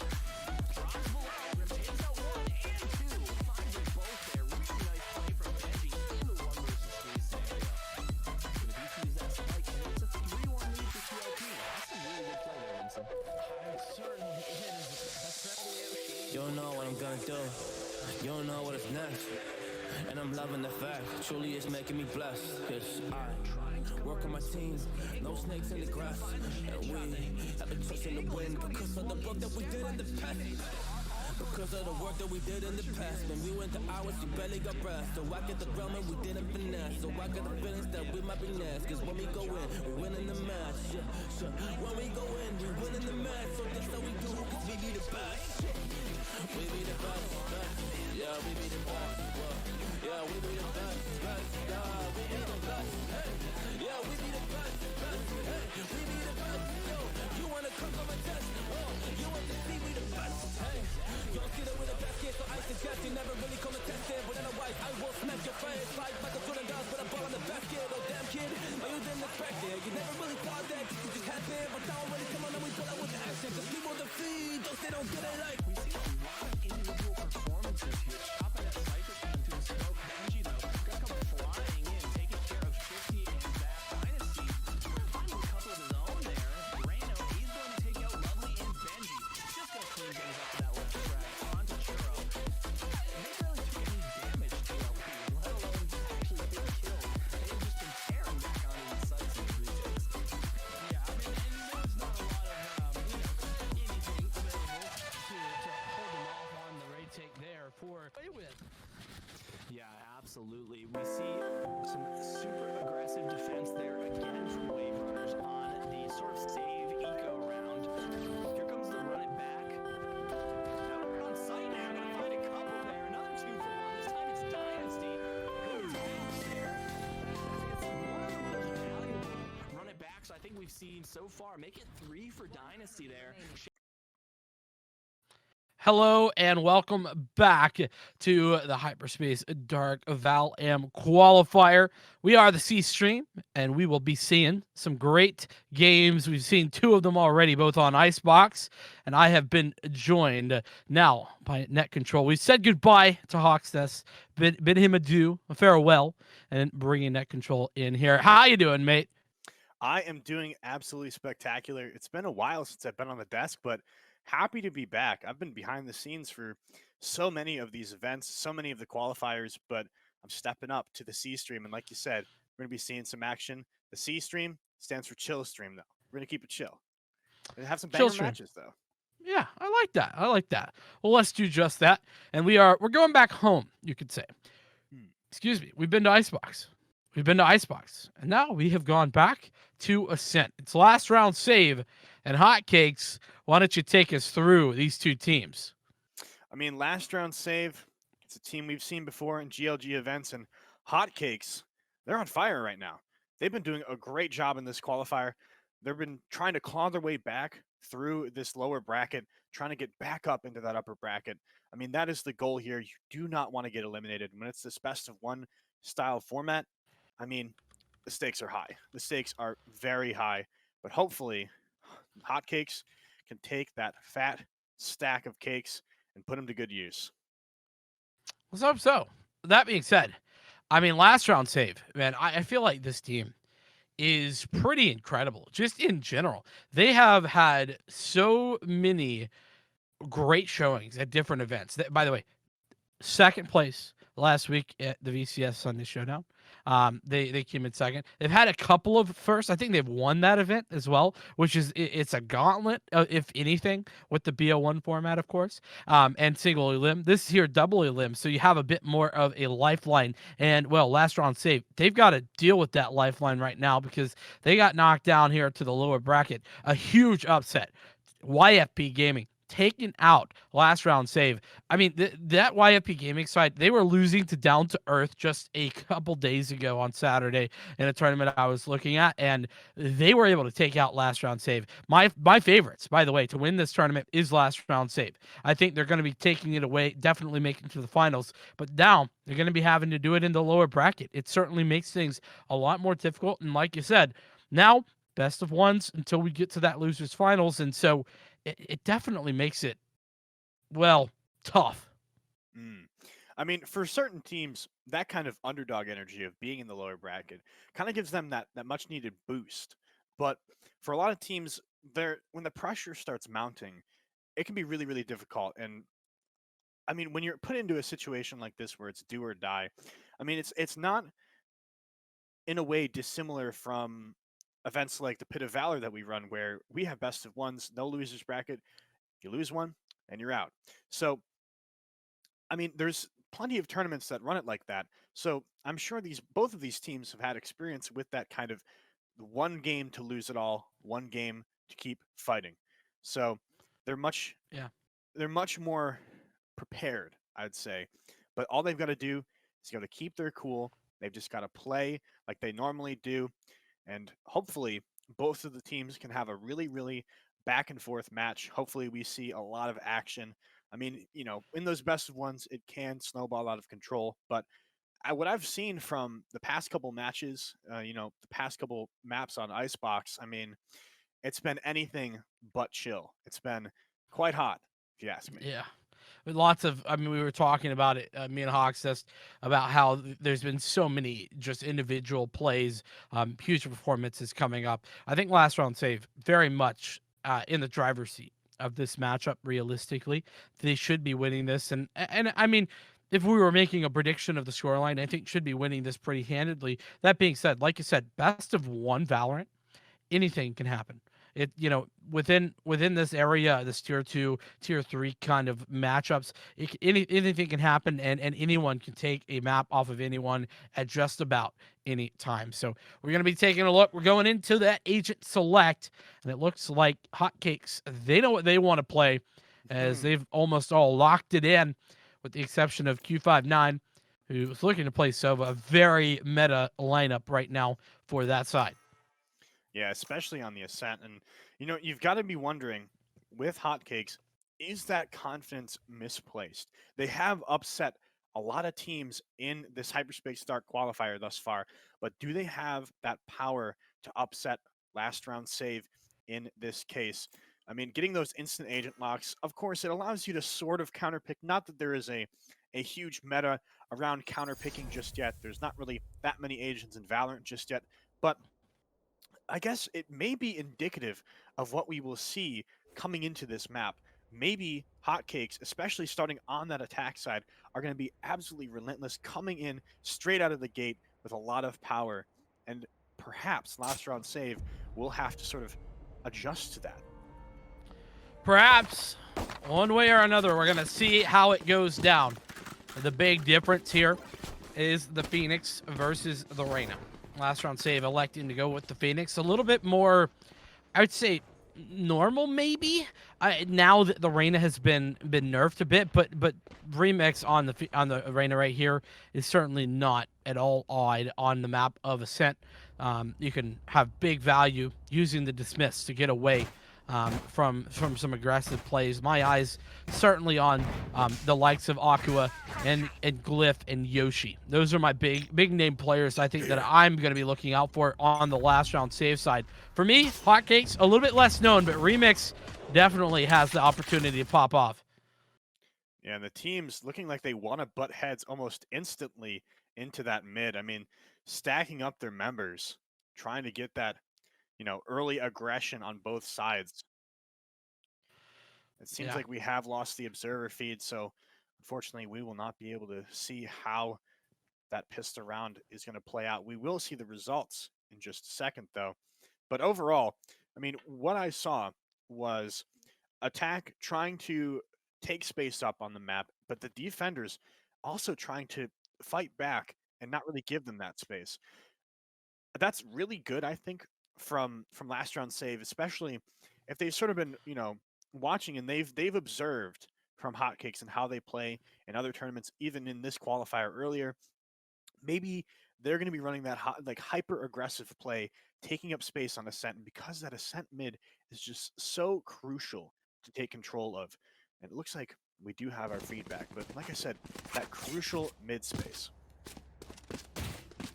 Drops below, Grim takes out 1 and 2. Finds them both there. Really nice play from Benji in the 1 versus 3 scenario. Gonna defuse that spike, and it's a 3-1 lead for TLP. That's a really good play there, Vincent. It certainly is. You don't know what I'm gonna do. You don't know what is next. And I'm loving the fact, truly it's making me blessed. Cause I work on my team, no snakes in the grass. And we have been trusting the wind because of the work that we did in the past. Because of the work that we did in the past. When we went to hours, you barely got breath. So I get the realm and we didn't finesse. So I got the feelings that we might be next. Cause when we go in, we win in the match. Yeah, sure. When we go in, we win in the match. So that's how we do, cause we be the best. We be the best, best. Yeah, we be the best. Yeah, we be the best, best. Yeah, we be the best. Hey, yeah, we be the best, best. Hey, we be the best. Yo, you wanna come on a test? Oh, you want to see we the best? Hey, you don't see that we're the best kid, so I suggest you never really come and test it. But otherwise, I will smack your face like Michael Jordan does with a ball in the basket. Oh, damn kid, but you didn't expect it. You never really thought that you just had it, but now already come on and we pull out with the action. Cause people defeat, those they don't get it like. We see a lot of individual performances here. Chopping that Cypher into the smoke. Benji, though, gonna come flying in, taking care of Shifty and that Dynasty. Finding a couple of his own there. Rano, he's going to take out Lovely and Benji. Just gonna clean things up to that left track. On to Churro. there for play with. Yeah, absolutely. We see some super aggressive defense there again from Wave Runners on the sort of save eco round. Here comes the run it back. Out on site now, gonna find a couple there. Another 2 for 1. This time it's Dynasty. Going to bounce there. It's one of the most valuable run it backs I think we've seen so far. Make it 3 for Dynasty there. Hello and welcome back to the Hyperspace Dark VAL Qualifier. We are the C Stream, and we will be seeing some great games. We've seen 2 of them already, both on Icebox, and I have been joined now by Net Control. We said goodbye to Hawksnest, bid him adieu, a farewell, and bringing Net Control in here. How you doing, mate? I am doing absolutely spectacular. It's been a while since I've been on the desk, but happy to be back. I've been behind the scenes for so many of these events, so many of the qualifiers, but I'm stepping up to the C stream. And like you said, we're going to be seeing some action. The C stream stands for chill stream, though. We're going to keep it chill and have some banger matches, though. Yeah, I like that. I like that. Well, let's do just that. And we're going back home, you could say. Excuse me. We've been to Icebox. And now we have gone back to Ascent. It's last round save and Hotcakes. Why don't you take us through these 2 teams? I mean, last round save, it's a team we've seen before in GLG events, and Hotcakes, they're on fire right now. They've been doing a great job in this qualifier. They've been trying to claw their way back through this lower bracket, trying to get back up into that upper bracket. I mean, that is the goal here. You do not want to get eliminated. When it's this best of 1 style format, I mean, the stakes are high. The stakes are very high, but hopefully Hotcakes can take that fat stack of cakes and put them to good use. Let's hope so. That being said, I mean, last round save, man, I feel like this team is pretty incredible. Just in general, they have had so many great showings at different events. By the way, 2nd place last week at the VCS Sunday Showdown. They came in 2nd. They've had a couple of firsts. I think they've won that event as well, which is it's a gauntlet, if anything, with the BO1 format, of course, and single elim. This is here double elim, so you have a bit more of a lifeline. And well, last round save, they've got to deal with that lifeline right now because they got knocked down here to the lower bracket. A huge upset. YFP Gaming taken out last round save. I mean, that YFP Gaming side, they were losing to Down to Earth just a couple days ago on Saturday in a tournament I was looking at, and they were able to take out last round save. My favorites, by the way, to win this tournament is last round save. I think they're going to be taking it away, definitely making it to the finals, but now they're going to be having to do it in the lower bracket. It certainly makes things a lot more difficult, and like you said, now best of 1s until we get to that losers finals, and so it definitely makes it, well, tough. I mean, for certain teams, that kind of underdog energy of being in the lower bracket kind of gives them that much needed boost. But for a lot of teams, when the pressure starts mounting, it can be really, really difficult. And I mean, when you're put into a situation like this where it's do or die, I mean, it's not in a way dissimilar from events like the Pit of Valor that we run, where we have best of 1s, no losers bracket. You lose 1 and you're out. So, I mean, there's plenty of tournaments that run it like that. So I'm sure both of these teams have had experience with that kind of 1 game to lose it all, 1 game to keep fighting. So they're much more prepared, I'd say. But all they've got to do is got to keep their cool. They've just got to play like they normally do. And hopefully both of the teams can have a really, really back and forth match. Hopefully we see a lot of action. I mean, you know, in those best of 1s, it can snowball out of control. But what I've seen from the past couple matches, you know, the past couple maps on Icebox, I mean, it's been anything but chill. It's been quite hot, if you ask me. Yeah. Lots of, I mean, we were talking about it, me and Hawksnest, about how there's been so many just individual plays, huge performances coming up. I think last round save very much in the driver's seat of this matchup. Realistically, they should be winning this, and I mean, if we were making a prediction of the scoreline, I think should be winning this pretty handedly. That being said, like you said, best of 1 Valorant, anything can happen. within this area, this tier 2, tier 3 kind of matchups, anything can happen, and anyone can take a map off of anyone at just about any time. So we're going to be taking a look. We're going into that agent select, and it looks like Hotcakes, they know what they want to play, as they've almost all locked it in, with the exception of Q59, who's looking to play Sova. A very meta lineup right now for that side. Yeah, especially on the Ascent. And, you've got to be wondering, with Hotcakes, is that confidence misplaced? They have upset a lot of teams in this Hyperspace Start qualifier thus far, but do they have that power to upset last round save in this case? I mean, getting those instant agent locks, of course, it allows you to sort of counterpick. Not that there is a huge meta around counterpicking just yet. There's not really that many agents in Valorant just yet, but I guess it may be indicative of what we will see coming into this map. Maybe Hotcakes, especially starting on that attack side, are going to be absolutely relentless, coming in straight out of the gate with a lot of power. And perhaps last round save will have to sort of adjust to that. Perhaps, one way or another, we're going to see how it goes down. The big difference here is the Phoenix versus the Reyna. Last round save electing to go with the Phoenix. A little bit more, I would say, normal maybe. Now that the Reyna has been nerfed a bit, but Remix on the Reyna right here is certainly not at all odd on the map of Ascent. You can have big value using the dismiss to get away from some aggressive plays. My eyes certainly on the likes of Aqua and Glyph and Yoshi. Those are my big name players I think that I'm going to be looking out for on the last round save side. For me, Hotcakes, a little bit less known, but Remix definitely has the opportunity to pop off. Yeah, and the teams looking like they want to butt heads almost instantly into that mid. I mean, stacking up their members, trying to get that early aggression on both sides. It seems like we have lost the observer feed, so unfortunately we will not be able to see how that pistol round is going to play out. We will see the results in just a second, though. But overall, I mean, what I saw was attack trying to take space up on the map, but the defenders also trying to fight back and not really give them that space. That's really good, I think, from last round save, especially if they've sort of been watching and they've observed from Hotcakes and how they play in other tournaments, even in this qualifier earlier. Maybe they're going to be running that hyper aggressive play, taking up space on Ascent, and because that Ascent mid is just so crucial to take control of. And it looks like we do have our feedback, but like I said, that crucial mid space.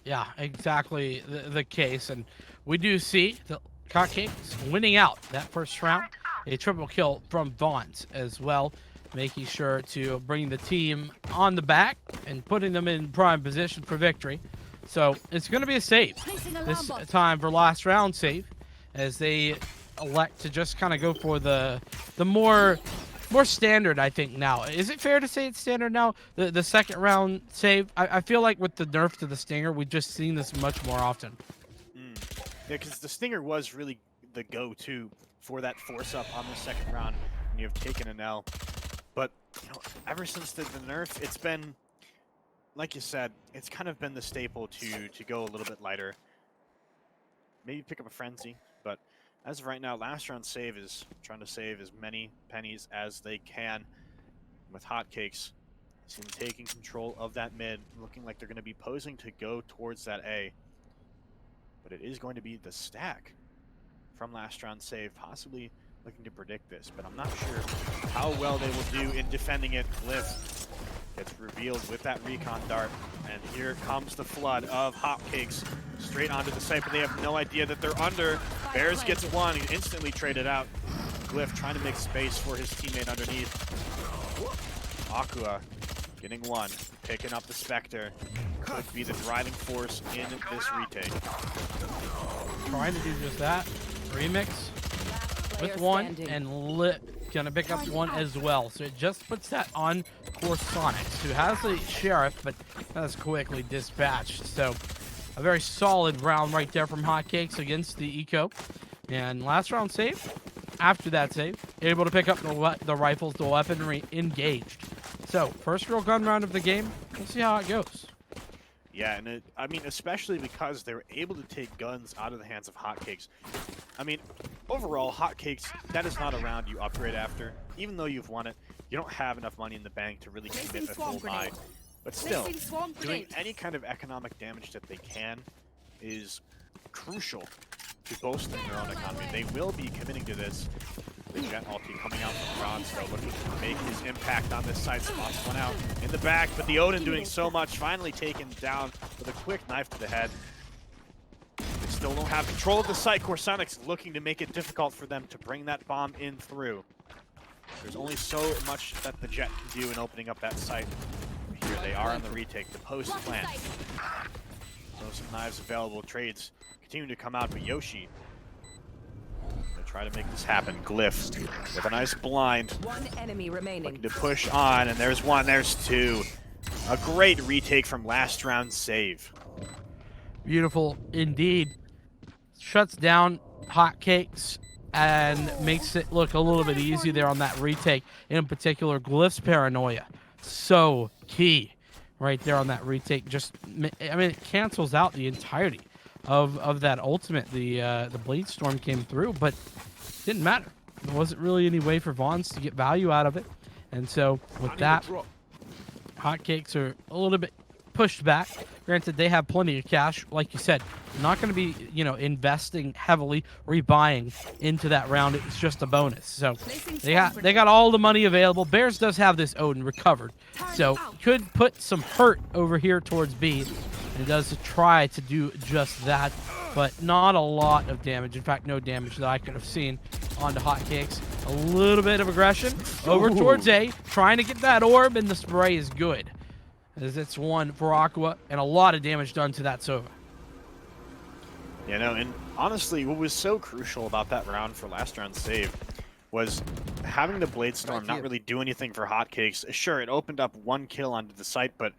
Yeah, exactly the case. And we do see the Hotcakes winning out that first round. A triple kill from Vaughns as well, making sure to bring the team on the back and putting them in prime position for victory. So it's going to be a save this time for last round save, as they elect to just kind of go for the more standard, I think, now. Is it fair to say it's standard now? The second round save? I feel like with the nerf to the Stinger, we've just seen this much more often. Yeah, because the Stinger was really the go-to for that force-up on the second round when you've taken an L. But, ever since the nerf, it's been, like you said, it's kind of been the staple to go a little bit lighter. Maybe pick up a Frenzy, but as of right now, last round save is trying to save as many pennies as they can. With Hotcakes, see them taking control of that mid, looking like they're going to be posing to go towards that A. But it is going to be the stack from last round save, possibly looking to predict this, but I'm not sure how well they will do in defending it. Glyph gets revealed with that recon dart, and here comes the flood of Hotcakes straight onto the site, but they have no idea that they're under. Bears gets one, he's instantly traded out. Glyph trying to make space for his teammate underneath. Aqua getting one, picking up the Spectre. Could be the driving force in this retake. Trying to do just that. Remix with one, and gonna pick up one as well. So it just puts that on course Sonics, who has a Sheriff, but that's quickly dispatched. So a very solid round right there from Hotcakes against the Eco. And last round save, after that save, able to pick up the rifles, the weaponry engaged. So, first real gun round of the game. We'll see how it goes. Yeah, and I mean, especially because they were able to take guns out of the hands of Hotcakes. I mean, overall, Hotcakes, that is not a round you upgrade after. Even though you've won it, you don't have enough money in the bank to really commit a full buy. But still, doing any kind of economic damage that they can is crucial to bolstering their own economy. They will be committing to this. The Jet ulti coming out from Bronze, though, looking to make his impact on this side. Spots one out in the back, but the Odin doing so much, finally taken down with a quick knife to the head. They still don't have control of the site. Corsonic's looking to make it difficult for them to bring that bomb in through. There's only so much that the Jet can do in opening up that site. Here they are on the retake, the post plant. So some knives available, trades continue to come out, but Yoshi gonna try to make this happen. Glyph with a nice blind. One enemy remaining. Looking to push on, and there's one, there's two. A great retake from last round save. Beautiful indeed. Shuts down Hotcakes and makes it look a little bit easy there on that retake. In particular, Glyph's paranoia. So key right there on that retake. Just, I mean, it cancels out the entirety of that ultimate. The Blade Storm came through, but didn't matter. There wasn't really any way for Vons to get value out of it. And so with that, Hotcakes are a little bit pushed back. Granted, they have plenty of cash. Like you said, not going to be, you know, investing heavily, rebuying into that round. It's just a bonus. So they got all the money available. Bears does have this Odin recovered, so could put some hurt over here towards B. And it does try to do just that, but not a lot of damage. In fact, no damage that I could have seen onto Hotcakes. A little bit of aggression over towards A, trying to get that orb, and the spray is good, as it's one for Aqua, and a lot of damage done to that Sova. You know, and honestly, what was so crucial about that round for last round save was having the Blade Storm not really do anything for Hotcakes. Sure, it opened up one kill onto the site, but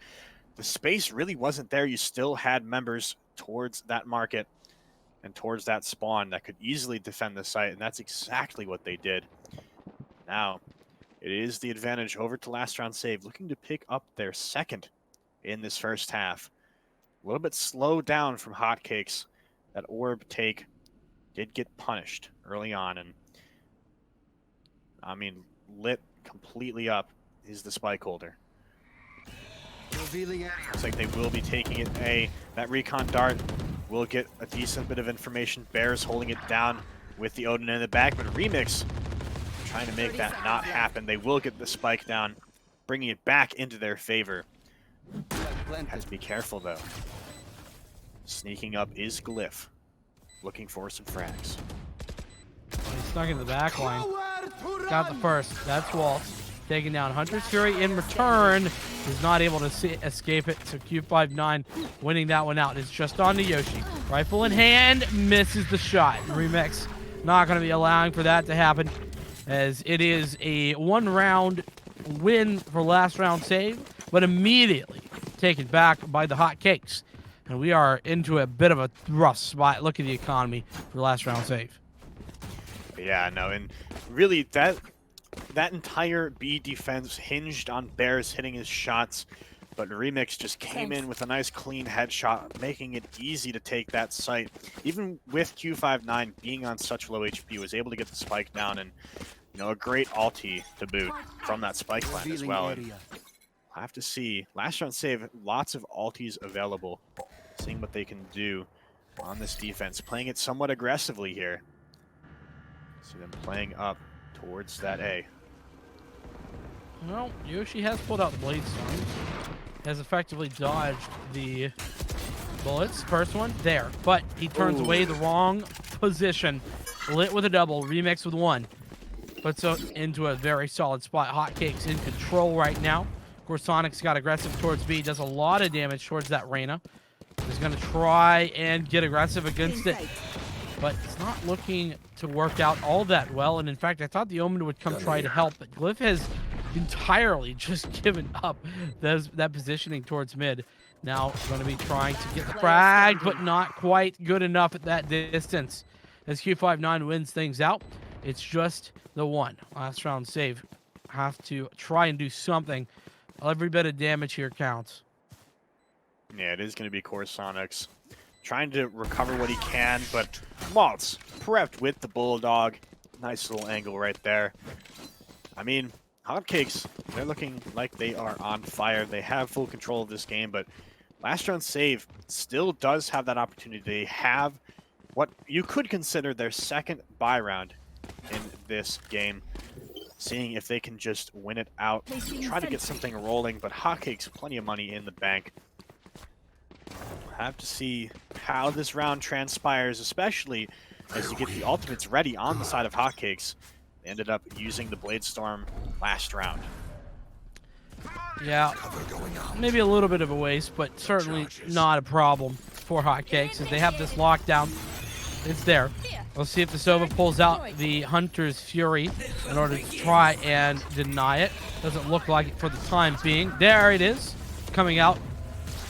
the space really wasn't there. You still had members towards that market and towards that spawn that could easily defend the site, and that's exactly what they did. Now, it is the advantage over to last round save, looking to pick up their second in this first half. A little bit slowed down from Hotcakes. That orb take did get punished early on, and I mean, lit completely up is the spike holder. Looks like they will be taking it A. That recon dart will get a decent bit of information. Bears holding it down with the Odin in the back, but Remix trying to make that not happen. They will get the spike down, bringing it back into their favor. Have to be careful, though. Sneaking up is Glyph, looking for some frags. He's stuck in the back line. Got the first. That's Waltz. Taking down Hunter's Fury in return. Is not able to escape it. So Q59 winning that one out. It's just on to Yoshi. Rifle in hand. Misses the shot. Remix not going to be allowing for that to happen, as it is a one-round win for last round save, but immediately taken back by the Hotcakes. And we are into a bit of a rough spot. Look at the economy for last round save. Yeah, no, and really that entire B defense hinged on Bears hitting his shots, but Remix just came in with a nice clean headshot, making it easy to take that site. Even with Q59 being on such low HP, was able to get the spike down, and you know, a great ulti to boot from that spike plant as well. And I'll have to see. Last round save, lots of ultis available. Seeing what they can do on this defense. Playing it somewhat aggressively here. See them playing up towards that A. Well, Yoshi has pulled out the Blade Storm. Has effectively dodged the bullets. First one, there. But he turns away the wrong position. Lit with a double, Remix with one. Puts it into a very solid spot. Hotcakes in control right now. Of course, Sonic's got aggressive towards B. Does a lot of damage towards that Reyna. He's going to try and get aggressive against it. But it's not looking to work out all that well. And in fact, I thought the Omen would come try to help. But Glyph has entirely just given up that positioning towards mid. Now going to be trying to get the frag, but not quite good enough at that distance. as Q59 wins things out. It's just the one. Last round save. Have to try and do something. Every bit of damage here counts. Yeah, it is going to be Corsonics trying to recover what he can, but Maltz prepped with the Bulldog. Nice little angle right there. I mean, Hotcakes, they're looking like they are on fire. They have full control of this game, but last round save still does have that opportunity. They have what you could consider their second buy round in this game, seeing if they can just win it out, try to get something rolling, but Hotcakes, plenty of money in the bank. Have to see how this round transpires, especially as you get the ultimates ready on the side of Hotcakes. They ended up using the Blade Storm last round. Yeah, maybe a little bit of a waste, but certainly not a problem for Hotcakes as they have this lockdown. It's there. We'll see if the Sova pulls out the Hunter's Fury in order to try and deny it. Doesn't look like it for the time being. There it is, coming out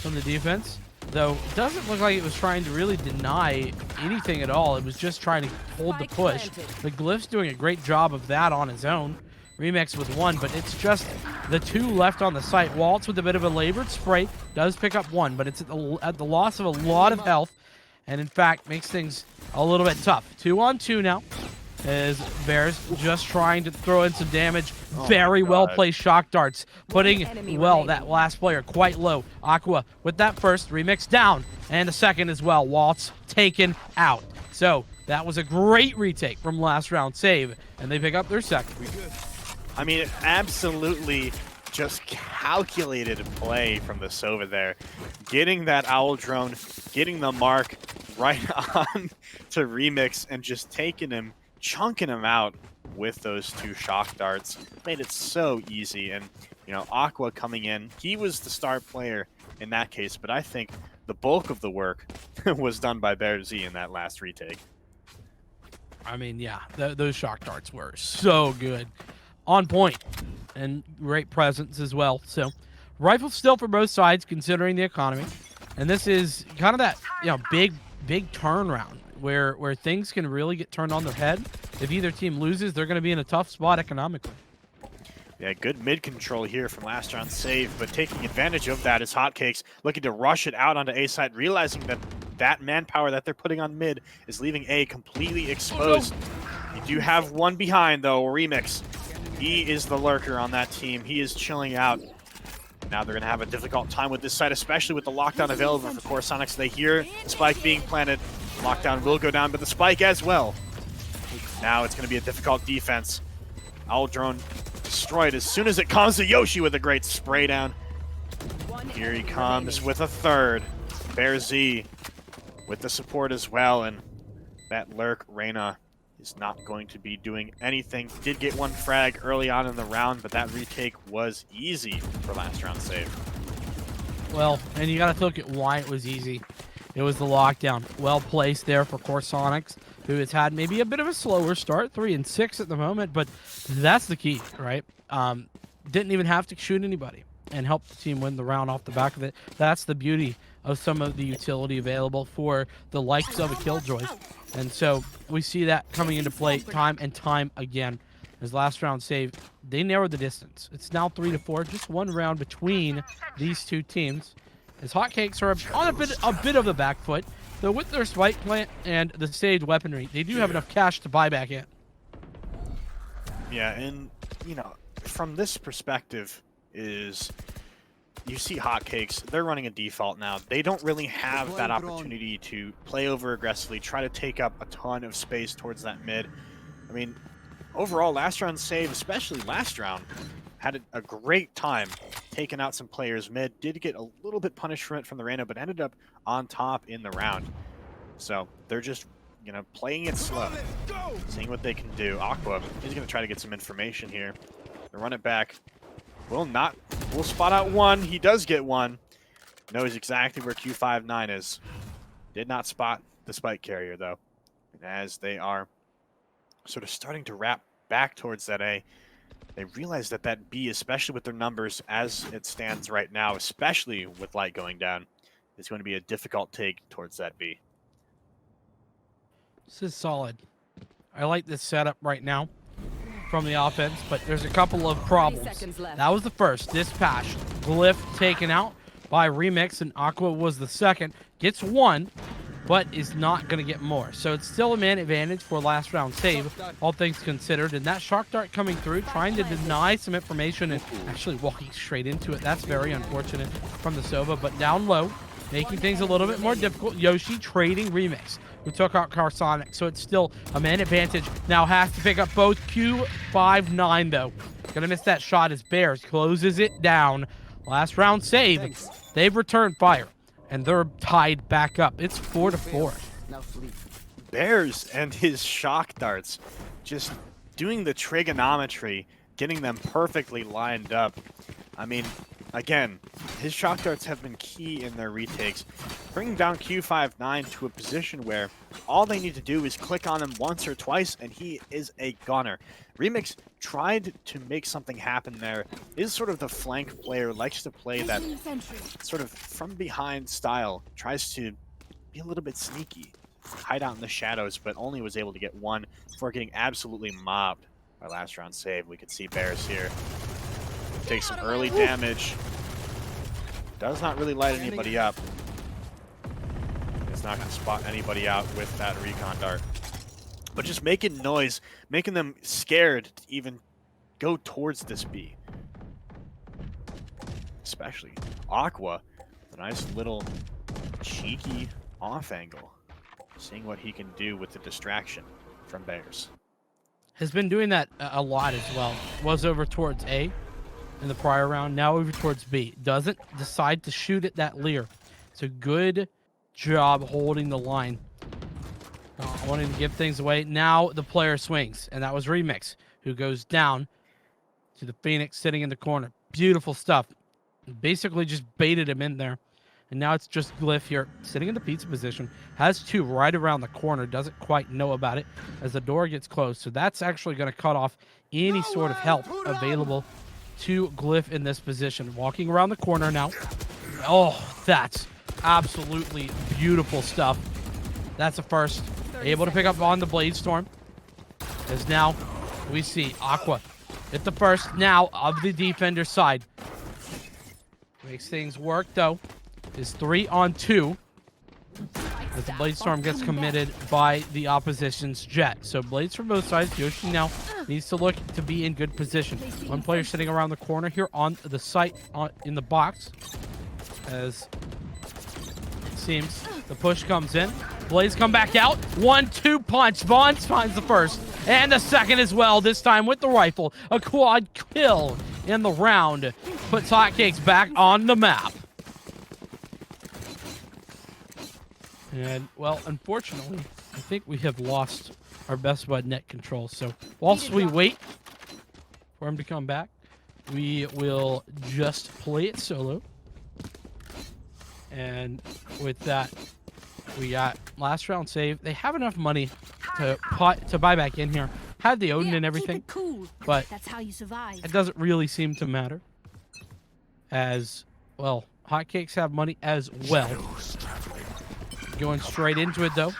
from the defense. Though it doesn't look like it was trying to really deny anything at all. It was just trying to hold the push. The Glyph's doing a great job of that on his own. Remix with one, but it's just the two left on the site. Waltz with a bit of a labored spray. Does pick up one, but it's at the loss of a lot of health. And in fact, makes things a little bit tough. 2-on-2 now. As Bears just trying to throw in some damage. Very well placed shock darts, putting that last player quite low. Aqua with that first, Remix down, and the second as well. Waltz taken out. So that was a great retake from last round save, and they pick up their second. I mean, absolutely just calculated play from the Sova there. Getting that Owl Drone, getting the mark right on to Remix, and just taking him, chunking him out with those two shock darts. Made it so easy. And, you know, Aqua coming in, he was the star player in that case, but I think the bulk of the work was done by Bear Z in that last retake. I mean, yeah, those shock darts were so good. On point, and great presence as well. So, rifle still for both sides, considering the economy. And this is kind of that, you know, big turnaround where things can really get turned on their head. If either team loses, they're going to be in a tough spot economically. Yeah, good mid control here from last round save, but taking advantage of that is Hotcakes looking to rush it out onto A side, realizing that manpower that they're putting on mid is leaving A completely exposed. You do have one behind though, Remix. He is the lurker on that team. He is chilling out. Now they're going to have a difficult time with this side, especially with the lockdown available for Corsonics. They hear the spike being planted. Lockdown will go down, but the spike as well. Now it's going to be a difficult defense. Owl Drone destroyed as soon as it comes to Yoshi with a great spray down. Here he comes with a third. Bear Z with the support as well, and that lurk, Reyna, is not going to be doing anything. Did get one frag early on in the round, but that retake was easy for last round save. Well, and you got to look at why it was easy. It was the lockdown. Well placed there for Corsonics, who has had maybe a bit of a slower start, 3-6 at the moment, but that's the key, right? Didn't even have to shoot anybody and help the team win the round off the back of it. That's the beauty of some of the utility available for the likes of a Killjoy. And so we see that coming into play time and time again. As last round save, they narrowed the distance. It's now 3-4, just one round between these two teams. As Hotcakes are on a bit of the back foot, though with their spike plant and the staged weaponry, they do have enough cash to buy back in. Yeah, and, you know, from this perspective is you see Hotcakes, they're running a default now. They don't really have that opportunity to play over aggressively, try to take up a ton of space towards that mid. I mean, overall, last round save, especially last round, had a great time taking out some players mid. Did get a little bit punished from it from the Reyna, but ended up on top in the round. So they're just, you know, playing it slow, seeing what they can do. Aqua, he's going to try to get some information here. They run it back. Will spot out one. He does get one. Knows exactly where Q59 is. Did not spot the spike carrier, though. And as they are sort of starting to wrap back towards that A, they realize that B, especially with their numbers as it stands right now, especially with light going down, is going to be a difficult take towards that B. This is solid. I like this setup right now from the offense, but there's a couple of problems. Seconds left. That was the first. Dispatch. Glyph taken out by Remix, and Aqua was the second. Gets one, but is not going to get more. So it's still a man advantage for last round save, all things considered. And that shock dart coming through, trying to deny some information and actually walking straight into it. That's very unfortunate from the Sova, but down low, making things a little bit more difficult. Yoshi trading Remix, who took out Carsonic. So it's still a man advantage. Now has to pick up both. Q59 though. Gonna miss that shot as Bears closes it down. Last round save. They've returned fire, and they're tied back up. It's 4-4. Bears and his shock darts just doing the trigonometry, getting them perfectly lined up. I mean, again, his shock darts have been key in their retakes, bringing down Q59 to a position where all they need to do is click on him once or twice, and he is a gunner. Remix tried to make something happen there. Is sort of the flank player, likes to play that sort of from behind style, tries to be a little bit sneaky, hide out in the shadows, but only was able to get one before getting absolutely mobbed by last round save. We could see Bears here take some early damage. Does not really light anybody up. It's not going to spot anybody out with that recon dart. But just making noise, making them scared to even go towards this B. Especially Aqua, a nice little cheeky off angle. Seeing what he can do with the distraction from Bears. Has been doing that a lot as well. Was over towards A in the prior round, now over towards B. Doesn't decide to shoot at that Lear. It's a good job holding the line. Wanting to give things away. Now the player swings, and that was Remix, who goes down to the Phoenix sitting in the corner. Beautiful stuff. Basically just baited him in there. And now it's just Glyph here, sitting in the pizza position. Has two right around the corner. Doesn't quite know about it as the door gets closed. So that's actually going to cut off any sort of help available to Glyph in this position. Walking around the corner now. Oh, that's absolutely beautiful stuff. That's a first. Able to pick up on the Blade Storm. As now we see Aqua hit the first now of the defender side. Makes things work though. Is 3-on-2 as the Blade Storm gets committed by the opposition's Jet. So blades from both sides. Yoshi now needs to look to be in good position. One player sitting around the corner here on the site in the box. As it seems the push comes in. Blades come back out. 1-2 punch. Vaughn finds the first and the second as well. This time with the rifle. A quad kill in the round. Puts Hotcakes back on the map. And, well, unfortunately, I think we have lost our best bud net control. So, whilst we wait for him to come back, we will just play it solo. And with that, we got last round save. They have enough money to buy back in here. Had the Odin and everything, but that's how you survive. It doesn't really seem to matter. As, well, Hotcakes have money as well. Going straight into it, though.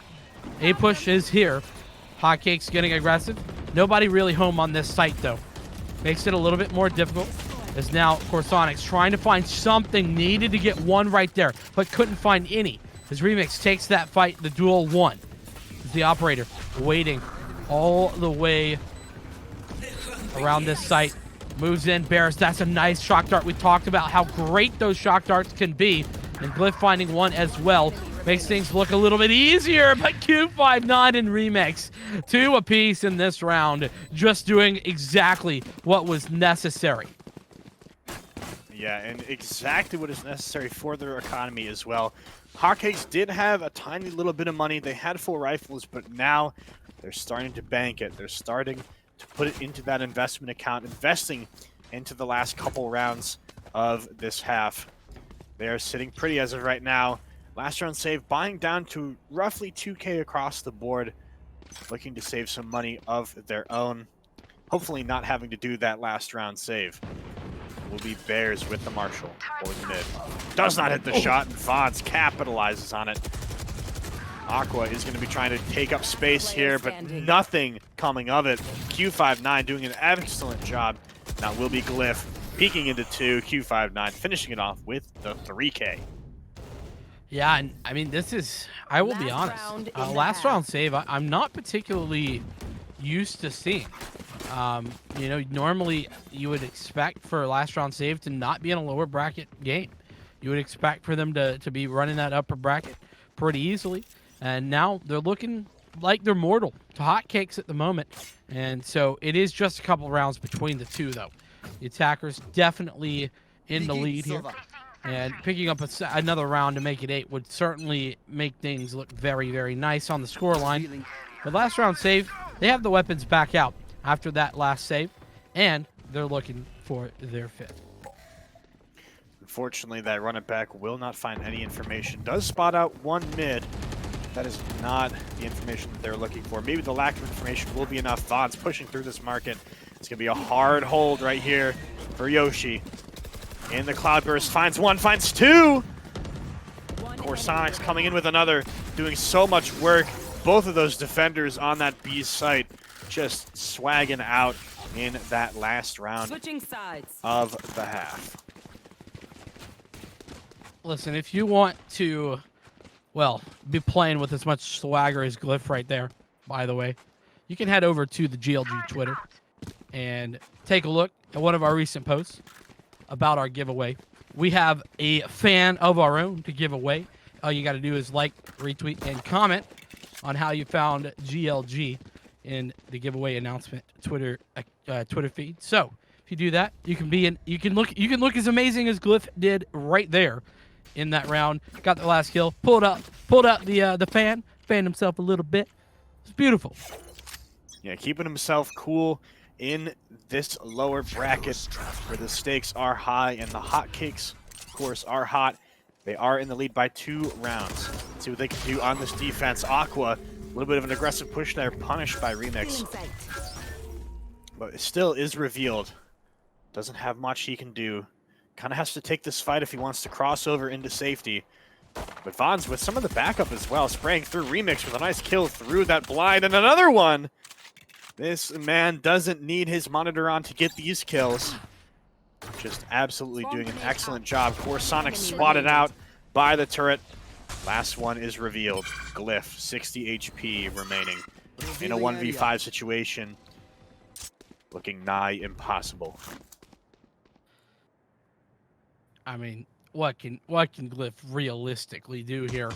A push is here. Hotcakes getting aggressive. Nobody really home on this site, though. Makes it a little bit more difficult. As now, Corsonics trying to find something. Needed to get one right there, but couldn't find any. As Remix takes that fight, the duel one. As the operator waiting all the way around this site. Moves in, Bears. That's a nice shock dart. We talked about how great those shock darts can be. And Glyph finding one as well. Makes things look a little bit easier, but Q59 and Remix, 2 apiece in this round, just doing exactly what was necessary. Yeah, and exactly what is necessary for their economy as well. Hotcakes did have a tiny little bit of money. They had full rifles, but now they're starting to bank it. They're starting to put it into that investment account, investing into the last couple rounds of this half. They are sitting pretty as of right now. Last round save, buying down to roughly 2K across the board, looking to save some money of their own. Hopefully not having to do that last round save. Will be Bears with the Marshall or the mid. Does not hit the shot, and Vons capitalizes on it. Aqua is going to be trying to take up space here, but nothing coming of it. Q59 doing an excellent job. Now will be Glyph peeking into 2, Q59 finishing it off with the 3K. Yeah, and I mean, this is, I will be honest, last round save, I'm not particularly used to seeing. You know, normally you would expect for last round save to not be in a lower bracket game. You would expect for them to be running that upper bracket pretty easily. And now they're looking like they're mortal to hotcakes at the moment. And so it is just a couple rounds between the two, though. The attackers definitely in the lead here. And picking up another round to make it 8 would certainly make things look very, very nice on the scoreline. But last round save, they have the weapons back out after that last save, and they're looking for their 5th. Unfortunately, that run it back will not find any information. Does spot out one mid. That is not the information that they're looking for. Maybe the lack of information will be enough. Vaughn's pushing through this market. It's going to be a hard hold right here for Yoshi. In the Cloudburst, finds one, finds two! Corsonics coming in with another, doing so much work. Both of those defenders on that B site just swagging out in that last round of the half. Listen, if you want to, well, be playing with as much swagger as Glyph right there, by the way, you can head over to the GLG Twitter and take a look at one of our recent posts about our giveaway. We have a fan of our own to give away. All you got to do is like, retweet, and comment on how you found GLG in the giveaway announcement Twitter feed. So if you do that, you can be in. You can look as amazing as Glyph did right there in that round. Got the last kill. Pulled out the fan. Fanned himself a little bit. It's beautiful. Yeah, keeping himself cool in this lower bracket where the stakes are high and the hotcakes, of course, are hot. They are in the lead by 2 rounds. Let's see what they can do on this defense. Aqua, a little bit of an aggressive push there, punished by Remix. But it still is revealed. Doesn't have much he can do. Kind of has to take this fight if he wants to cross over into safety. But Vaughn's with some of the backup as well, spraying through Remix with a nice kill through that blind, and another one! This man doesn't need his monitor on to get these kills. Just absolutely doing an excellent job. Corsonic spotted out by the turret. Last one is revealed. Glyph, 60 HP remaining in a 1v5 situation. Looking nigh impossible. I mean, what can Glyph realistically do here?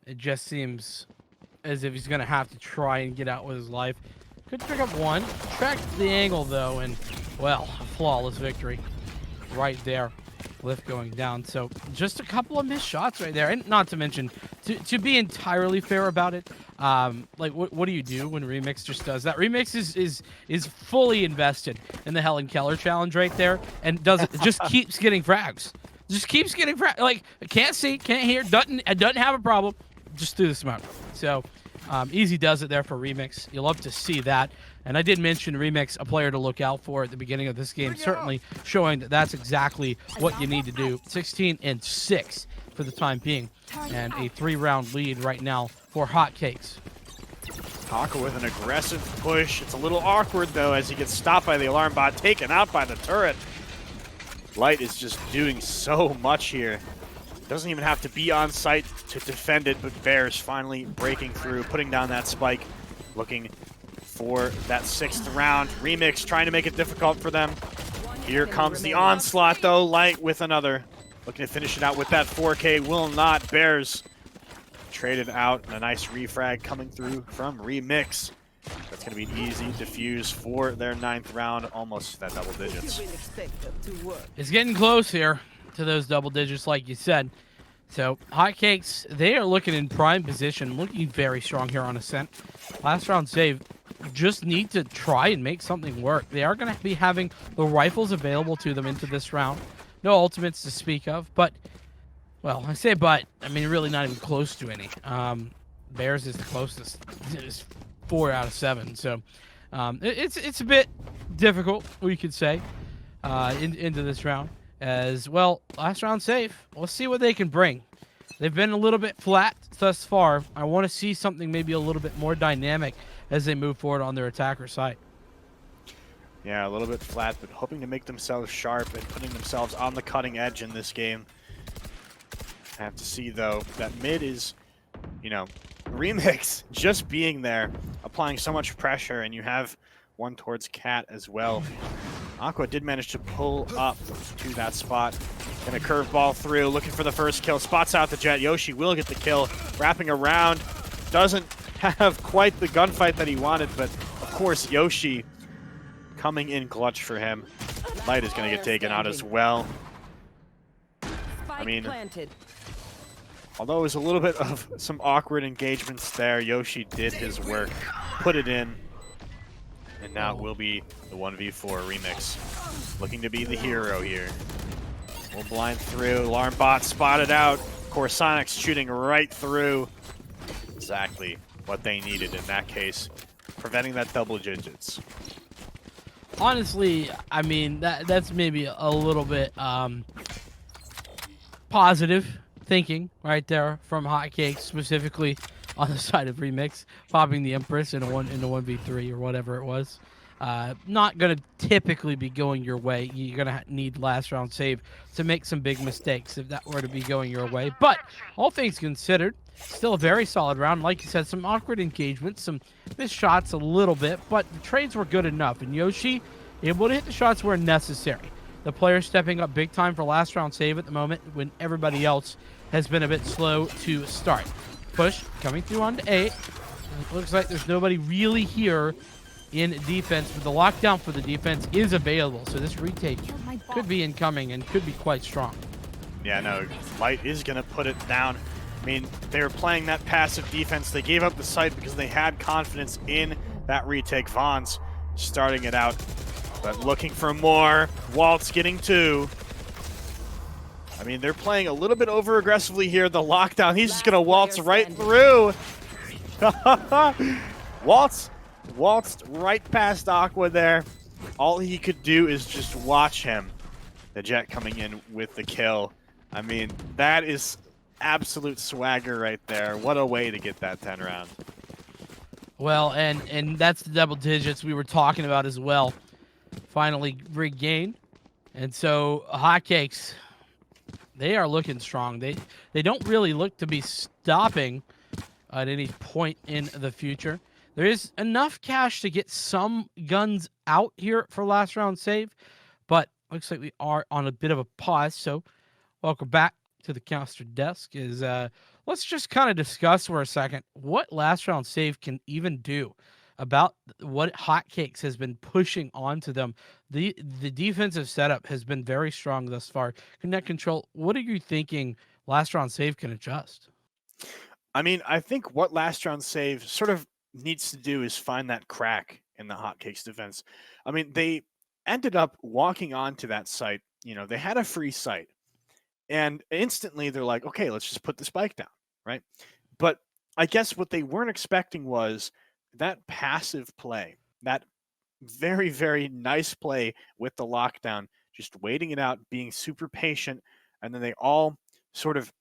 It just seems as if he's going to have to try and get out with his life. Could pick up one. Tracked the angle, though, and, well, a flawless victory right there. Glyph going down. So just a couple of missed shots right there. And not to mention, to be entirely fair about it, like, what do you do when Remix just does that? Remix is fully invested in the Helen Keller challenge right there and just keeps getting frags. Just keeps getting frags. Like, can't see, can't hear, doesn't have a problem. Just through the smoke. So easy does it there for Remix. You'll love to see that. And I did mention Remix, a player to look out for at the beginning of this game, certainly showing that that's exactly what you need to do. 16-6 for the time being, and a 3-round lead right now for Hotcakes. Aqua with an aggressive push. It's a little awkward, though, as he gets stopped by the alarm bot, taken out by the turret. Light is just doing so much here. Doesn't even have to be on site to defend it, but Bears finally breaking through, putting down that spike, looking for that 6th round. Remix trying to make it difficult for them. Here comes the onslaught, though. Light with another. Looking to finish it out with that 4K. Will not. Bears traded out. And a nice refrag coming through from Remix. That's going to be an easy defuse for their 9th round. Almost that double digits. It's getting close here to those double digits, like you said. So Hotcakes, they are looking in prime position, looking very strong here on Ascent. Last round save, just need to try and make something work. They are going to be having the rifles available to them into this round. No ultimates to speak of, but, well, I say but, I mean really not even close to any. Bears is the closest. It's 4 out of 7, so it's a bit difficult, we could say, into this round. As well, last round safe. We'll see what they can bring. they've been a little bit flat thus far. I want to see something maybe a little bit more dynamic as they move forward on their attacker side. Yeah, a little bit flat, but hoping to make themselves sharp and putting themselves on the cutting edge in this game. I have to see, though, that mid is, you know, Remix just being there, applying so much pressure, and you have one towards Cat as well. Aqua did manage to pull up to that spot. Gonna curveball through, looking for the first kill. Spots out the Jet. Yoshi will get the kill. Wrapping around. Doesn't have quite the gunfight that he wanted, but of course Yoshi coming in clutch for him. Light is gonna get taken out as well. I mean, although it was a little bit of some awkward engagements there, Yoshi did his work, put it in, and now it will be the 1v4 Remix. Looking to be the hero here. We'll blind through. Alarm bot spotted out. Of course, Sonic's shooting right through. Exactly what they needed in that case, preventing that double digits. Honestly, I mean, that's maybe a little bit positive thinking right there from Hotcakes, specifically on the side of Remix, popping the Empress in a 1v3 or whatever it was. Not going to typically be going your way. You're going to need last round save to make some big mistakes if that were to be going your way. But all things considered, still a very solid round. Like you said, some awkward engagements, some missed shots a little bit, but the trades were good enough. And Yoshi able to hit the shots where necessary. The player stepping up big time for last round save at the moment when everybody else has been a bit slow to start. Push coming through onto A. It looks like there's nobody really here in defense, but the lockdown for the defense is available, so this retake could be incoming and could be quite strong. Yeah, no, Light is going to put it down. I mean, they were playing that passive defense. They gave up the site because they had confidence in that retake. Vaughn's starting it out, but looking for more. Waltz getting two. I mean, they're playing a little bit over aggressively here. The lockdown, he's just going to waltz right through. Waltzed right past Aqua there. All he could do is just watch him. The Jet coming in with the kill. I mean, that is absolute swagger right there. What a way to get that 10 round. Well, and that's the double digits we were talking about as well. Finally regained. And so Hotcakes, they are looking strong. They don't really look to be stopping at any point in the future. There is enough cash to get some guns out here for last round save, but looks like we are on a bit of a pause. So welcome back to the caster desk. Let's just kind of discuss for a second what last round save can even do about what Hotcakes has been pushing onto them. The defensive setup has been very strong thus far. Connect control, what are you thinking last round save can adjust? I mean, I think what last round save sort of needs to do is find that crack in the Hotcakes defense. I mean, they ended up walking onto that site. You know, they had a free site, and instantly they're like, okay, let's just put the spike down, right? But I guess what they weren't expecting was that passive play, that very, very nice play with the lockdown, just waiting it out, being super patient, and then they all sort of,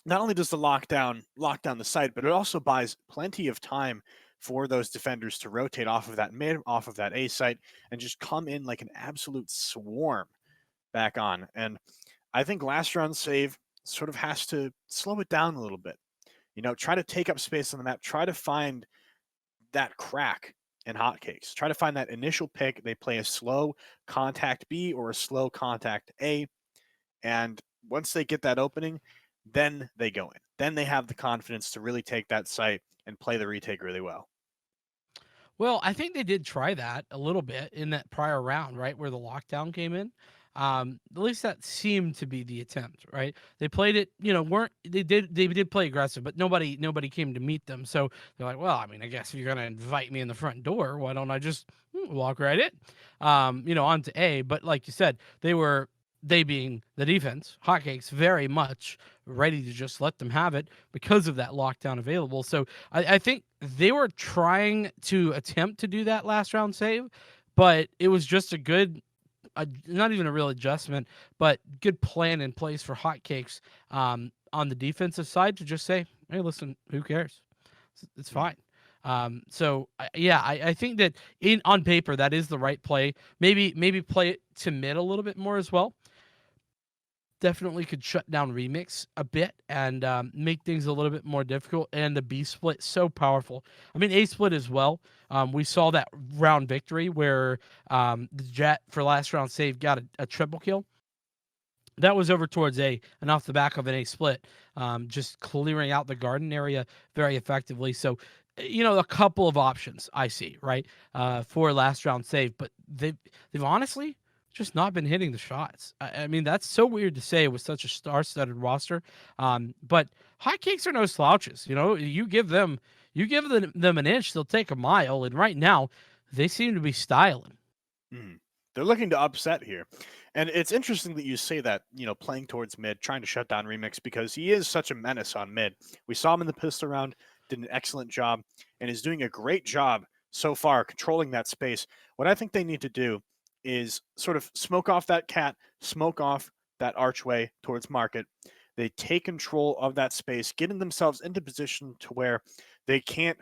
not only does the lockdown lock down the site, but it also buys plenty of time for those defenders to rotate off of that mid, off of that A site, and just come in like an absolute swarm back on. And I think last round save sort of has to slow it down a little bit. You know, try to take up space on the map, try to find that crack in Hotcakes. Try to find that initial pick. They play a slow contact B or a slow contact A. And once they get that opening, then they go in. Then they have the confidence to really take that site and play the retake really well. Well, I think they did try that a little bit in that prior round, right, where the lockdown came in. At least that seemed to be the attempt, right? They played it, you know, they did play aggressive, but nobody came to meet them. So they're like, well, I mean, I guess if you're gonna invite me in the front door, why don't I just walk right in, you know, onto A? But like you said, they being the defense, Hotcakes, very much ready to just let them have it because of that lockdown available. So I think they were trying to attempt to do that last round save, but it was just a good not even a real adjustment, but good plan in place for Hotcakes on the defensive side to just say, hey, listen, who cares? It's fine. I think that on paper that is the right play. Maybe play it to mid a little bit more as well. Definitely could shut down Remix a bit and make things a little bit more difficult. And the B split so powerful. I mean A split as well. We saw that round victory where the Jet for last round save got a triple kill. That was over towards A and off the back of an A split, just clearing out the garden area very effectively. So, a couple of options I see right for last round save, but they've honestly just not been hitting the shots. I mean, that's so weird to say with such a star-studded roster. But Hotcakes are no slouches. You give them an inch, they'll take a mile. And right now, they seem to be styling. They're looking to upset here. And it's interesting that you say that, playing towards mid, trying to shut down Remix because he is such a menace on mid. We saw him in the pistol round, did an excellent job, and is doing a great job so far controlling that space. What I think they need to do is sort of smoke off that cat, smoke off that archway towards market. They take control of that space, getting themselves into position to where they can't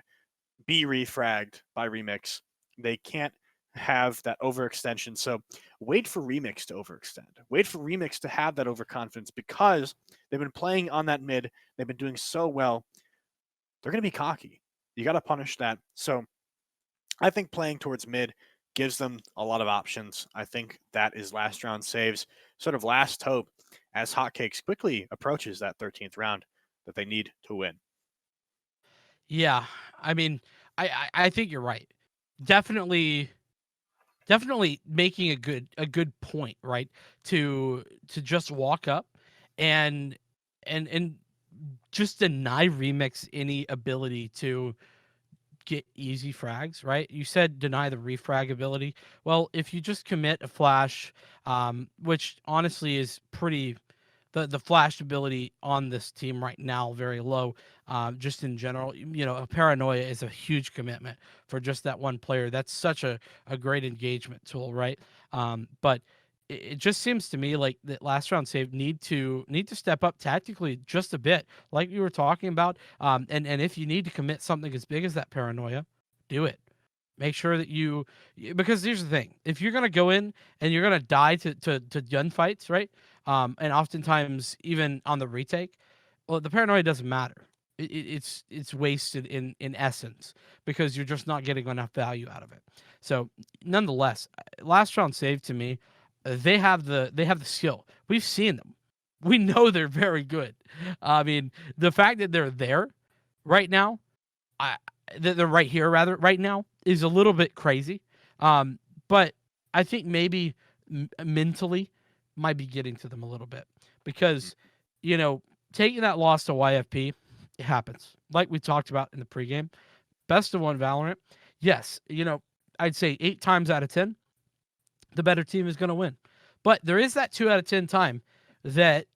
be refragged by Remix. They can't have that overextension. So wait for Remix to overextend. Wait for Remix to have that overconfidence because they've been playing on that mid. They've been doing so well. They're going to be cocky. You got to punish that. So I think playing towards mid gives them a lot of options. I think that is last round saves, sort of last hope as Hotcakes quickly approaches that 13th round that they need to win. Yeah, I mean, I think you're right. Definitely making a good point, right? To just walk up and and just deny Remix any ability to get easy frags, right? You said deny the refrag ability. Well, if you just commit a flash, which honestly is pretty the flash ability on this team right now very low. Just in general, a paranoia is a huge commitment for just that one player. That's such a great engagement tool, right? But it just seems to me like that last round save need to step up tactically just a bit, like you were talking about. And if you need to commit something as big as that paranoia, do it. Make sure that because here's the thing: if you're gonna go in and you're gonna die to gunfights, right? And oftentimes even on the retake, well, the paranoia doesn't matter. It's wasted in essence because you're just not getting enough value out of it. So, nonetheless, last round save to me, they have the skill. We've seen them. We know they're very good. I mean, the fact that they're there right now, I that they're right here rather right now is a little bit crazy. But I think maybe mentally might be getting to them a little bit because taking that loss to YFP, it happens. Like we talked about in the pregame, best of one Valorant. Yes, I'd say 8 times out of 10, the better team is going to win. But there is that 2 out of 10 time that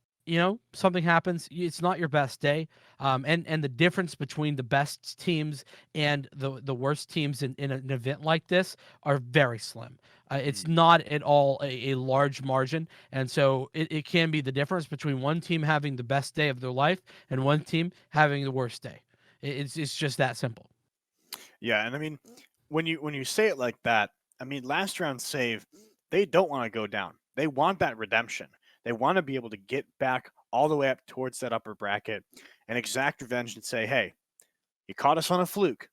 something happens. It's not your best day, and the difference between the best teams and the worst teams in an event like this are very slim. It's not at all a large margin, and so it can be the difference between one team having the best day of their life and one team having the worst day. It's just that simple. Yeah, and I mean, when you say it like that, I mean, last round save, they don't want to go down. They want that redemption. They want to be able to get back all the way up towards that upper bracket and exact revenge and say, hey, you caught us on a fluke,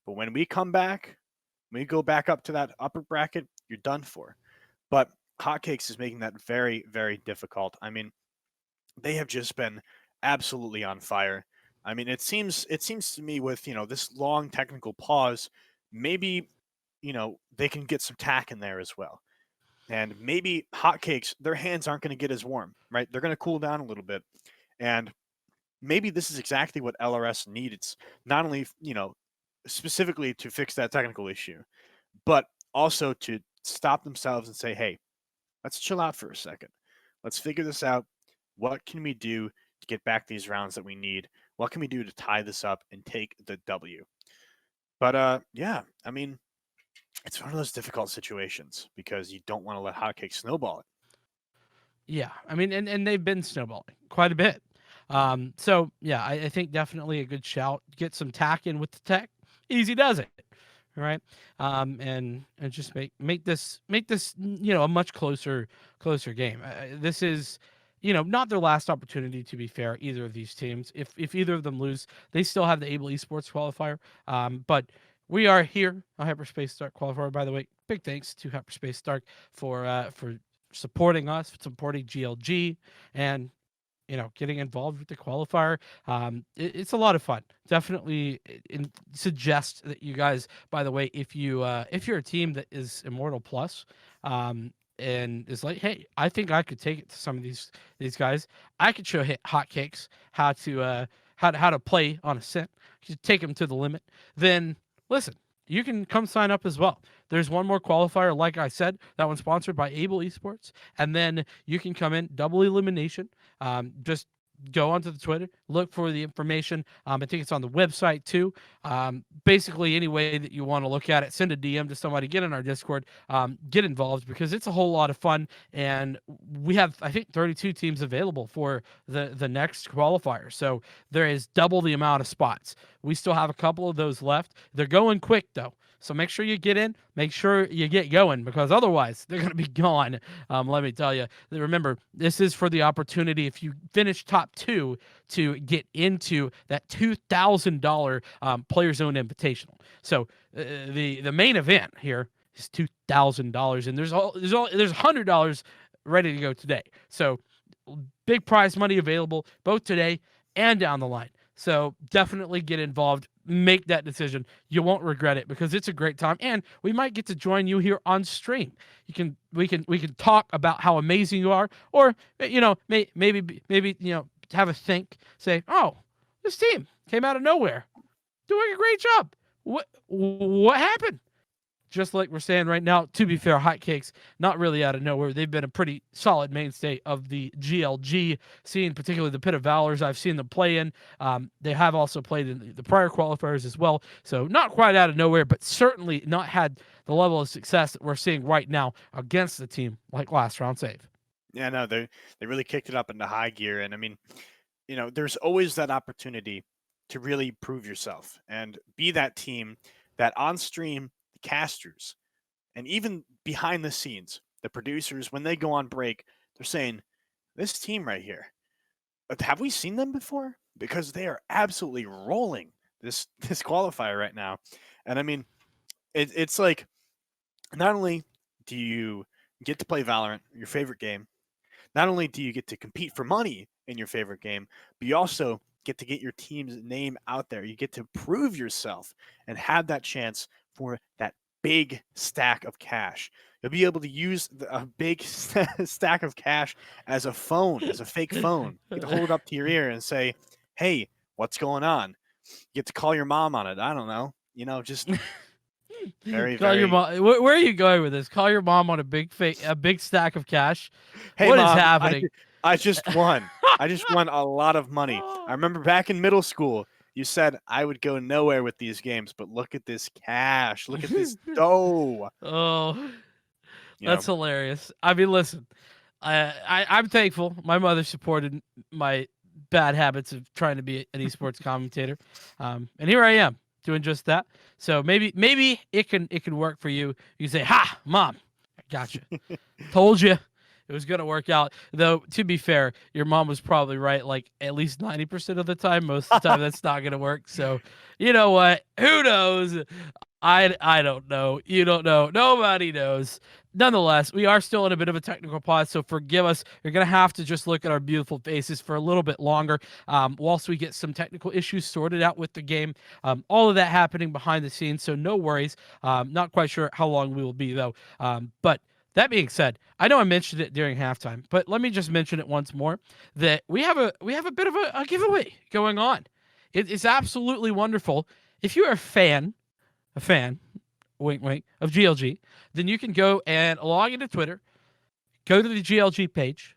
but when we come back, when we go back up to that upper bracket, you're done for. But Hotcakes is making that very, very difficult. I mean, they have just been absolutely on fire. I mean, it seems to me with this long technical pause, maybe they can get some tack in there as well. And maybe Hotcakes, their hands aren't going to get as warm, right? They're going to cool down a little bit. And maybe this is exactly what LRS needs, not only, specifically to fix that technical issue, but also to stop themselves and say, hey, let's chill out for a second. Let's figure this out. What can we do to get back these rounds that we need? What can we do to tie this up and take the W? But yeah, I mean, it's one of those difficult situations because you don't want to let hotcakes snowball it. Yeah, I mean, and they've been snowballing quite a bit. So yeah, I think definitely a good shout. Get some tack in with the tech. Easy does it, right? And just make this a much closer game. This is not their last opportunity, to be fair. Either of these teams, if either of them lose, they still have the Able Esports qualifier. But we are here on Hyperspace Start qualifier. By the way, big thanks to Hyperspace Start for supporting us, supporting GLG, and getting involved with the qualifier. It's a lot of fun. Definitely suggest that you guys, by the way, if you're a team that is Immortal Plus, and is like, hey, I think I could take it to some of these guys. I could show hotcakes how to play on a scent. You take them to the limit. Then listen, you can come sign up as well. There's one more qualifier, like I said, that one's sponsored by Able Esports, and then you can come in double elimination. Just go onto the Twitter, look for the information. I think it's on the website too. Basically, any way that you want to look at it, send a DM to somebody, get in our Discord, get involved because it's a whole lot of fun. And we have, I think, 32 teams available for the next qualifier. So there is double the amount of spots. We still have a couple of those left. They're going quick though. So make sure you get in, make sure you get going, because otherwise they're going to be gone. Let me tell you. Remember, this is for the opportunity, if you finish top 2, to get into that $2,000 Player Zone Invitational. So the main event here is $2,000, and there's $100 ready to go today. So big prize money available both today and down the line. So definitely get involved. Make that decision. You won't regret it because it's a great time, and we might get to join you here on stream. We can talk about how amazing you are, or maybe have a think. Say, oh, this team came out of nowhere, doing a great job. What happened? Just like we're saying right now, to be fair, Hotcakes, not really out of nowhere. They've been a pretty solid mainstay of the GLG scene, particularly the Pit of Valors. I've seen them play in. They have also played in the prior qualifiers as well. So not quite out of nowhere, but certainly not had the level of success that we're seeing right now against the team like last round save. Yeah, no, they really kicked it up into high gear. And I mean, there's always that opportunity to really prove yourself and be that team that on stream, casters, and even behind the scenes, the producers, when they go on break, they're saying, this team right here, have we seen them before? Because they are absolutely rolling this qualifier right now. And I mean, it's like, not only do you get to play Valorant, your favorite game, not only do you get to compete for money in your favorite game, but you also get to get your team's name out there. You get to prove yourself and have that chance for that big stack of cash. You'll be able to use a big stack of cash as a phone, as a fake phone. You get to hold it up to your ear and say, hey, what's going on? You get to call your mom on it. I don't know. Just very, Call very... your mom. Where are you going with this? Call your mom on a big stack of cash. Hey, what Mom, is happening? I just won. I just won a lot of money. I remember back in middle school, you said I would go nowhere with these games, but look at this cash. Look at this dough. Oh, that's hilarious. I mean, listen, I'm thankful. My mother supported my bad habits of trying to be an esports commentator, and here I am doing just that. So maybe it can work for you. You say, "Ha, Mom, I got you. Told you." It was going to work out. Though, to be fair, your mom was probably right, like, at least 90% of the time. Most of the time, that's not going to work. So, you know what? Who knows? I don't know. You don't know. Nobody knows. Nonetheless, we are still in a bit of a technical pause, so forgive us. You're going to have to just look at our beautiful faces for a little bit longer whilst we get some technical issues sorted out with the game. All of that happening behind the scenes, so no worries. Not quite sure how long we will be, though. But that being said, I know I mentioned it during halftime, but let me just mention it once more that we have a bit of a giveaway going on. It's absolutely wonderful. If you're a fan, wink, wink, of GLG, then you can go and log into Twitter, go to the GLG page,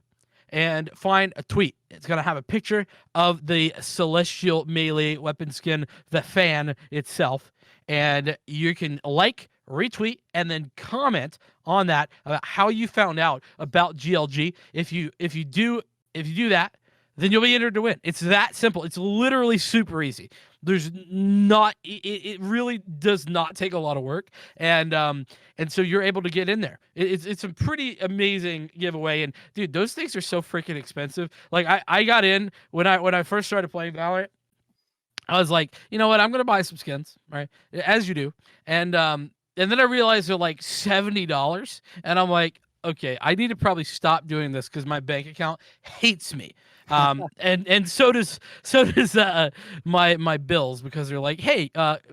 and find a tweet. It's going to have a picture of the Celestial Melee weapon skin, the fan itself, and you can like, retweet, and then comment on that about how you found out about GLG. If you do that, then you'll be entered to win. It's that simple. It's literally super easy. There's not. It really does not take a lot of work, and so you're able to get in there. It's a pretty amazing giveaway. And dude, those things are so freaking expensive. Like I got in when I first started playing Valorant. I was like, you know what? I'm gonna buy some skins, right? As you do, and then I realized they're like $70, and I'm like, okay, I need to probably stop doing this because my bank account hates me. And so does my bills, because they're like, hey,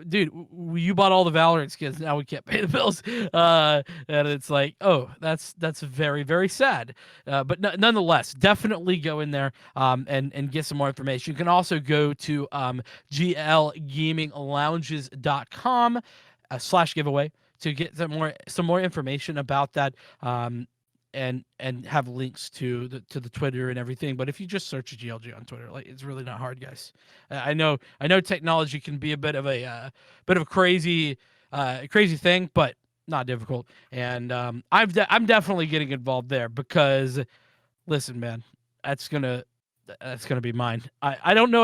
dude, you bought all the Valorant skins, now we can't pay the bills. And it's like, oh, that's very, very sad. But nonetheless, definitely go in there and get some more information. You can also go to glgaminglounges.com /giveaway to get some more information about that. And have links to the Twitter and everything. But if you just search GLG on Twitter, like, it's really not hard, guys. I know technology can be a bit of a crazy thing, but not difficult. And I'm definitely getting involved there because, listen, man, that's gonna be mine. I don't know if